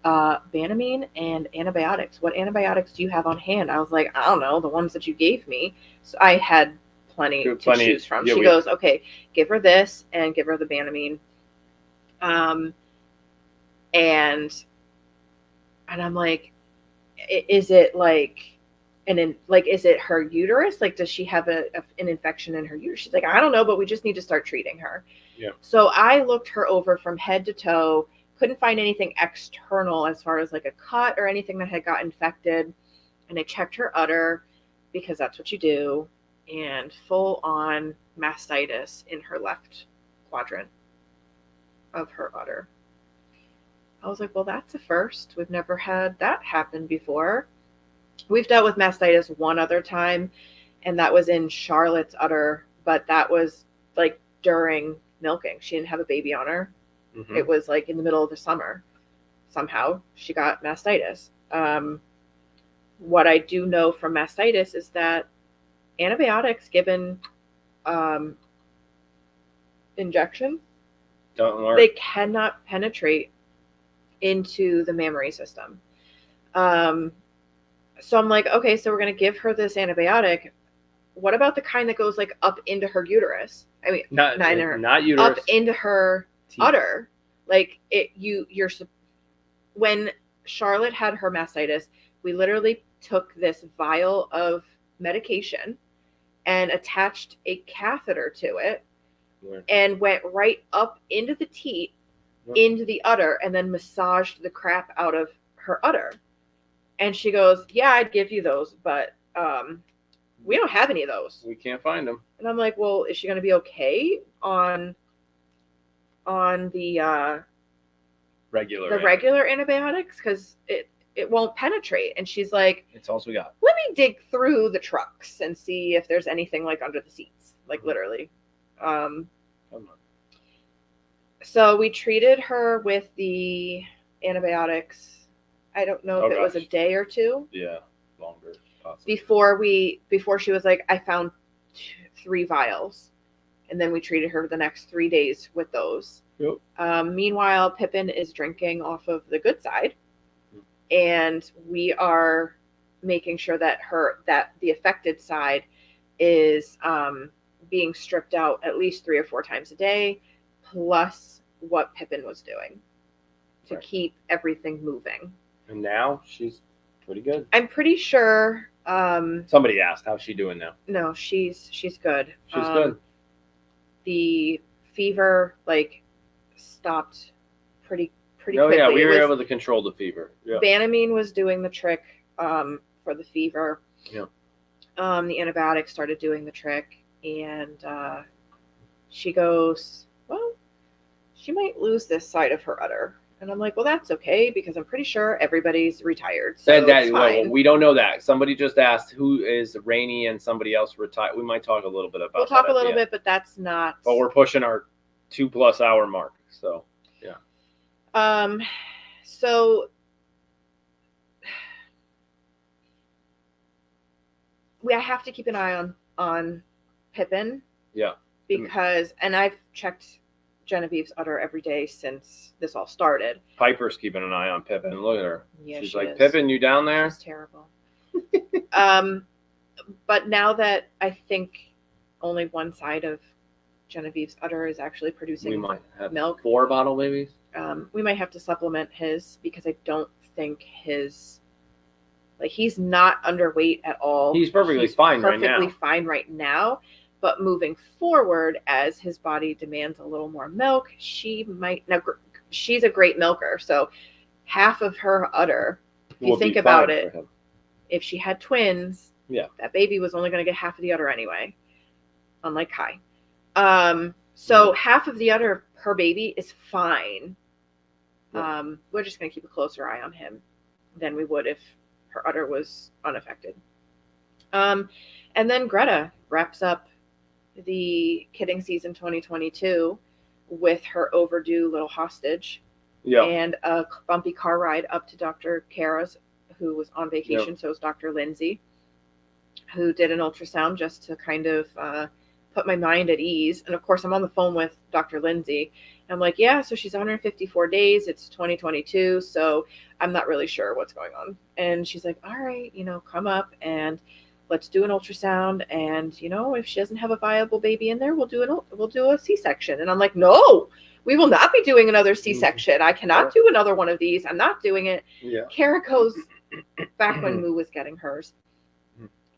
Banamine and antibiotics. What antibiotics do you have on hand? I was like, I don't know, the ones that you gave me. So I had plenty to choose from. Yeah, she goes, okay, give her this and give her the Banamine. And I'm like, is it like is it her uterus? Like, does she have an infection in her uterus? She's like, I don't know, but we just need to start treating her. Yeah. So I looked her over from head to toe, couldn't find anything external as far as like a cut or anything that had got infected. And I checked her udder because that's what you do. And full on mastitis in her left quadrant of her udder. I was like, well, that's a first. We've never had that happen before. We've dealt with mastitis one other time, and that was in Charlotte's udder, but that was like during milking. She didn't have a baby on her. Mm-hmm. It was like in the middle of the summer. Somehow she got mastitis. What I do know from mastitis is that antibiotics given injection, don't work. They cannot penetrate into the mammary system. So I'm like, okay, so we're going to give her this antibiotic. What about the kind that goes like up into her uterus? I mean, not uterus. Up into her udder. Like when Charlotte had her mastitis, we literally took this vial of medication and attached a catheter to it and went right up into the teat, into the udder, and then massaged the crap out of her udder. And she goes, yeah, I'd give you those, but we don't have any of those. We can't find them. And I'm like, well, is she going to be okay on the regular antibiotics? Because it won't penetrate. And she's like, it's all we got. Let me dig through the trucks and see if there's anything like under the seats, like literally. So we treated her with the antibiotics. I don't know if it was a day or two. Yeah, longer. Possibly. Before she was like, I found 3 vials, and then we treated her the next 3 days with those. Yep. Meanwhile, Pippin is drinking off of the good side, and we are making sure that the affected side is being stripped out at least 3 or 4 times a day, plus what Pippin was doing to keep everything moving. And now she's pretty good. I'm pretty sure. Somebody asked, how's she doing now? No, she's good. She's good. The fever stopped pretty quickly. Yeah, we were able to control the fever. Yeah. Banamine was doing the trick for the fever. Yeah. The antibiotics started doing the trick, and she goes, well, she might lose this side of her udder. And I'm like, well, that's okay, because I'm pretty sure everybody's retired. So it's fine. Well, we don't know that. Somebody just asked who is Rainey and somebody else retired. We might talk a little bit about that. We'll talk a little bit, but that's not. But we're pushing our 2+ hour mark. So, yeah. So I have to keep an eye on Pippin. Yeah. Because, and I've checked Genevieve's udder every day since this all started. Piper's keeping an eye on Pippin. Look at her. Yeah, she's like, Pippin, you down there? She's terrible. But now that I think only one side of Genevieve's udder is actually producing milk. 4 bottle babies? We might have to supplement his, because I don't think he's not underweight at all. He's perfectly fine right now. Perfectly fine right now. But moving forward, as his body demands a little more milk, she might. Now, she's a great milker, so half of her udder, if you think about it, if she had twins, that baby was only going to get half of the udder anyway, unlike Kai. So half of the udder of her baby is fine. We're just going to keep a closer eye on him than we would if her udder was unaffected. And then Greta wraps up the kidding season 2022 with her overdue little hostage and a bumpy car ride up to Dr. Kara's, who was on vacation. So it was Dr. Lindsay, who did an ultrasound just to kind of put my mind at ease. And of course, I'm on the phone with Dr. Lindsay. I'm like, yeah, so she's 154 days. It's 2022. So I'm not really sure what's going on. And she's like, all right, come up and let's do an ultrasound, and if she doesn't have a viable baby in there, we'll do a C-section. And I'm like, no, we will not be doing another C-section. I cannot do another one of these. I'm not doing it. Yeah. Kara goes, back when Moo was getting hers,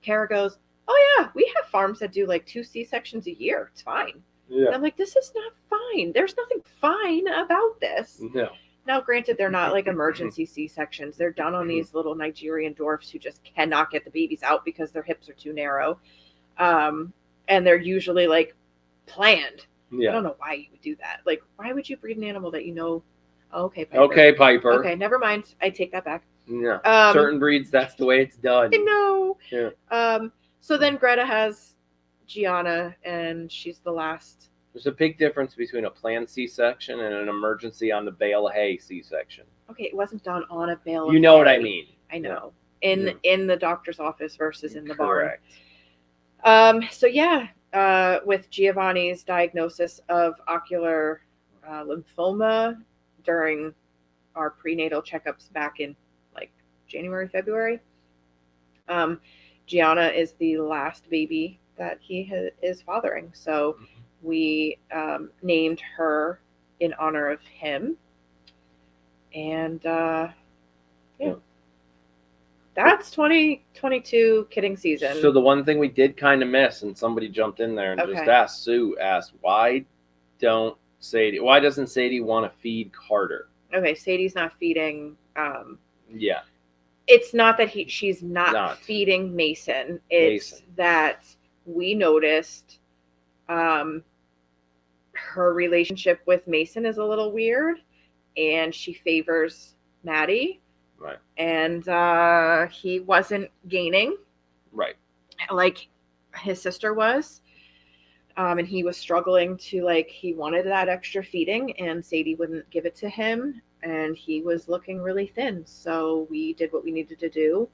Kara goes, oh yeah, we have farms that do 2 C-sections a year. It's fine. Yeah. And I'm like, this is not fine. There's nothing fine about this. No. Now, granted, they're not emergency C-sections. They're done on these little Nigerian dwarfs who just cannot get the babies out because their hips are too narrow. And they're usually planned. Yeah. I don't know why you would do that. Why would you breed an animal that Oh, okay, Piper. Okay, Piper. Okay, never mind. I take that back. Yeah. Certain breeds, that's the way it's done. I know. Yeah. So then Greta has Gianna, and she's the last. There's a big difference between a planned C-section and an emergency on the bale of hay C-section. Okay, it wasn't done on a bale of hay. You know hay. what I mean. I know. In the doctor's office versus in the barn. Correct. So with Giovanni's diagnosis of ocular lymphoma during our prenatal checkups back in January, February, Gianna is the last baby that he is fathering. So we named her in honor of him. And that's 2022 kidding season. So the one thing we did kind of miss, and somebody jumped in there and just asked, why doesn't Sadie want to feed Carter? Okay, Sadie's not feeding. Yeah. It's not that she's not feeding Mason. It's that we noticed her relationship with Mason is a little weird, and she favors Maddie. Right. And he wasn't gaining. Right. Like his sister was. And he was struggling to, like, he wanted that extra feeding, and Sadie wouldn't give it to him. And he was looking really thin. So we did what we needed to do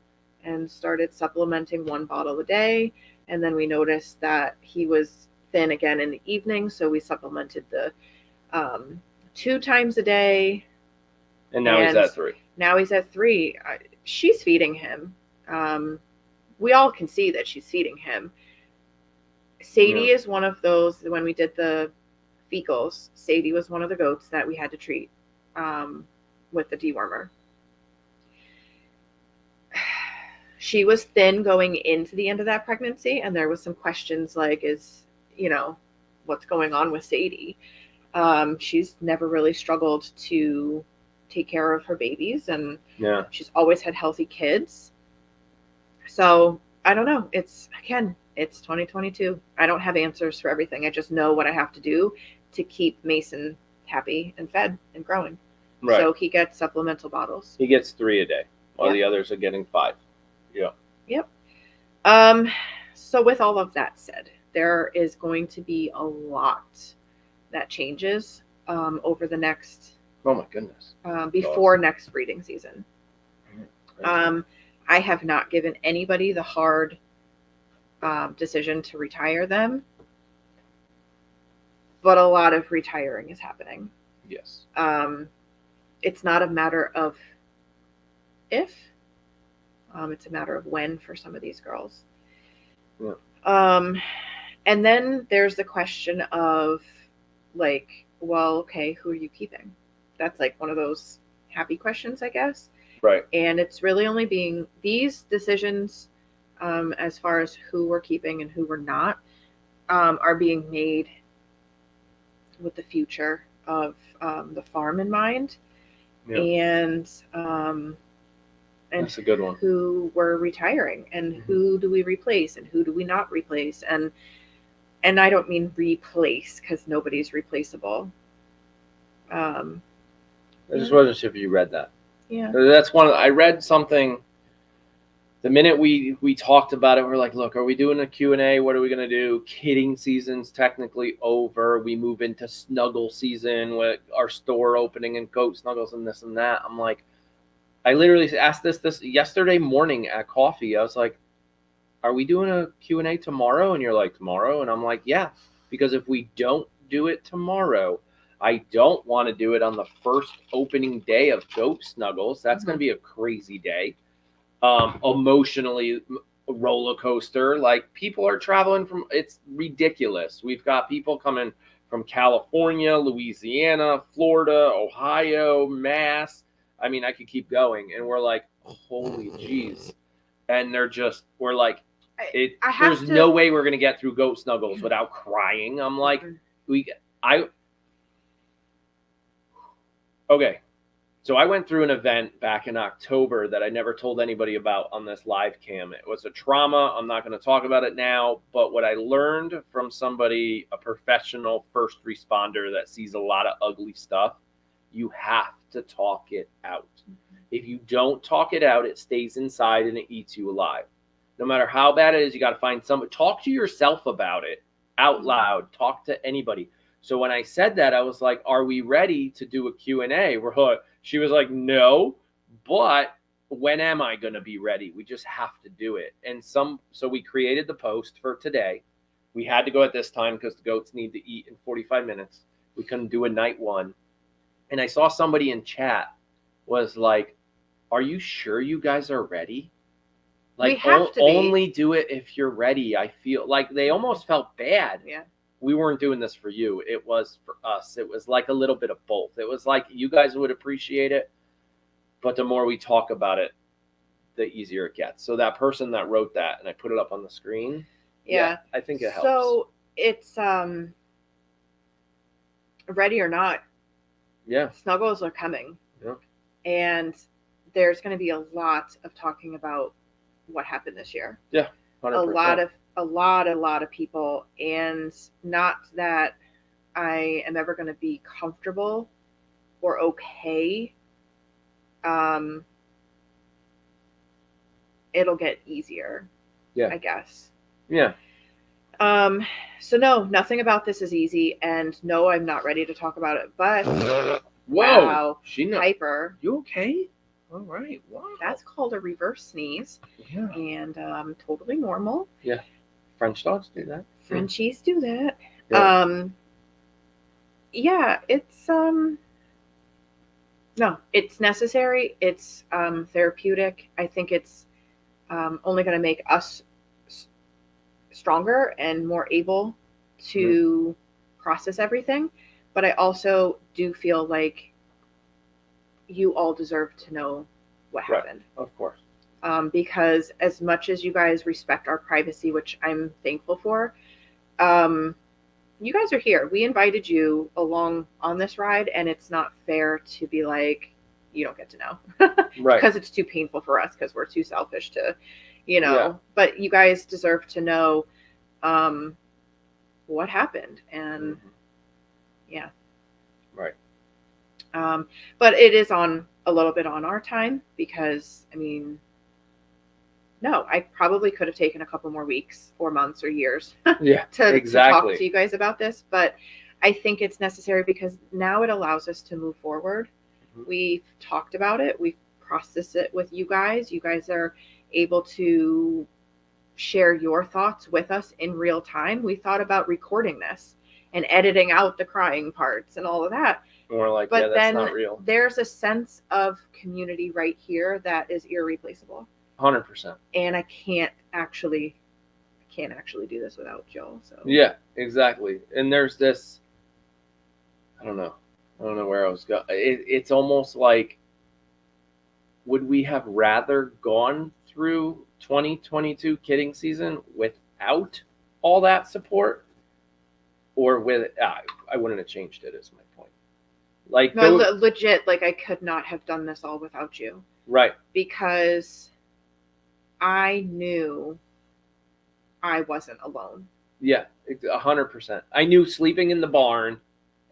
and started supplementing 1 bottle a day. And then we noticed that he was thin again in the evening. So we supplemented the 2 times a day. And now he's at 3. Now he's at 3. She's feeding him. We all can see that she's feeding him. Sadie is one of those, when we did the fecals, Sadie was one of the goats that we had to treat with the dewormer. She was thin going into the end of that pregnancy, and there was some questions like, what's going on with Sadie? She's never really struggled to take care of her babies, and she's always had healthy kids. So I don't know. It's 2022. I don't have answers for everything. I just know what I have to do to keep Mason happy and fed and growing. Right. So he gets supplemental bottles. He gets 3 a day, while the others are getting 5. Yeah. Yep. So with all of that said, there is going to be a lot that changes over the next. Oh my goodness. Before next breeding season. I have not given anybody the hard decision to retire them, but a lot of retiring is happening. Yes. It's not a matter of if, it's a matter of when for some of these girls. Yeah. And then there's the question of, like, well, okay, who are you keeping? That's like one of those happy questions, I guess. Right. And it's really only being these decisions, as far as who we're keeping and who we're not, are being made with the future of the farm in mind. Yeah. And that's a good one. Who we're retiring, and who do we replace, and who do we not replace? And I don't mean replace, because nobody's replaceable. I just wasn't sure if you read that. Yeah. That's I read something the minute we talked about it. We're like, look, are we doing a Q&A? What are we going to do? Kidding season's technically over. We move into snuggle season with our store opening and goat snuggles and this and that. I'm like, I literally asked this yesterday morning at coffee. I was like, are we doing a Q&A tomorrow? And you're like, tomorrow? And I'm like, yeah, because if we don't do it tomorrow, I don't want to do it on the first opening day of Goat Snuggles. That's going to be a crazy day. Emotionally roller coaster. Like, people are traveling it's ridiculous. We've got people coming from California, Louisiana, Florida, Ohio, Mass. I mean, I could keep going. And we're like, holy jeez. And we're like, there's no way we're going to get through Goat Snuggles without crying. I'm like, okay, so I went through an event back in October that I never told anybody about on this live cam. It was a trauma. I'm not going to talk about it now, but what I learned from somebody, a professional first responder that sees a lot of ugly stuff, you have to talk it out. If you don't talk it out, it stays inside and it eats you alive. No matter how bad it is, you got to find somebody. Talk to yourself about it out loud. Talk to anybody. So when I said that, I was like, are we ready to do a Q&A? She was like, no, but when am I going to be ready? We just have to do it. And so we created the post for today. We had to go at this time because the goats need to eat in 45 minutes. We couldn't do a night one. And I saw somebody in chat was like, are you sure you guys are ready? Like, only do it if you're ready. I feel like they almost felt bad. Yeah. we weren't doing this for you. It was for us. It was like a little bit of both. It was like you guys would appreciate it, but the more we talk about it, the easier it gets. So that person that wrote that, and I put it up on the screen. Yeah, I think it helps. So it's ready or not. Yeah. Snuggles are coming. Yeah. And there's going to be a lot of talking about what happened this year. Yeah. 100%. A lot of people, and not that I am ever going to be comfortable or okay. It'll get easier. Yeah. I guess. Yeah. So no, nothing about this is easy, and no, I'm not ready to talk about it. But whoa, wow, Piper, you okay? All right, wow. That's called a reverse sneeze. Yeah. And totally normal. Yeah. French dogs do that. Frenchies do that. Yeah. Yeah, it's no, it's necessary. It's therapeutic. I think it's only going to make us stronger and more able to process everything. But I also do feel like you all deserve to know what happened. Of course. Because as much as you guys respect our privacy, which I'm thankful for, you guys are here. We invited you along on this ride, and it's not fair to be like, you don't get to know. Right. Because it's too painful for us, because we're too selfish to, but you guys deserve to know what happened. And yeah. Right. But it is on a little bit on our time, because no, I probably could have taken a couple more weeks or months or years to talk to you guys about this, but I think it's necessary because now it allows us to move forward. We've talked about it. We've processed it with you guys. You guys are able to share your thoughts with us in real time. We thought about recording this and editing out the crying parts and all of that. More like, but that's not real. There's a sense of community right here that is irreplaceable. 100%. And I can't actually do this without Joel. So yeah, exactly. And there's this, I don't know where I was going. It's almost like, would we have rather gone through 2022 kidding season without all that support, or with I wouldn't have changed it, is my point. Like, no, legit, like I could not have done this all without you. Right. Because I knew I wasn't alone. Yeah, 100%. I knew sleeping in the barn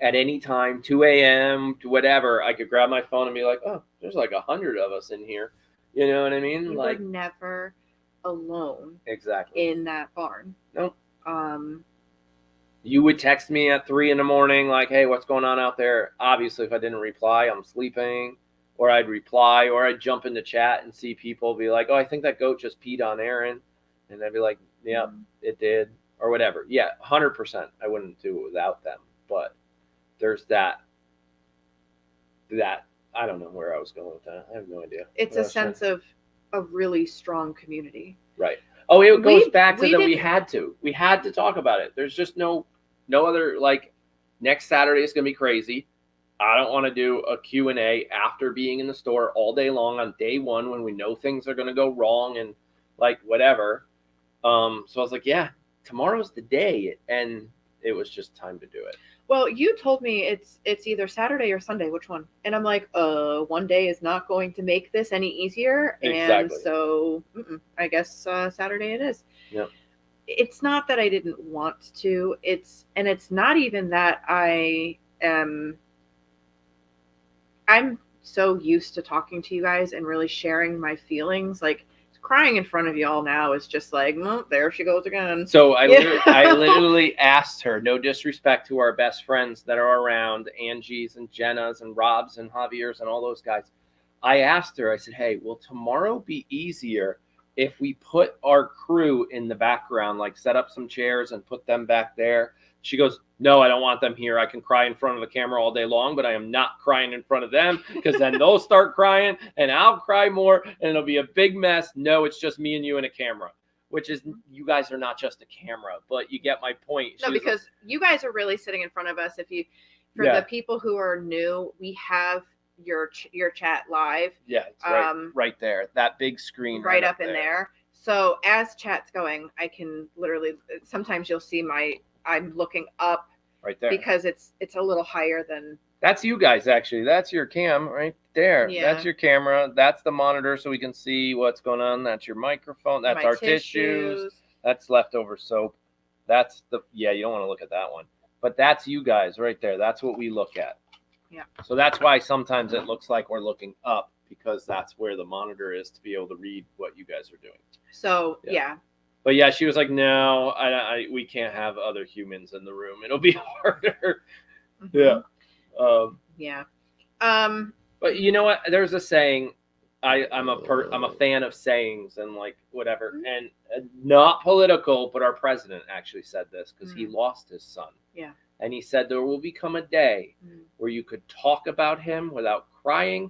at any time, 2 a.m. to whatever, I could grab my phone and be like, oh, there's like 100 of us in here. You know what I mean? You were never alone. Exactly. In that barn. Nope. You would text me at 3 a.m, like, hey, what's going on out there? Obviously, if I didn't reply, I'm sleeping. Or I'd reply, or I'd jump into chat and see people be like, oh, I think that goat just peed on Aaron. And I'd be like, yeah, it did. Or whatever. Yeah, 100%. I wouldn't do it without them. But there's that, I don't know where I was going with that. I have no idea. It's a sense of a really strong community. Right. Oh, it goes back to that we had to. We had to talk about it. There's just no other, like, next Saturday is going to be crazy. I don't want to do a Q&A after being in the store all day long on day one when we know things are going to go wrong and, like, whatever. So I was like, yeah, tomorrow's the day. And it was just time to do it. Well, you told me it's either Saturday or Sunday. Which one? And I'm like, one day is not going to make this any easier. Exactly. And so I guess Saturday it is. Yep. It's not that I didn't want to. It's not even that I'm so used to talking to you guys and really sharing my feelings. Like, crying in front of y'all now is just like, there she goes again. So I literally asked her, no disrespect to our best friends that are around, Angie's and Jenna's and Rob's and Javier's and all those guys. I asked her, I said, hey, will tomorrow be easier if we put our crew in the background, like set up some chairs and put them back there? She goes, no, I don't want them here. I can cry in front of the camera all day long, but I am not crying in front of them, because then they'll start crying and I'll cry more and it'll be a big mess. No, it's just me and you and a camera. which is you guys are not just a camera, but you get my point. No, because you guys are really sitting in front of us. For the people who are new, we have your chat live. Yeah, it's right there. That big screen right up in there. So as chat's going, I can literally, sometimes you'll see I'm looking up right there because it's a little higher than. That's you guys, actually. That's your cam right there. Yeah. That's your camera. That's the monitor so we can see what's going on. That's your microphone. That's our tissues. That's leftover soap. That's you don't want to look at that one. But that's you guys right there. That's what we look at. Yeah. So that's why sometimes it looks like we're looking up, because that's where the monitor is to be able to read what you guys are doing. So, yeah. But yeah, she was like, no, we can't have other humans in the room. It'll be harder. Mm-hmm. Yeah. But you know what? There's a saying. I'm a fan of sayings and like whatever, mm-hmm. and not political, but our president actually said this because he lost his son. Yeah. And he said there will become a day where you could talk about him without crying,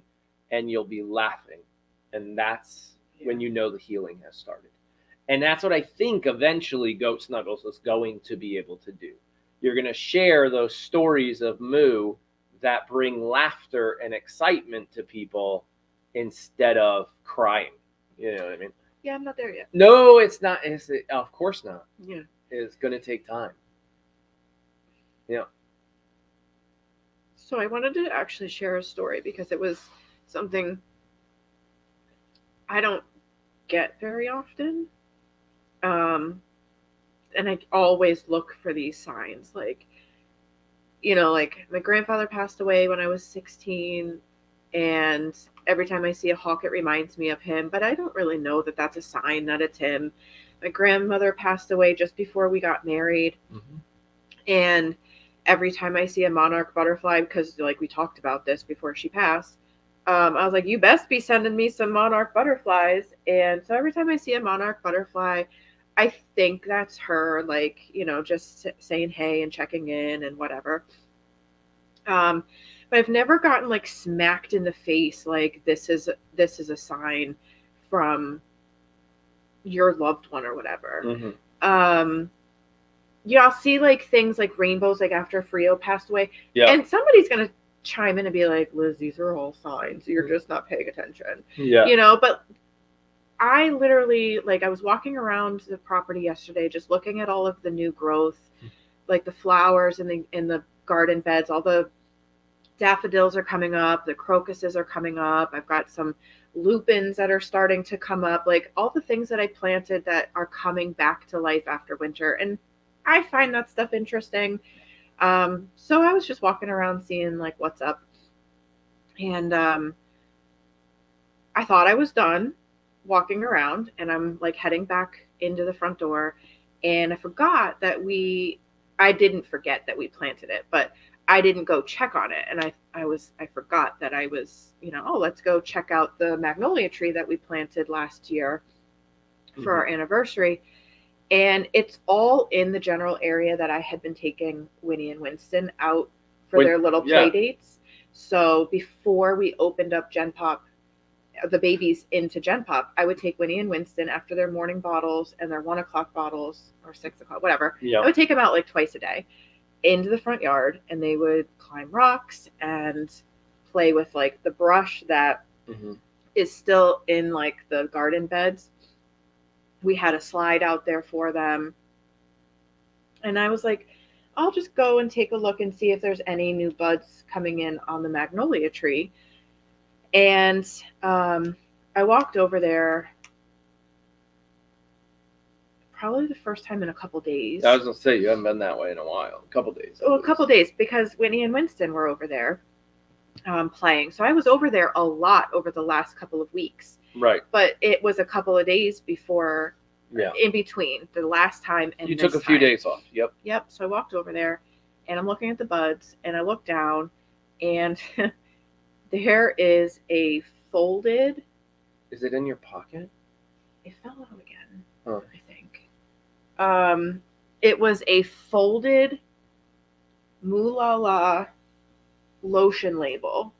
and you'll be laughing, and that's when you know the healing has started. And that's what I think eventually Goat Snuggles is going to be able to do. You're going to share those stories of Moo that bring laughter and excitement to people instead of crying. You know what I mean? Yeah, I'm not there yet. No, it's not. Of course not. Yeah. It's going to take time. Yeah. So I wanted to actually share a story because it was something I don't get very often. And I always look for these signs, like, you know, like my grandfather passed away when I was 16, and every time I see a hawk, it reminds me of him, but I don't really know that that's a sign that it's him. My grandmother passed away just before we got married. Mm-hmm. And every time I see a monarch butterfly, because like we talked about this before she passed, I was like, you best be sending me some monarch butterflies. And so every time I see a monarch butterfly, I think that's her, like, you know, just saying hey and checking in and whatever. But I've never gotten like smacked in the face like this is a sign from your loved one or whatever. Mm-hmm. Yeah, I'll see like things like rainbows, like after Frio passed away. Yeah. And somebody's gonna chime in and be like, Liz, these are all signs. You're just not paying attention. Yeah. You know, but I literally, like, I was walking around the property yesterday, just looking at all of the new growth, like the flowers in the garden beds. All the daffodils are coming up. The crocuses are coming up. I've got some lupins that are starting to come up. Like all the things that I planted that are coming back to life after winter. And I find that stuff interesting. So I was just walking around seeing like what's up. And I thought I was done walking around, and I'm like heading back into the front door, and I forgot that I didn't forget that we planted it, but I didn't go check on it. And I forgot that I was, you know, let's go check out the magnolia tree that we planted last year for our anniversary. And it's all in the general area that I had been taking Winnie and Winston out for their little play dates. So before we opened up Gen Pop, the babies into Gen Pop, I would take Winnie and Winston after their morning bottles and their 1 o'clock bottles or 6 o'clock, whatever. Yeah. I would take them out like twice a day into the front yard, and they would climb rocks and play with like the brush that is still in like the garden beds. We had a slide out there for them. And I was like, I'll just go and take a look and see if there's any new buds coming in on the magnolia tree. And I walked over there probably the first time in a couple days. I was going to say, you haven't been that way in a while. A couple days. Oh, a couple days, because Winnie and Winston were over there playing. So I was over there a lot over the last couple of weeks. Right. But it was a couple of days before, in between the last time and you took a few days off. Yep. Yep. So I walked over there, and I'm looking at the buds, and I look down, and there is a folded. Is it in your pocket? It fell out again. I think. It was a folded Moo La La lotion label.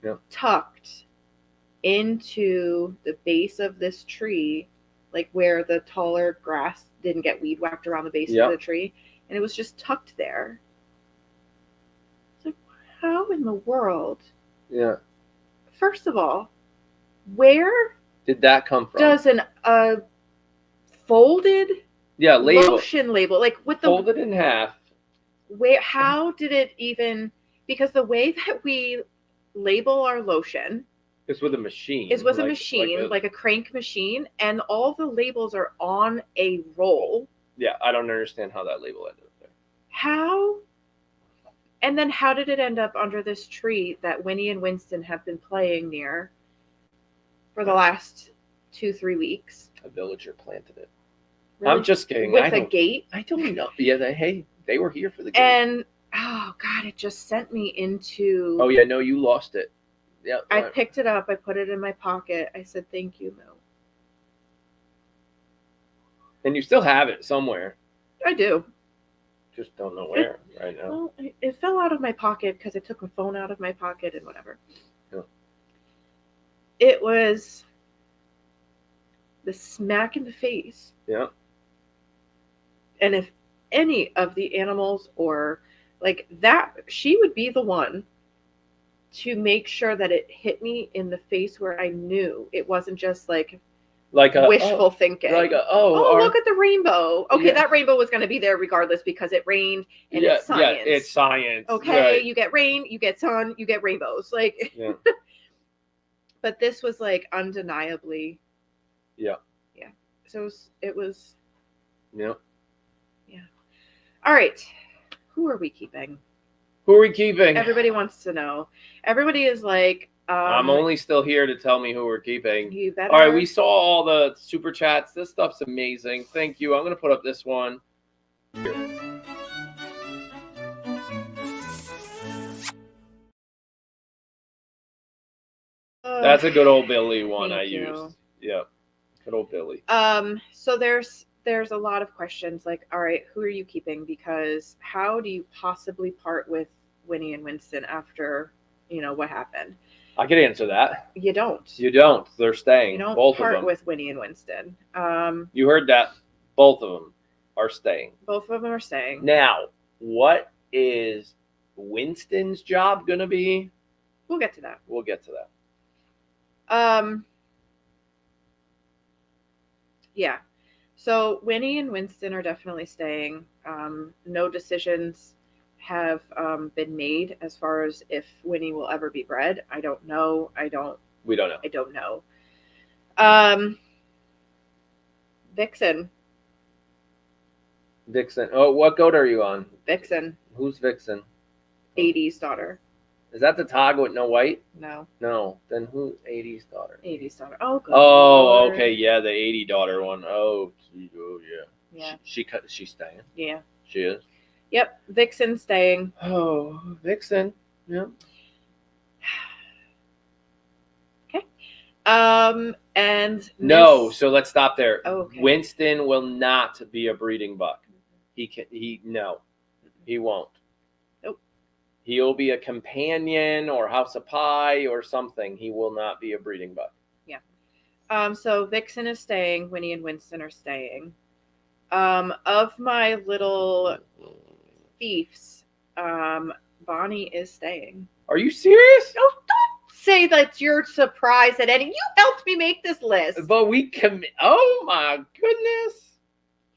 Yep. Tucked into the base of this tree, like where the taller grass didn't get weed whacked around the base of the tree, and it was just tucked there. It's like, how in the world? Yeah. First of all, where did that come from? Does a folded label. Lotion label, like with the folded in half. How did it even? Because the way that we label our lotion is with a machine. Is with a machine, like a crank machine, and all the labels are on a roll. Yeah, I don't understand how that label ended up there. How? And then how did it end up under this tree that Winnie and Winston have been playing near for the last 2-3 weeks? A villager planted it. Really? I'm just kidding. With a gate? I don't know. Yeah, they were here for the gate. And, oh, God, it just sent me into... Oh, yeah, no, you lost it. Yeah. I picked it up. I put it in my pocket. I said, thank you, Mel. And you still have it somewhere. I do. Just don't know where right now. Well, it fell out of my pocket because I took my phone out of my pocket and whatever. Yeah. It was the smack in the face. Yeah. And if any of the animals or like that, she would be the one to make sure that it hit me in the face where I knew it wasn't just like a wishful thinking. Like look at the rainbow. Okay, that rainbow was going to be there regardless because it rained and it's science. Yeah, it's science. Okay, right. You get rain, you get sun, you get rainbows. Like, yeah. But this was like undeniably. Yeah. Yeah. So it was. Yeah. Yeah. All right. Who are we keeping? Who are we keeping? Everybody wants to know. Everybody is like. I'm only still here to tell me who we're keeping. You better. All right, we saw all the super chats. This stuff's amazing. Thank you. I'm going to put up this one. Here. That's a good old Billy one I used. Yeah, good old Billy. So there's a lot of questions like, all right, who are you keeping? Because how do you possibly part with Winnie and Winston after, what happened? I could answer that. You don't. You don't. They're staying. You don't both part of them. with Winnie and Winston. You heard that. Both of them are staying. Both of them are staying. Now, what is Winston's job going to be? We'll get to that. We'll get to that. Yeah. So Winnie and Winston are definitely staying. No decisions have been made as far as if Winnie will ever be bred. I don't know. We don't know. I don't know. Vixen. Oh, what goat are you on? Vixen. Who's Vixen? 80's daughter. Is that the Tog with no white? No. No. Then who's 80's daughter? 80's daughter. Oh, good. Oh, Lord. okay. Yeah, the 80 daughter one. Oh, yeah. Yeah. She's staying. Yeah. She is. Yep. Vixen staying. Oh, Vixen. Yeah. Okay. And no. So let's stop there. Oh, okay. Winston will not be a breeding buck. He won't. Nope. He'll be a companion or House of Pie or something. He will not be a breeding buck. Yeah. So Vixen is staying. Winnie and Winston are staying. Of my little thiefs, Bonnie is staying. Are you serious? Oh, don't say that you're surprised at any. You helped me make this list. But oh my goodness.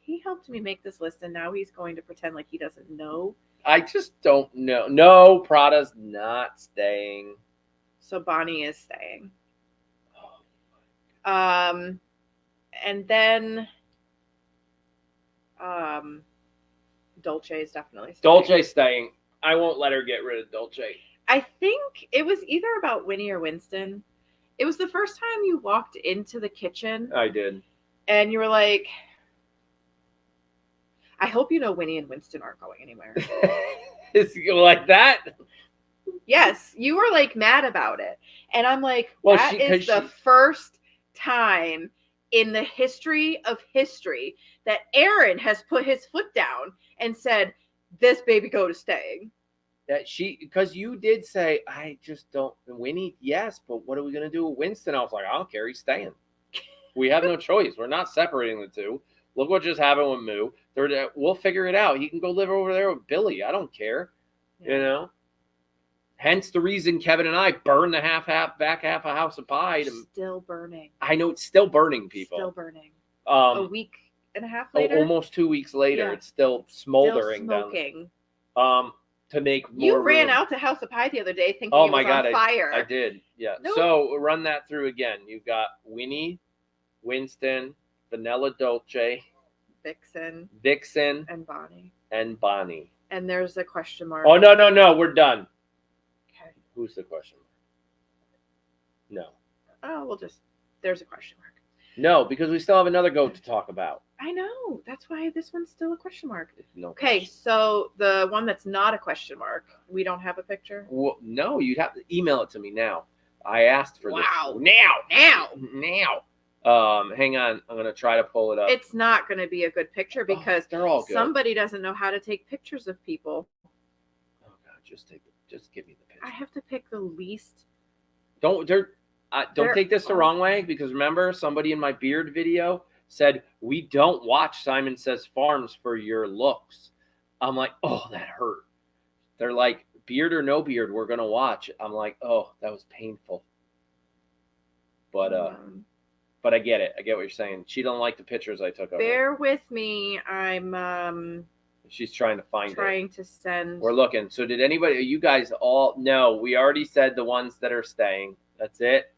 He helped me make this list, and now he's going to pretend like he doesn't know. I just don't know. No, Prada's not staying. So Bonnie is staying. And then Dolce is definitely staying. Dolce's staying. I won't let her get rid of Dolce. I think it was either about Winnie or Winston. It was the first time you walked into the kitchen. I did. And you were like, I hope you know Winnie and Winston aren't going anywhere. Is it like that? Yes, you were like mad about it. And I'm like, that is the first time in the history of history that Aaron has put his foot down and said, this baby goat is staying. Because you did say, I just don't, Winnie, yes, but what are we going to do with Winston? I was like, I don't care, he's staying. We have no choice. We're not separating the two. Look what just happened with Moo. We'll figure it out. He can go live over there with Billy. I don't care. Yeah. You know? Hence the reason Kevin and I burned the back half of House of Pie. Still burning. I know it's still burning, people. Still burning. A week and a half later? Almost 2 weeks later, it's still smoldering. Still smoking. Down. To make more You ran room. out to House of Pie the other day thinking it was on fire. I did. Yeah. Nope. So run that through again. You've got Winnie, Winston, Vanilla Dolce, Vixen, and Bonnie. And there's a question mark. Oh, no. We're done. Okay. Who's the question mark? No. Oh, there's a question mark. No, because we still have another goat to talk about. I know. That's why this one's still a question mark. No okay, question. So the one that's not a question mark, we don't have a picture? Well, no, you'd have to email it to me now. I asked for this. Wow. Now. Hang on. I'm going to try to pull it up. It's not going to be a good picture because they're all good. Somebody doesn't know how to take pictures of people. Oh, God. Just give me the picture. I have to pick the least. Don't take this the wrong way, because remember, somebody in my beard video said, we don't watch Simon Says Farms for your looks. I'm like, oh, that hurt. They're like, beard or no beard, we're going to watch. I'm like, oh, that was painful. But I get it. I get what you're saying. She don't like the pictures I took of her. Bear with me. I'm She's trying to find trying to send. We're looking. So did anybody, you guys all, no, we already said the ones that are staying. That's it.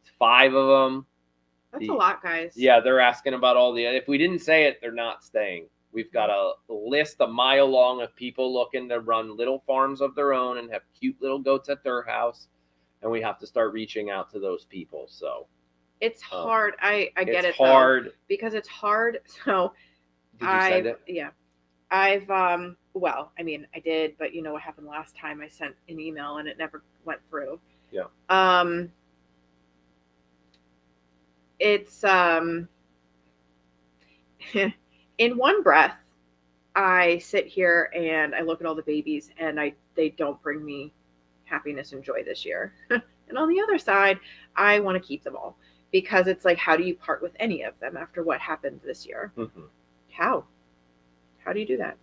It's 5 of them. That's a lot, guys. Yeah, they're asking about all the, if we didn't say it, they're not staying. We've got a list a mile long of people looking to run little farms of their own and have cute little goats at their house. And we have to start reaching out to those people. So it's hard. I get it. It's hard. Because it's hard. So did you send it? Yeah. I've well, I mean, I did, but you know what happened last time? I sent an email and it never went through. Yeah. It's in one breath, I sit here and I look at all the babies and they don't bring me happiness and joy this year. And on the other side, I want to keep them all, because it's like, how do you part with any of them after what happened this year? Mm-hmm. How do you do that?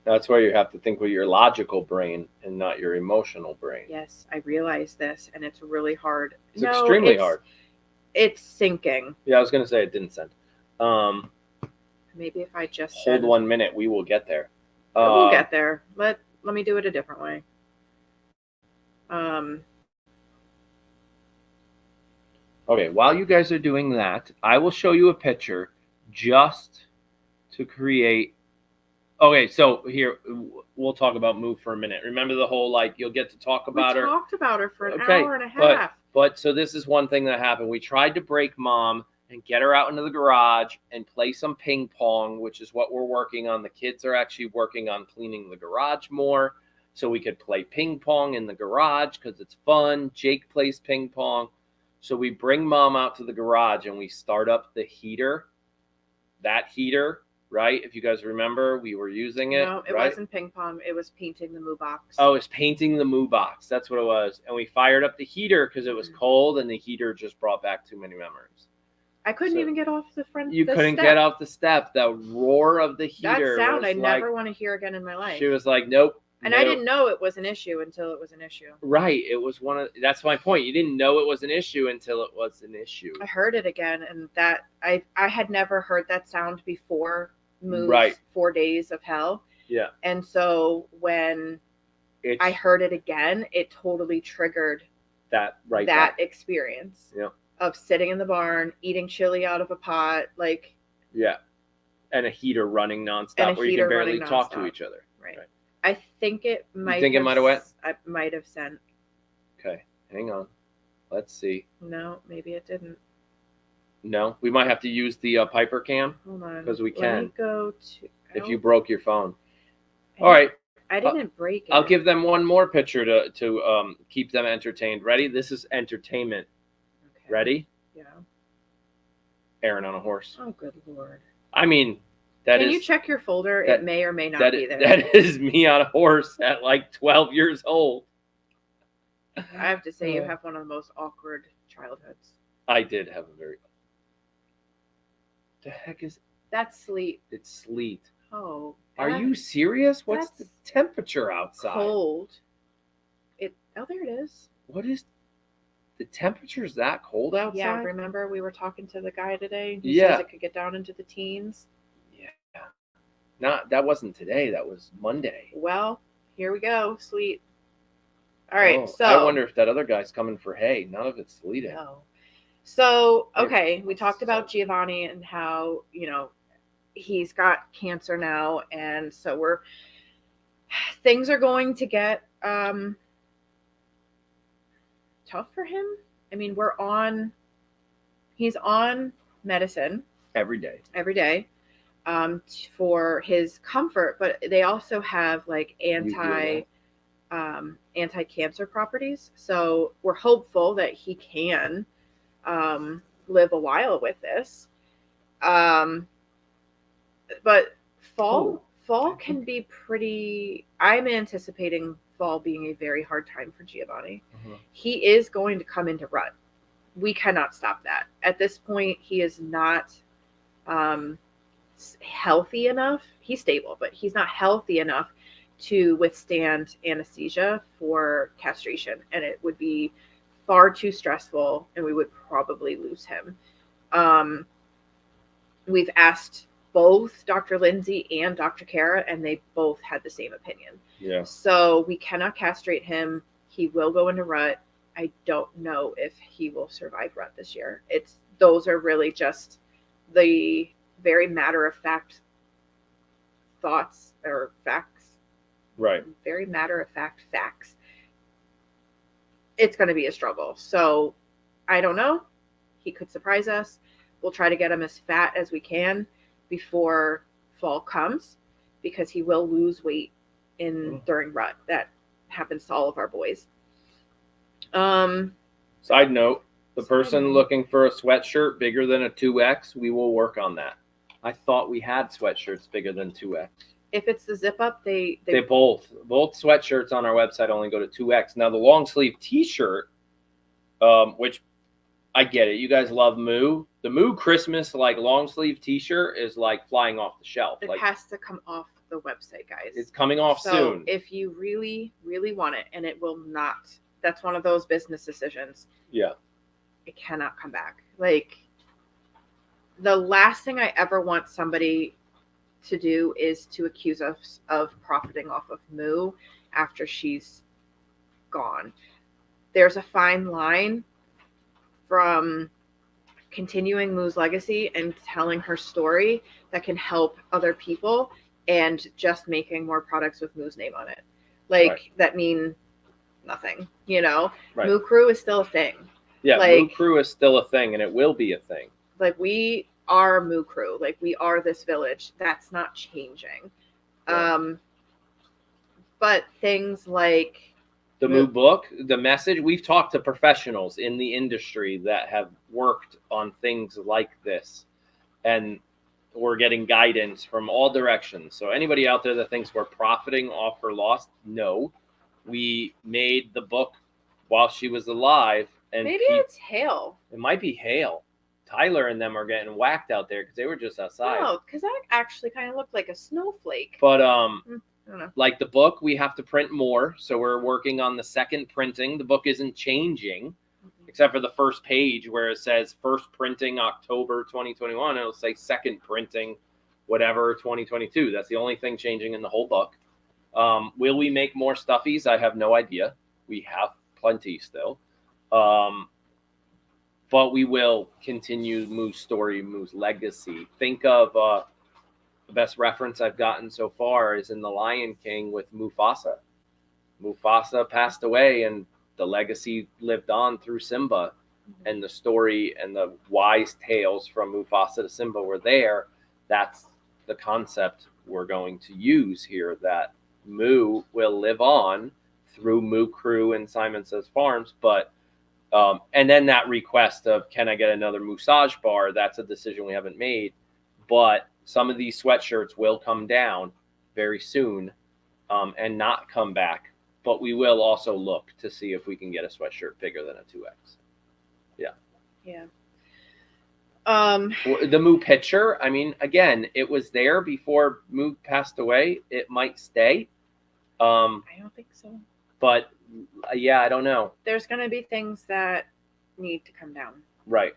That's why you have to think with your logical brain and not your emotional brain. Yes, I realize this, and it's really hard. It's extremely hard. It's sinking. Yeah, I was going to say it didn't send. Maybe if I just hold 1 minute, we will get there. We'll get there. Let me do it a different way. Okay, while you guys are doing that, I will show you a picture just to create. Okay, so here, we'll talk about Moo for a minute. Remember the whole, like, you'll get to talk about her. We talked about her for an hour and a half. But so this is one thing that happened. We tried to break Mom and get her out into the garage and play some ping pong, which is what we're working on. The kids are actually working on cleaning the garage more so we could play ping pong in the garage because it's fun. Jake plays ping pong. So we bring Mom out to the garage and we start up the heater. That heater, right? If you guys remember, we were using it. No, it wasn't ping pong. It was painting the Moo box. Oh, it's painting the Moo box. That's what it was. And we fired up the heater because it was cold, and the heater just brought back too many memories. I couldn't even get off the front. You couldn't get off the step. The roar of the heater. That sound I never want to hear again in my life. She was like, nope. And I didn't know it was an issue until it was an issue. Right. It was that's my point. You didn't know it was an issue until it was an issue. I heard it again, and that I had never heard that sound before Moo's 4 days of hell. Yeah. And so when I heard it again, it totally triggered that experience. Yeah. Of sitting in the barn, eating chili out of a pot, like. Yeah. And a heater running nonstop where you can barely talk to each other. Right. I think it might. You think it might have went? I might have sent. Okay, hang on. Let's see. No, maybe it didn't. No, we might have to use the Piper cam. Hold on. Because we can. Let me go to. If you broke your phone. All right. I didn't break it. I'll give them one more picture to keep them entertained. Ready? This is entertainment. Okay. Ready? Yeah. Aaron on a horse. Oh, good Lord. I mean. Can you check your folder? It may or may not be there. That is me on a horse at like 12 years old. I have to say, you have one of the most awkward childhoods. I did have a very. The heck is? That's sleet. It's sleet. Oh. Are you serious? What's the temperature outside? Cold. Oh, there it is. What is? The temperature's that cold outside? Yeah, remember we were talking to the guy today who says it could get down into the teens? Yeah. That wasn't today, that was Monday. Well, here we go, sleet. All right, so I wonder if that other guy's coming for hay. None of it's sleeting. No. So, okay, we talked about Giovanni and how, he's got cancer now, and so things are going to get tough for him. I mean, he's on medicine every day for his comfort, but they also have like anti-cancer properties. So we're hopeful that he can live a while with this. But fall can be pretty. I'm anticipating fall being a very hard time for Giovanni. Mm-hmm. He is going to come into rut. We cannot stop that. At this point, he is not healthy enough. He's stable, but he's not healthy enough to withstand anesthesia for castration, and it would be far too stressful, and we would probably lose him. We've asked both Dr. Lindsay and Dr. Kara, and they both had the same opinion. Yeah. So we cannot castrate him. He will go into rut. I don't know if he will survive rut this year. Those are really just the very matter-of-fact thoughts or facts. Right. Very matter-of-fact facts. It's going to be a struggle. So I don't know. He could surprise us. We'll try to get him as fat as we can before fall comes, because he will lose weight during rut. That happens to all of our boys. Side note, the person looking for a sweatshirt bigger than a 2X, we will work on that. I thought we had sweatshirts bigger than 2X. If it's the zip up, they both sweatshirts on our website only go to 2X. Now the long sleeve t-shirt, which I get it, you guys love Moo. The Moo Christmas long sleeve t-shirt is like flying off the shelf. It has to come off the website, guys. It's coming off soon. If you really, really want it, and it will not, that's one of those business decisions. Yeah. It cannot come back. The last thing I ever want somebody to do is to accuse us of profiting off of Moo after she's gone. There's a fine line from continuing Moo's legacy and telling her story that can help other people and just making more products with Moo's name on it. That mean nothing, Right. Moo Crew is still a thing. Yeah, Moo Crew is still a thing, and it will be a thing. We are Moo Crew. We are this village. That's not changing. Right. But things like the Moo book, the message, we've talked to professionals in the industry that have worked on things like this, and we're getting guidance from all directions. So anybody out there that thinks we're profiting off her loss, no. We made the book while she was alive. And maybe it's hail. It might be hail. Tyler and them are getting whacked out there because they were just outside. No, because that actually kind of looked like a snowflake. But I don't know. Like the book, we have to print more, so we're working on the second printing. The book isn't changing, except for the first page where it says first printing October 2021. It'll say second printing, whatever 2022. That's the only thing changing in the whole book. Will we make more stuffies? I have no idea. We have plenty still. But we will continue Moo's story, Moo's legacy. Think of the best reference I've gotten so far is in The Lion King with Mufasa. Mufasa passed away, and the legacy lived on through Simba. And the story and the wise tales from Mufasa to Simba were there. That's the concept we're going to use here, that Moo will live on through Moo Crew and Simon Says Farms, but and then that request of, can I get another massage bar? That's a decision we haven't made, but some of these sweatshirts will come down very soon and not come back, but we will also look to see if we can get a sweatshirt bigger than a 2X. Yeah. The Moo picture, I mean, again, it was there before Moo passed away. It might stay. I don't think so. But yeah, I don't know. There's going to be things that need to come down. Right.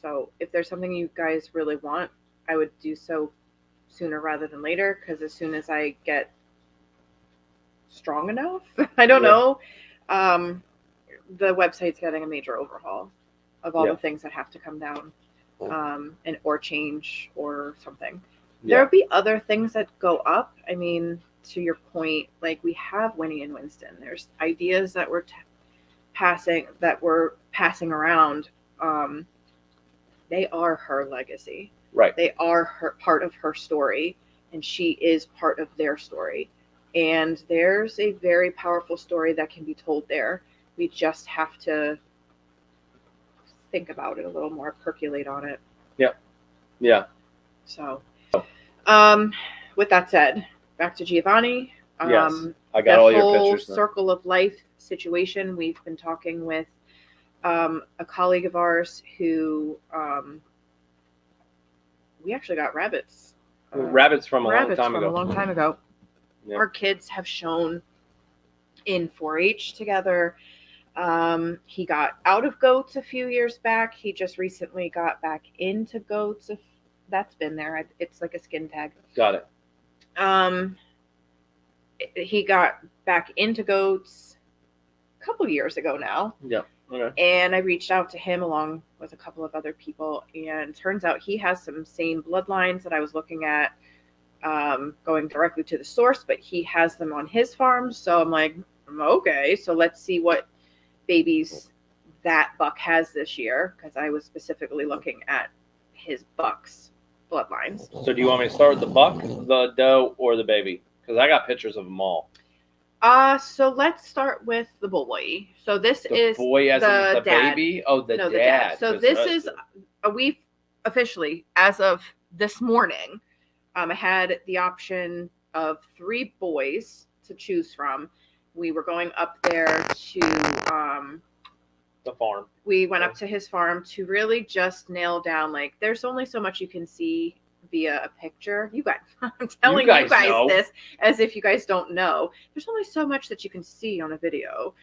So if there's something you guys really want, I would do so sooner rather than later, because as soon as I get strong enough, I don't know, the website's getting a major overhaul of all the things that have to come down, and or change or something. There'll be other things that go up. I mean, to your point, like we have Winnie and Winston. There's ideas that we're passing around. They are her legacy. Right. They are her part of her story, and she is part of their story. And there's a very powerful story that can be told there. We just have to think about it a little more, percolate on it. Yeah. Yeah. So, with that said, back to Giovanni. Yes. I got all your pictures. The whole circle of life situation. We've been talking with a colleague of ours who we actually got rabbits. Rabbits from a long time ago. Yep. Our kids have shown in 4-H together. He got out of goats a few years back. He just recently got back into goats. That's been there. It's like a skin tag. Got it. He got back into goats a couple years ago now. Yeah. Okay. And I reached out to him along with a couple of other people, and turns out he has some same bloodlines that I was looking at, going directly to the source, but he has them on his farm. So I'm like, okay, so let's see what babies that buck has this year, because I was specifically looking at his buck's bloodlines. So do you want me to start with the buck, the doe, or the baby? Because I got pictures of them all. So let's start with the boy. So this is boy as the in the dad. baby? Oh, the No, dad. The dad. So this is, we officially, as of this morning, I had the option of 3 boys to choose from. We were going up there to the farm. We went up to his farm to really just nail down, like, there's only so much you can see via a picture. You guys, I'm telling you guys this as if you guys don't know. There's only so much that you can see on a video.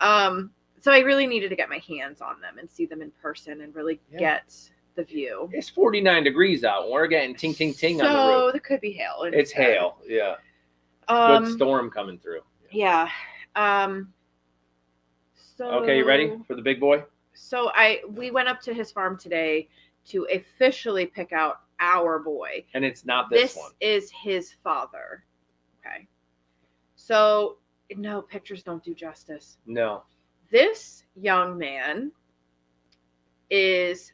So I really needed to get my hands on them and see them in person and really get the view. It's 49 degrees out. We're getting ting, ting, ting on the roof. So there could be hail. It's hail. Yeah. Good storm coming through. Yeah. So okay, you ready for the big boy? So we went up to his farm today to officially pick out our boy. And it's not this one. This is his father. Okay. So, no, pictures don't do justice. No. This young man is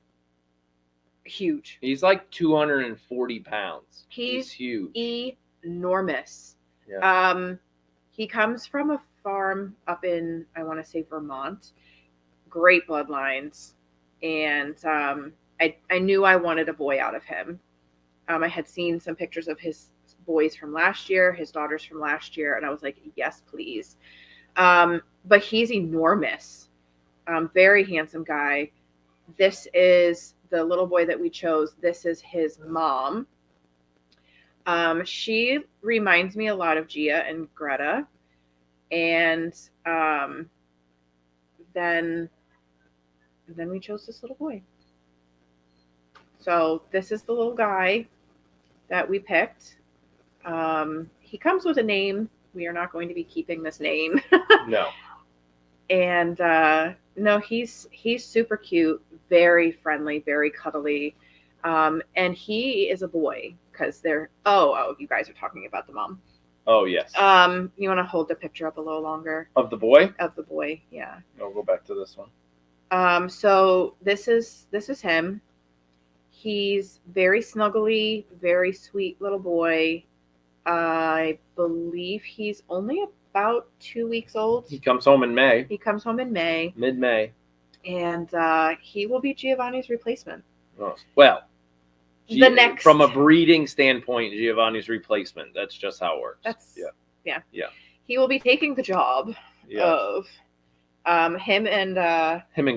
huge. He's like 240 pounds. He's huge. Enormous. Yeah. He comes from a farm up in, I want to say, Vermont. Great bloodlines. And I knew I wanted a boy out of him. I had seen some pictures of his boys from last year, his daughters from last year, and I was like, yes, please. But he's enormous. Very handsome guy. This is the little boy that we chose. This is his mom. She reminds me a lot of Gia and Greta. And then we chose this little boy. So this is the little guy that we picked. He comes with a name. We are not going to be keeping this name. No. And no, he's super cute, very friendly, very cuddly. And he is a boy because they're you guys are talking about the mom. Oh yes. You want to hold the picture up a little longer? Of the boy? Of the boy, yeah. I'll go back to this one. So this is him. He's very snuggly, very sweet little boy. I believe he's only about 2 weeks old. He comes home in May. Mid-May. And he will be Giovanni's replacement. Oh, well, from a breeding standpoint, Giovanni's replacement. That's just how it works. Yeah. He will be taking the job of him and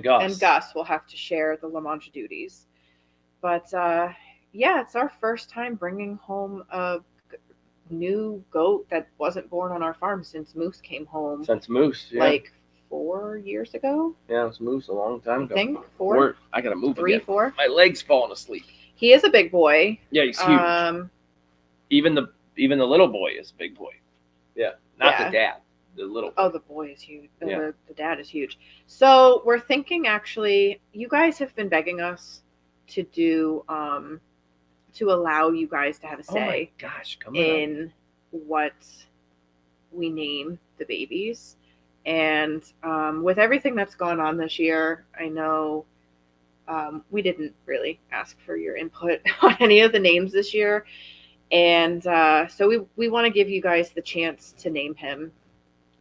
Gus. And Gus will have to share the La Mancha duties. But yeah, it's our first time bringing home a new goat that wasn't born on our farm since Moose came home. Since Moose, yeah. Like 4 years ago? Yeah, it was Moose a long time ago. I think 4. I gotta move 3, again. 4. My leg's falling asleep. He is a big boy. Yeah, he's huge. Even the little boy is a big boy. Yeah, not the dad. The little boy. Oh, the boy is huge. The dad is huge. So we're thinking, actually, you guys have been begging us to do to allow you guys to have a say in what we name the babies. And with everything that's gone on this year, I know we didn't really ask for your input on any of the names this year. And so we want to give you guys the chance to name him.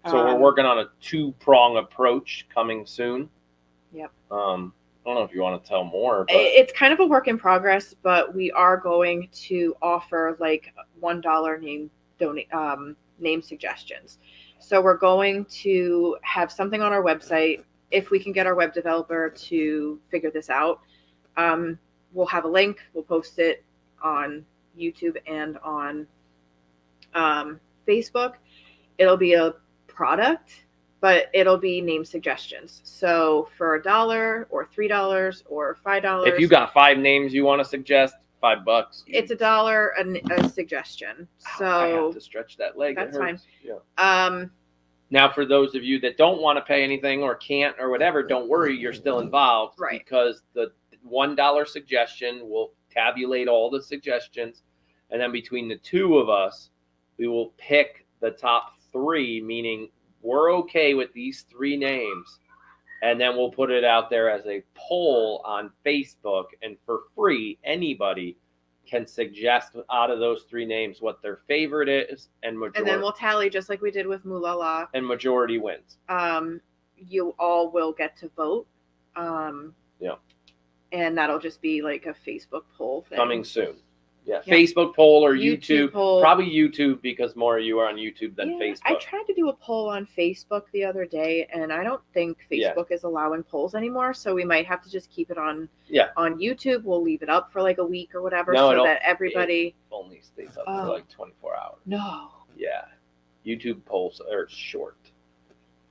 So we're working on a 2-prong approach coming soon. Yep. I don't know if you want to tell more. But... It's kind of a work in progress, but we are going to offer like $1 name suggestions. So we're going to have something on our website. If we can get our web developer to figure this out, we'll have a link. We'll post it on YouTube and on Facebook. It'll be a product, but it'll be name suggestions. So for $1 or $3 or $5, if you got 5 names you want to suggest, $5. It's $1 a suggestion. So I have to stretch that leg. That's fine. Yeah. Now, for those of you that don't want to pay anything or can't or whatever, don't worry, you're still involved, right? Because the $1 suggestion will tabulate all the suggestions, and then between the 2 of us, we will pick the top 3, meaning we're okay with these 3 names, and then we'll put it out there as a poll on Facebook, and for free, anybody can suggest out of those 3 names what their favorite is, and then we'll tally just like we did with Moolala. And majority wins. You all will get to vote. Yeah. And that'll just be like a Facebook poll thing. Coming soon. Yeah, Facebook poll or YouTube poll. Probably YouTube, because more of you are on YouTube than Facebook. I tried to do a poll on Facebook the other day, and I don't think Facebook is allowing polls anymore. So we might have to just keep it on YouTube. We'll leave it up for like a week or whatever, so that everybody only stays up for like 24 hours. No. Yeah, YouTube polls are short.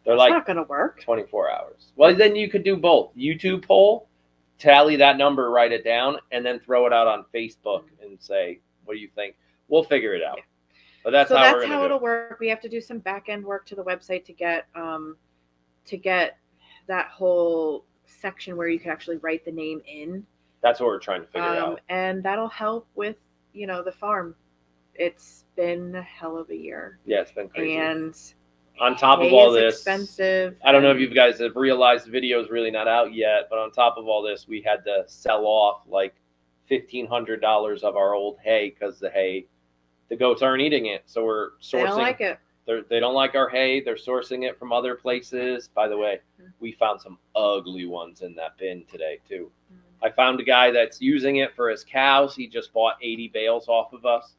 They're That's not gonna work. 24 hours. Well, then you could do both. YouTube poll. Tally that number, write it down, and then throw it out on Facebook and say, what do you think? We'll figure it out. Yeah. But that's how it'll work. We have to do some back end work to the website to get that whole section where you can actually write the name in. That's what we're trying to figure out. And that'll help with, the farm. It's been a hell of a year. Yeah, it's been crazy. And on top of all this, expensive. I don't know if you guys have realized the video is really not out yet, but on top of all this, we had to sell off like $1,500 of our old hay because the goats aren't eating it. So we're sourcing. They don't like it. They don't like our hay. They're sourcing it from other places. By the way, we found some ugly ones in that bin today too. I found a guy that's using it for his cows. He just bought 80 bales off of us,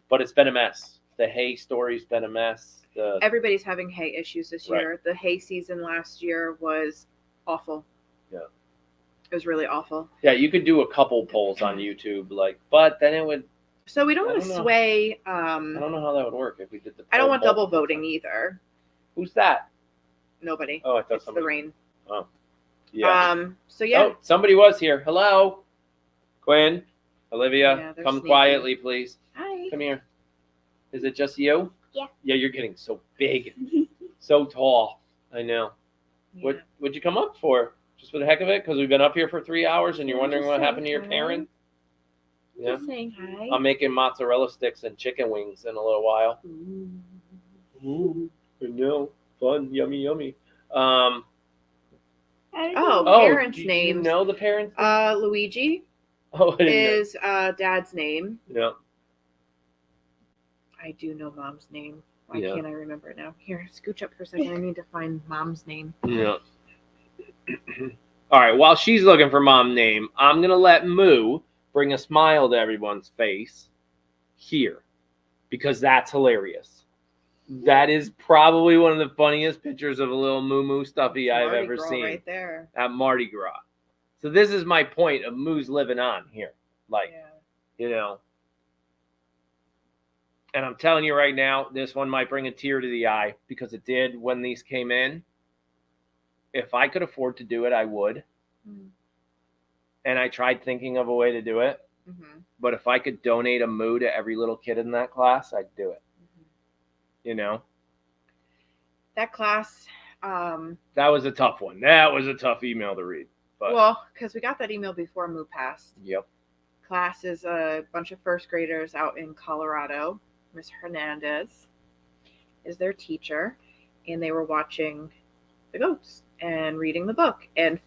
but it's been a mess. The hay story's been a mess. Everybody's having hay issues this year. Right. The hay season last year was awful. Yeah. It was really awful. Yeah, you could do a couple polls on YouTube, but then it would. So we don't want to sway. I don't know how that would work if we did the. I don't want double voting either. Who's that? Nobody. Oh, I thought it's somebody. The rain. Oh. Yeah. So yeah. Oh, somebody was here. Hello. Quinn. Olivia, come sneaky. Quietly, please. Hi. Come here. Is it just you? Yeah. Yeah, you're getting so big, so tall. I know. Yeah. What'd you come up for? Just for the heck of it? Because we've been up here for 3 hours and you're wondering what happened to your parents? Yeah. Just saying hi. I'm making mozzarella sticks and chicken wings in a little while. Ooh, I know. Fun. Yummy, yummy. Parents' names. You know the parents' names? Luigi is Dad's name. Yeah. I do know Mom's name. Why can't I remember it now? Here, scooch up for a second. I need to find Mom's name. Yeah. All right. While she's looking for Mom's name, I'm going to let Moo bring a smile to everyone's face here because that's hilarious. That is probably one of the funniest pictures of a little Moo Moo Stuffy I've ever seen. Right there. At Mardi Gras. So this is my point of Moo's living on here. Like, you know. And I'm telling you right now, this one might bring a tear to the eye because it did when these came in. If I could afford to do it, I would. Mm-hmm. And I tried thinking of a way to do it. Mm-hmm. But if I could donate a Moo to every little kid in that class, I'd do it. Mm-hmm. You know? That class... that was a tough one. That was a tough email to read. But... Well, because we got that email before Moo passed. Yep. Class is a bunch of first graders out in Colorado. Miss Hernandez is their teacher, and they were watching the goats and reading the book. And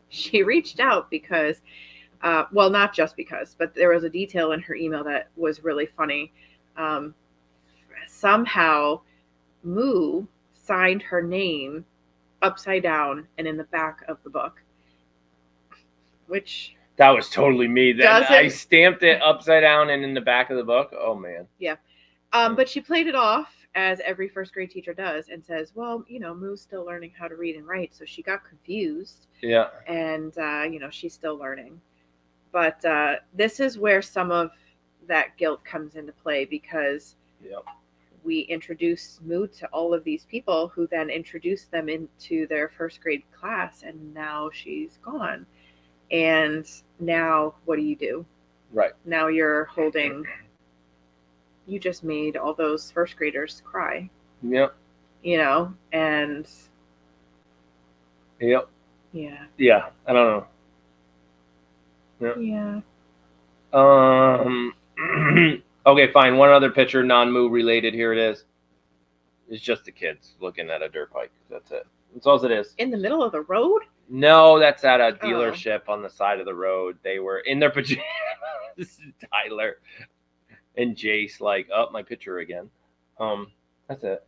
she reached out because, well, not just because, but there was a detail in her email that was really funny. Somehow, Moo signed her name upside down and in the back of the book, which... That was totally me. I stamped it upside down and in the back of the book. Oh, man. Yeah. But she played it off as every first grade teacher does and says, well, you know, Moo's still learning how to read and write. So she got confused. Yeah. And, you know, she's still learning. But this is where some of that guilt comes into play because we introduce Moo to all of these people who then introduce them into their first grade class. And now she's gone. And now what do? Right. Now you're holding, you just made all those first graders cry. Yep. You know, and. Yep. Yeah. Yeah. I don't know. Yeah. Okay, fine. One other picture, non-Moo related. Here it is. It's just the kids looking at a dirt bike. That's it. That's all it is. In the middle of the road? No, that's at a dealership on the side of the road. They were in their pajamas. Tyler and Jace, like, my picture again. That's it.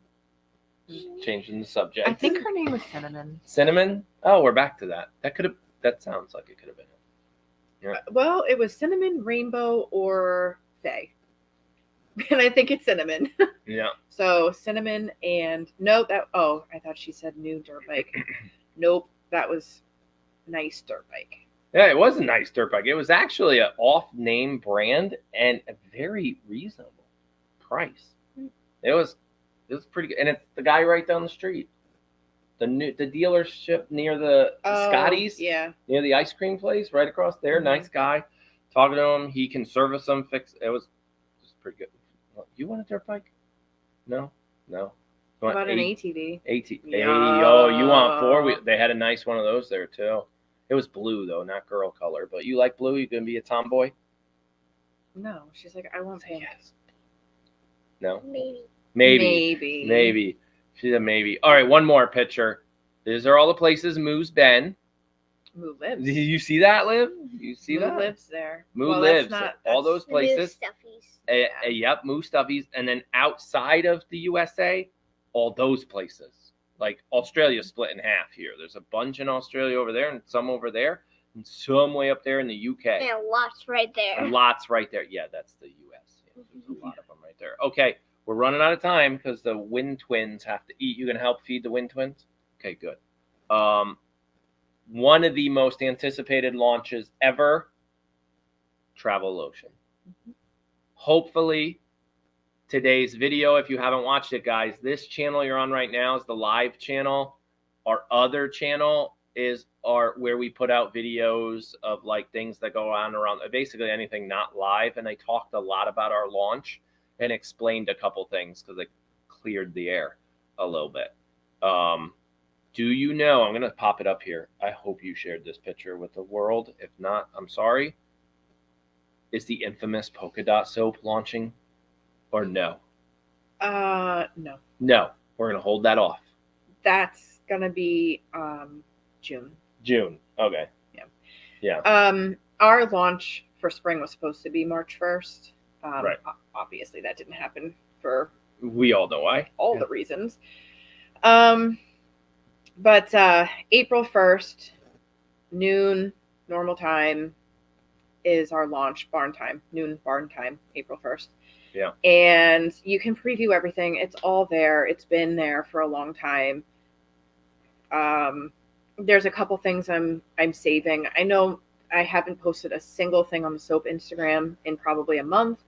Just changing the subject. I think her name was Cinnamon. Cinnamon? Oh, we're back to that. That sounds like it could have been it. Yeah. Well, it was Cinnamon, Rainbow, or Faye. And I think it's Cinnamon. Yeah. So Cinnamon and I thought she said new dirt bike. Nope. That was nice dirt bike. Yeah, it was a nice dirt bike. It was actually an off-name brand and a very reasonable price. It was pretty good, and it's the guy right down the street. The dealership near the Scotty's, near the ice cream place, right across there. Mm-hmm. Nice guy. Talking to him, he can service them, fix. It was just pretty good. You want a dirt bike? No. What about an ATV? Oh, you want four? They had a nice one of those there too. It was blue though, not girl color. But you like blue? You gonna be a tomboy? No, she's like, I want pink. Yes. No. Maybe. She's a maybe. All right, one more picture. These are all the places Moo's been. Moo lives. Did you see that, Liv? You see that? Moo lives there. Moo lives. All those places. Moo stuffies. Yep, Moo stuffies. And then outside of the USA, all those places. Like Australia split in half here. There's a bunch in Australia over there and some over there and some way up there in the UK. And lots right there. Yeah, that's the US. Yeah, there's a lot of them right there. Okay, we're running out of time because the Wind Twins have to eat. You going to help feed the Wind Twins? Okay, good. One of the most anticipated launches ever, Travelocean. Mm-hmm. Hopefully, today's video, if you haven't watched it, guys, this channel you're on right now is the live channel. Our other channel is where we put out videos of like things that go on around, basically anything not live. And I talked a lot about our launch and explained a couple things because it cleared the air a little bit. Do you know, I'm going to pop it up here. I hope you shared this picture with the world. If not, I'm sorry. Is the infamous polka dot soap launching or no? No. No, we're going to hold that off. That's going to be June. June. Okay. Yeah. Our launch for spring was supposed to be March 1st. Right. Obviously that didn't happen for we all know why. All the reasons. But April 1st, noon, normal time, is our launch, barn time, noon barn time, April 1st. Yeah. And you can preview everything. It's all there. It's been there for a long time. there's a couple things I'm saving. I know I haven't posted a single thing on the soap Instagram in probably a month.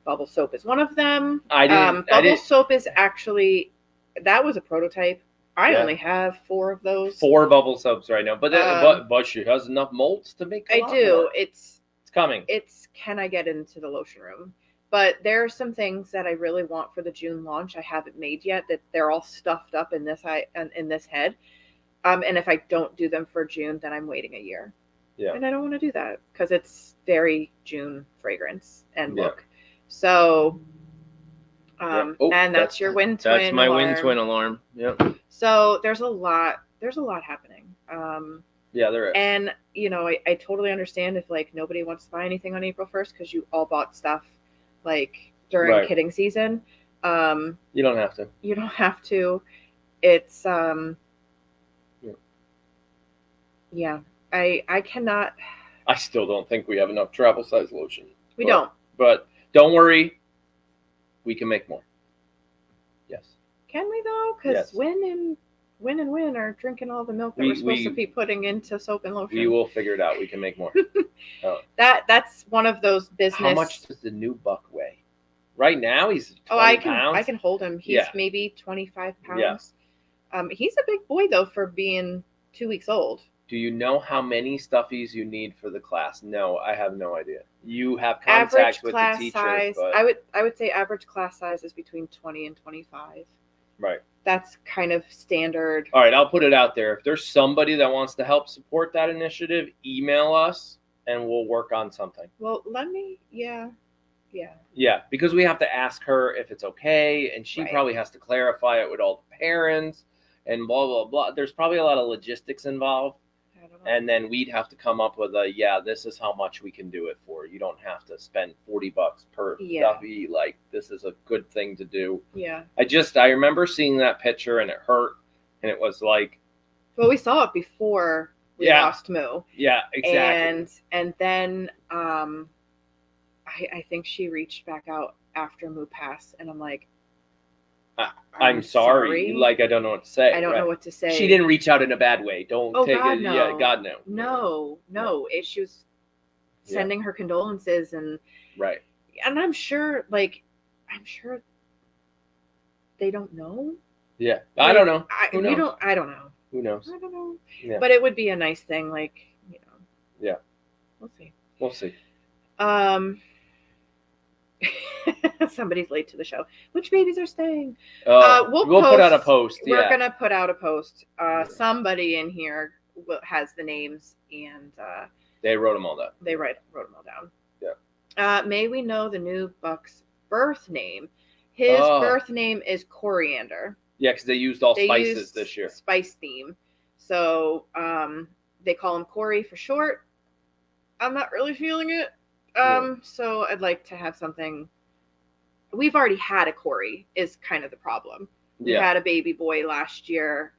Bubble soap is one of them. Bubble soap is actually, that was a prototype. I only have 4 of those. 4 bubble soaps right now, but she has enough molds to make. I do. More. It's coming. Can I get into the lotion room? But there are some things that I really want for the June launch. I haven't made yet. That they're all stuffed up in this head. And if I don't do them for June, then I'm waiting a year. Yeah. And I don't want to do that because it's very June fragrance and look. So, and that's your wind twin. That's my wind twin alarm. Yep. So there's a lot happening. Yeah, there is. And I totally understand if like nobody wants to buy anything on April 1st because you all bought stuff like during kidding season. You don't have to. You don't have to. It's yeah. I cannot. I still don't think we have enough travel size lotion. We don't. But don't worry, we can make more. Yes. Can we though? Because Win and Win are drinking all the milk that we're supposed to be putting into soap and lotion. We will figure it out. We can make more. That's one of those business. How much does the new buck weigh? Right now he's 20 pounds. I can hold him. He's maybe 25 pounds. Yeah. He's a big boy though for being 2 weeks old. Do you know how many stuffies you need for the class? No, I have no idea. You have contact with the teacher. Size, but... I would say average class size is between 20 and 25. Right. That's kind of standard. All right, I'll put it out there. If there's somebody that wants to help support that initiative, email us and we'll work on something. Well, yeah, because we have to ask her if it's okay, and she probably has to clarify it with all the parents and blah, blah, blah. There's probably a lot of logistics involved. And then we'd have to come up with this is how much we can do it for. You don't have to spend $40 per stuffy. Like, this is a good thing to do. Yeah. I remember seeing that picture and it hurt. And it was like. Well, we saw it before we lost Moo. Yeah, exactly. And then I think she reached back out after Moo passed. And I'm like, I'm sorry. Like, I don't know what to say. I don't know what to say. She didn't reach out in a bad way. Don't take God, it. No. Yeah, God, no. No. She was sending her condolences and And I'm sure they don't know. Yeah, I don't know. Who knows? I don't know. Who knows? I don't know. Yeah. But it would be a nice thing, like, Yeah. We'll see. Somebody's late to the show. Which babies are staying? We'll put out a post. We're gonna put out a post. Somebody in here has the names, and they wrote them all down. They wrote them all down. Yeah. May we know the new buck's birth name? His birth name is Coriander. Yeah, because they used spices this year. Spice theme. So they call him Corey for short. I'm not really feeling it. So I'd like to have something. We've already had a Corey is kind of the problem. We had a baby boy last year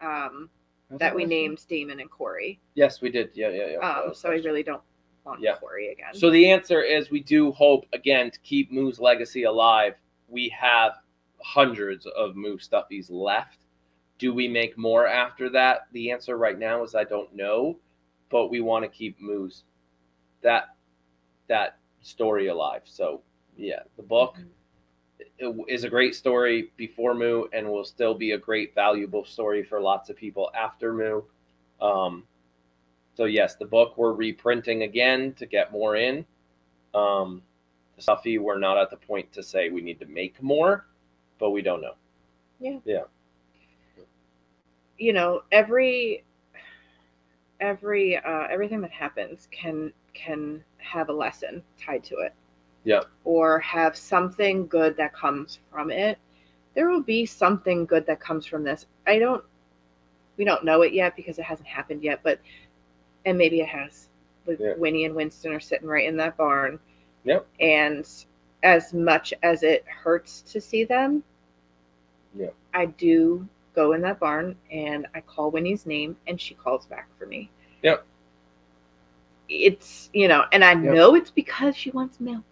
that we named Damon and Corey. Yes, we did. Yeah. So I really don't want Corey again. So the answer is we do hope, again, to keep Moo's legacy alive. We have hundreds of Moo stuffies left. Do we make more after that? The answer right now is I don't know, but we want to keep Moo's that story alive. So the book is a great story before Moo and will still be a great valuable story for lots of people after Moo. So yes, the book we're reprinting again to get more in. The stuffy, we're not at the point to say we need to make more, but we don't know. Yeah. Everything that happens can have a lesson tied to it. Yeah. Or have something good that comes from it. There will be something good that comes from this. We don't know it yet because it hasn't happened yet, and maybe it has. Winnie and Winston are sitting right in that barn. Yep. And as much as it hurts to see them, I do go in that barn and I call Winnie's name and she calls back for me. Yep. It's, and I know it's because she wants milk.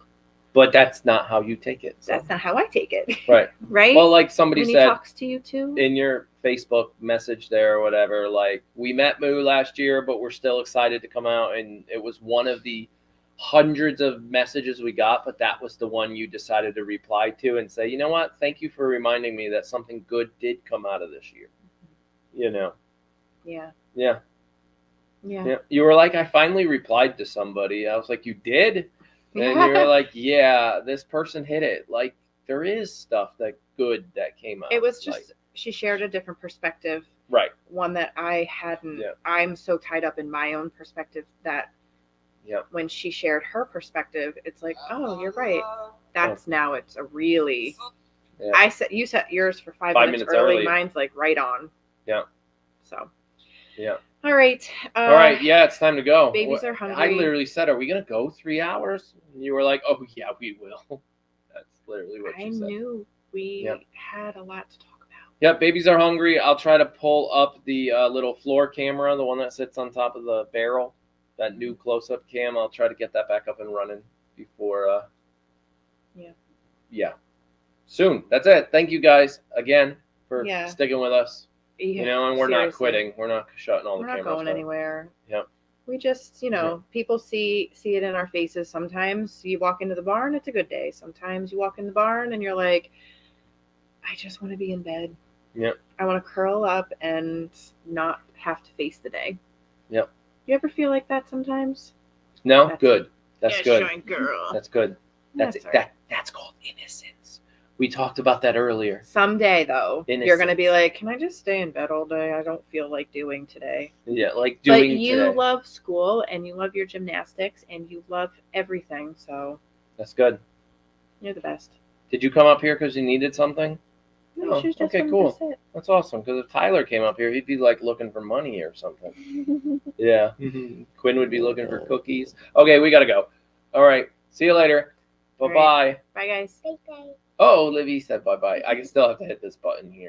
But that's not how you take it. So. That's not how I take it. Right. Right? Well, like somebody Winnie said, talks to you too. In your Facebook message there or whatever, like, we met Moo last year, but we're still excited to come out. And it was one of the hundreds of messages we got, but that was the one you decided to reply to and say, you know what? Thank you for reminding me that something good did come out of this year. You know? Yeah. Yeah. Yeah. Yeah. You were like, I finally replied to somebody. I was like, you did? And you were like, yeah, this person hit it. Like, there is stuff that good that came out. It was just, she shared a different perspective. Right. One that I hadn't. Yeah. I'm so tied up in my own perspective that when she shared her perspective, it's like, oh, you're right. That's now it's a really. Yeah. You set yours for 5 minutes early. Mine's like right on. Yeah. So. Yeah. All right. All right. Yeah, it's time to go. Babies are hungry. I literally said, are we going to go 3 hours? And you were like, oh, yeah, we will. That's literally what you said. I knew we had a lot to talk about. Yep, babies are hungry. I'll try to pull up the little floor camera, the one that sits on top of the barrel, that new close-up cam. I'll try to get that back up and running before. Yeah. Soon. That's it. Thank you guys again for sticking with us. Yeah, you know, and we're not quitting. We're not shutting all the cameras. We're not going anywhere. Yep. We just, people see it in our faces. Sometimes you walk into the barn, it's a good day. Sometimes you walk in the barn and you're like, I just want to be in bed. Yep. I want to curl up and not have to face the day. Yep. You ever feel like that sometimes? No? Good. That's good. Girl. That's good. That's called innocence. We talked about that earlier. Someday, though, you're going to be like, can I just stay in bed all day? I don't feel like doing today. Yeah, like doing today. But you love school, and you love your gymnastics, and you love everything, so. That's good. You're the best. Did you come up here because you needed something? No, okay, cool. That's awesome, because if Tyler came up here, he'd be, like, looking for money or something. Yeah. Quinn would be looking for cookies. Okay, we got to go. All right. See you later. Bye-bye. Bye, guys. Bye-bye. Oh, Livy said bye-bye. I can still have to hit this button here.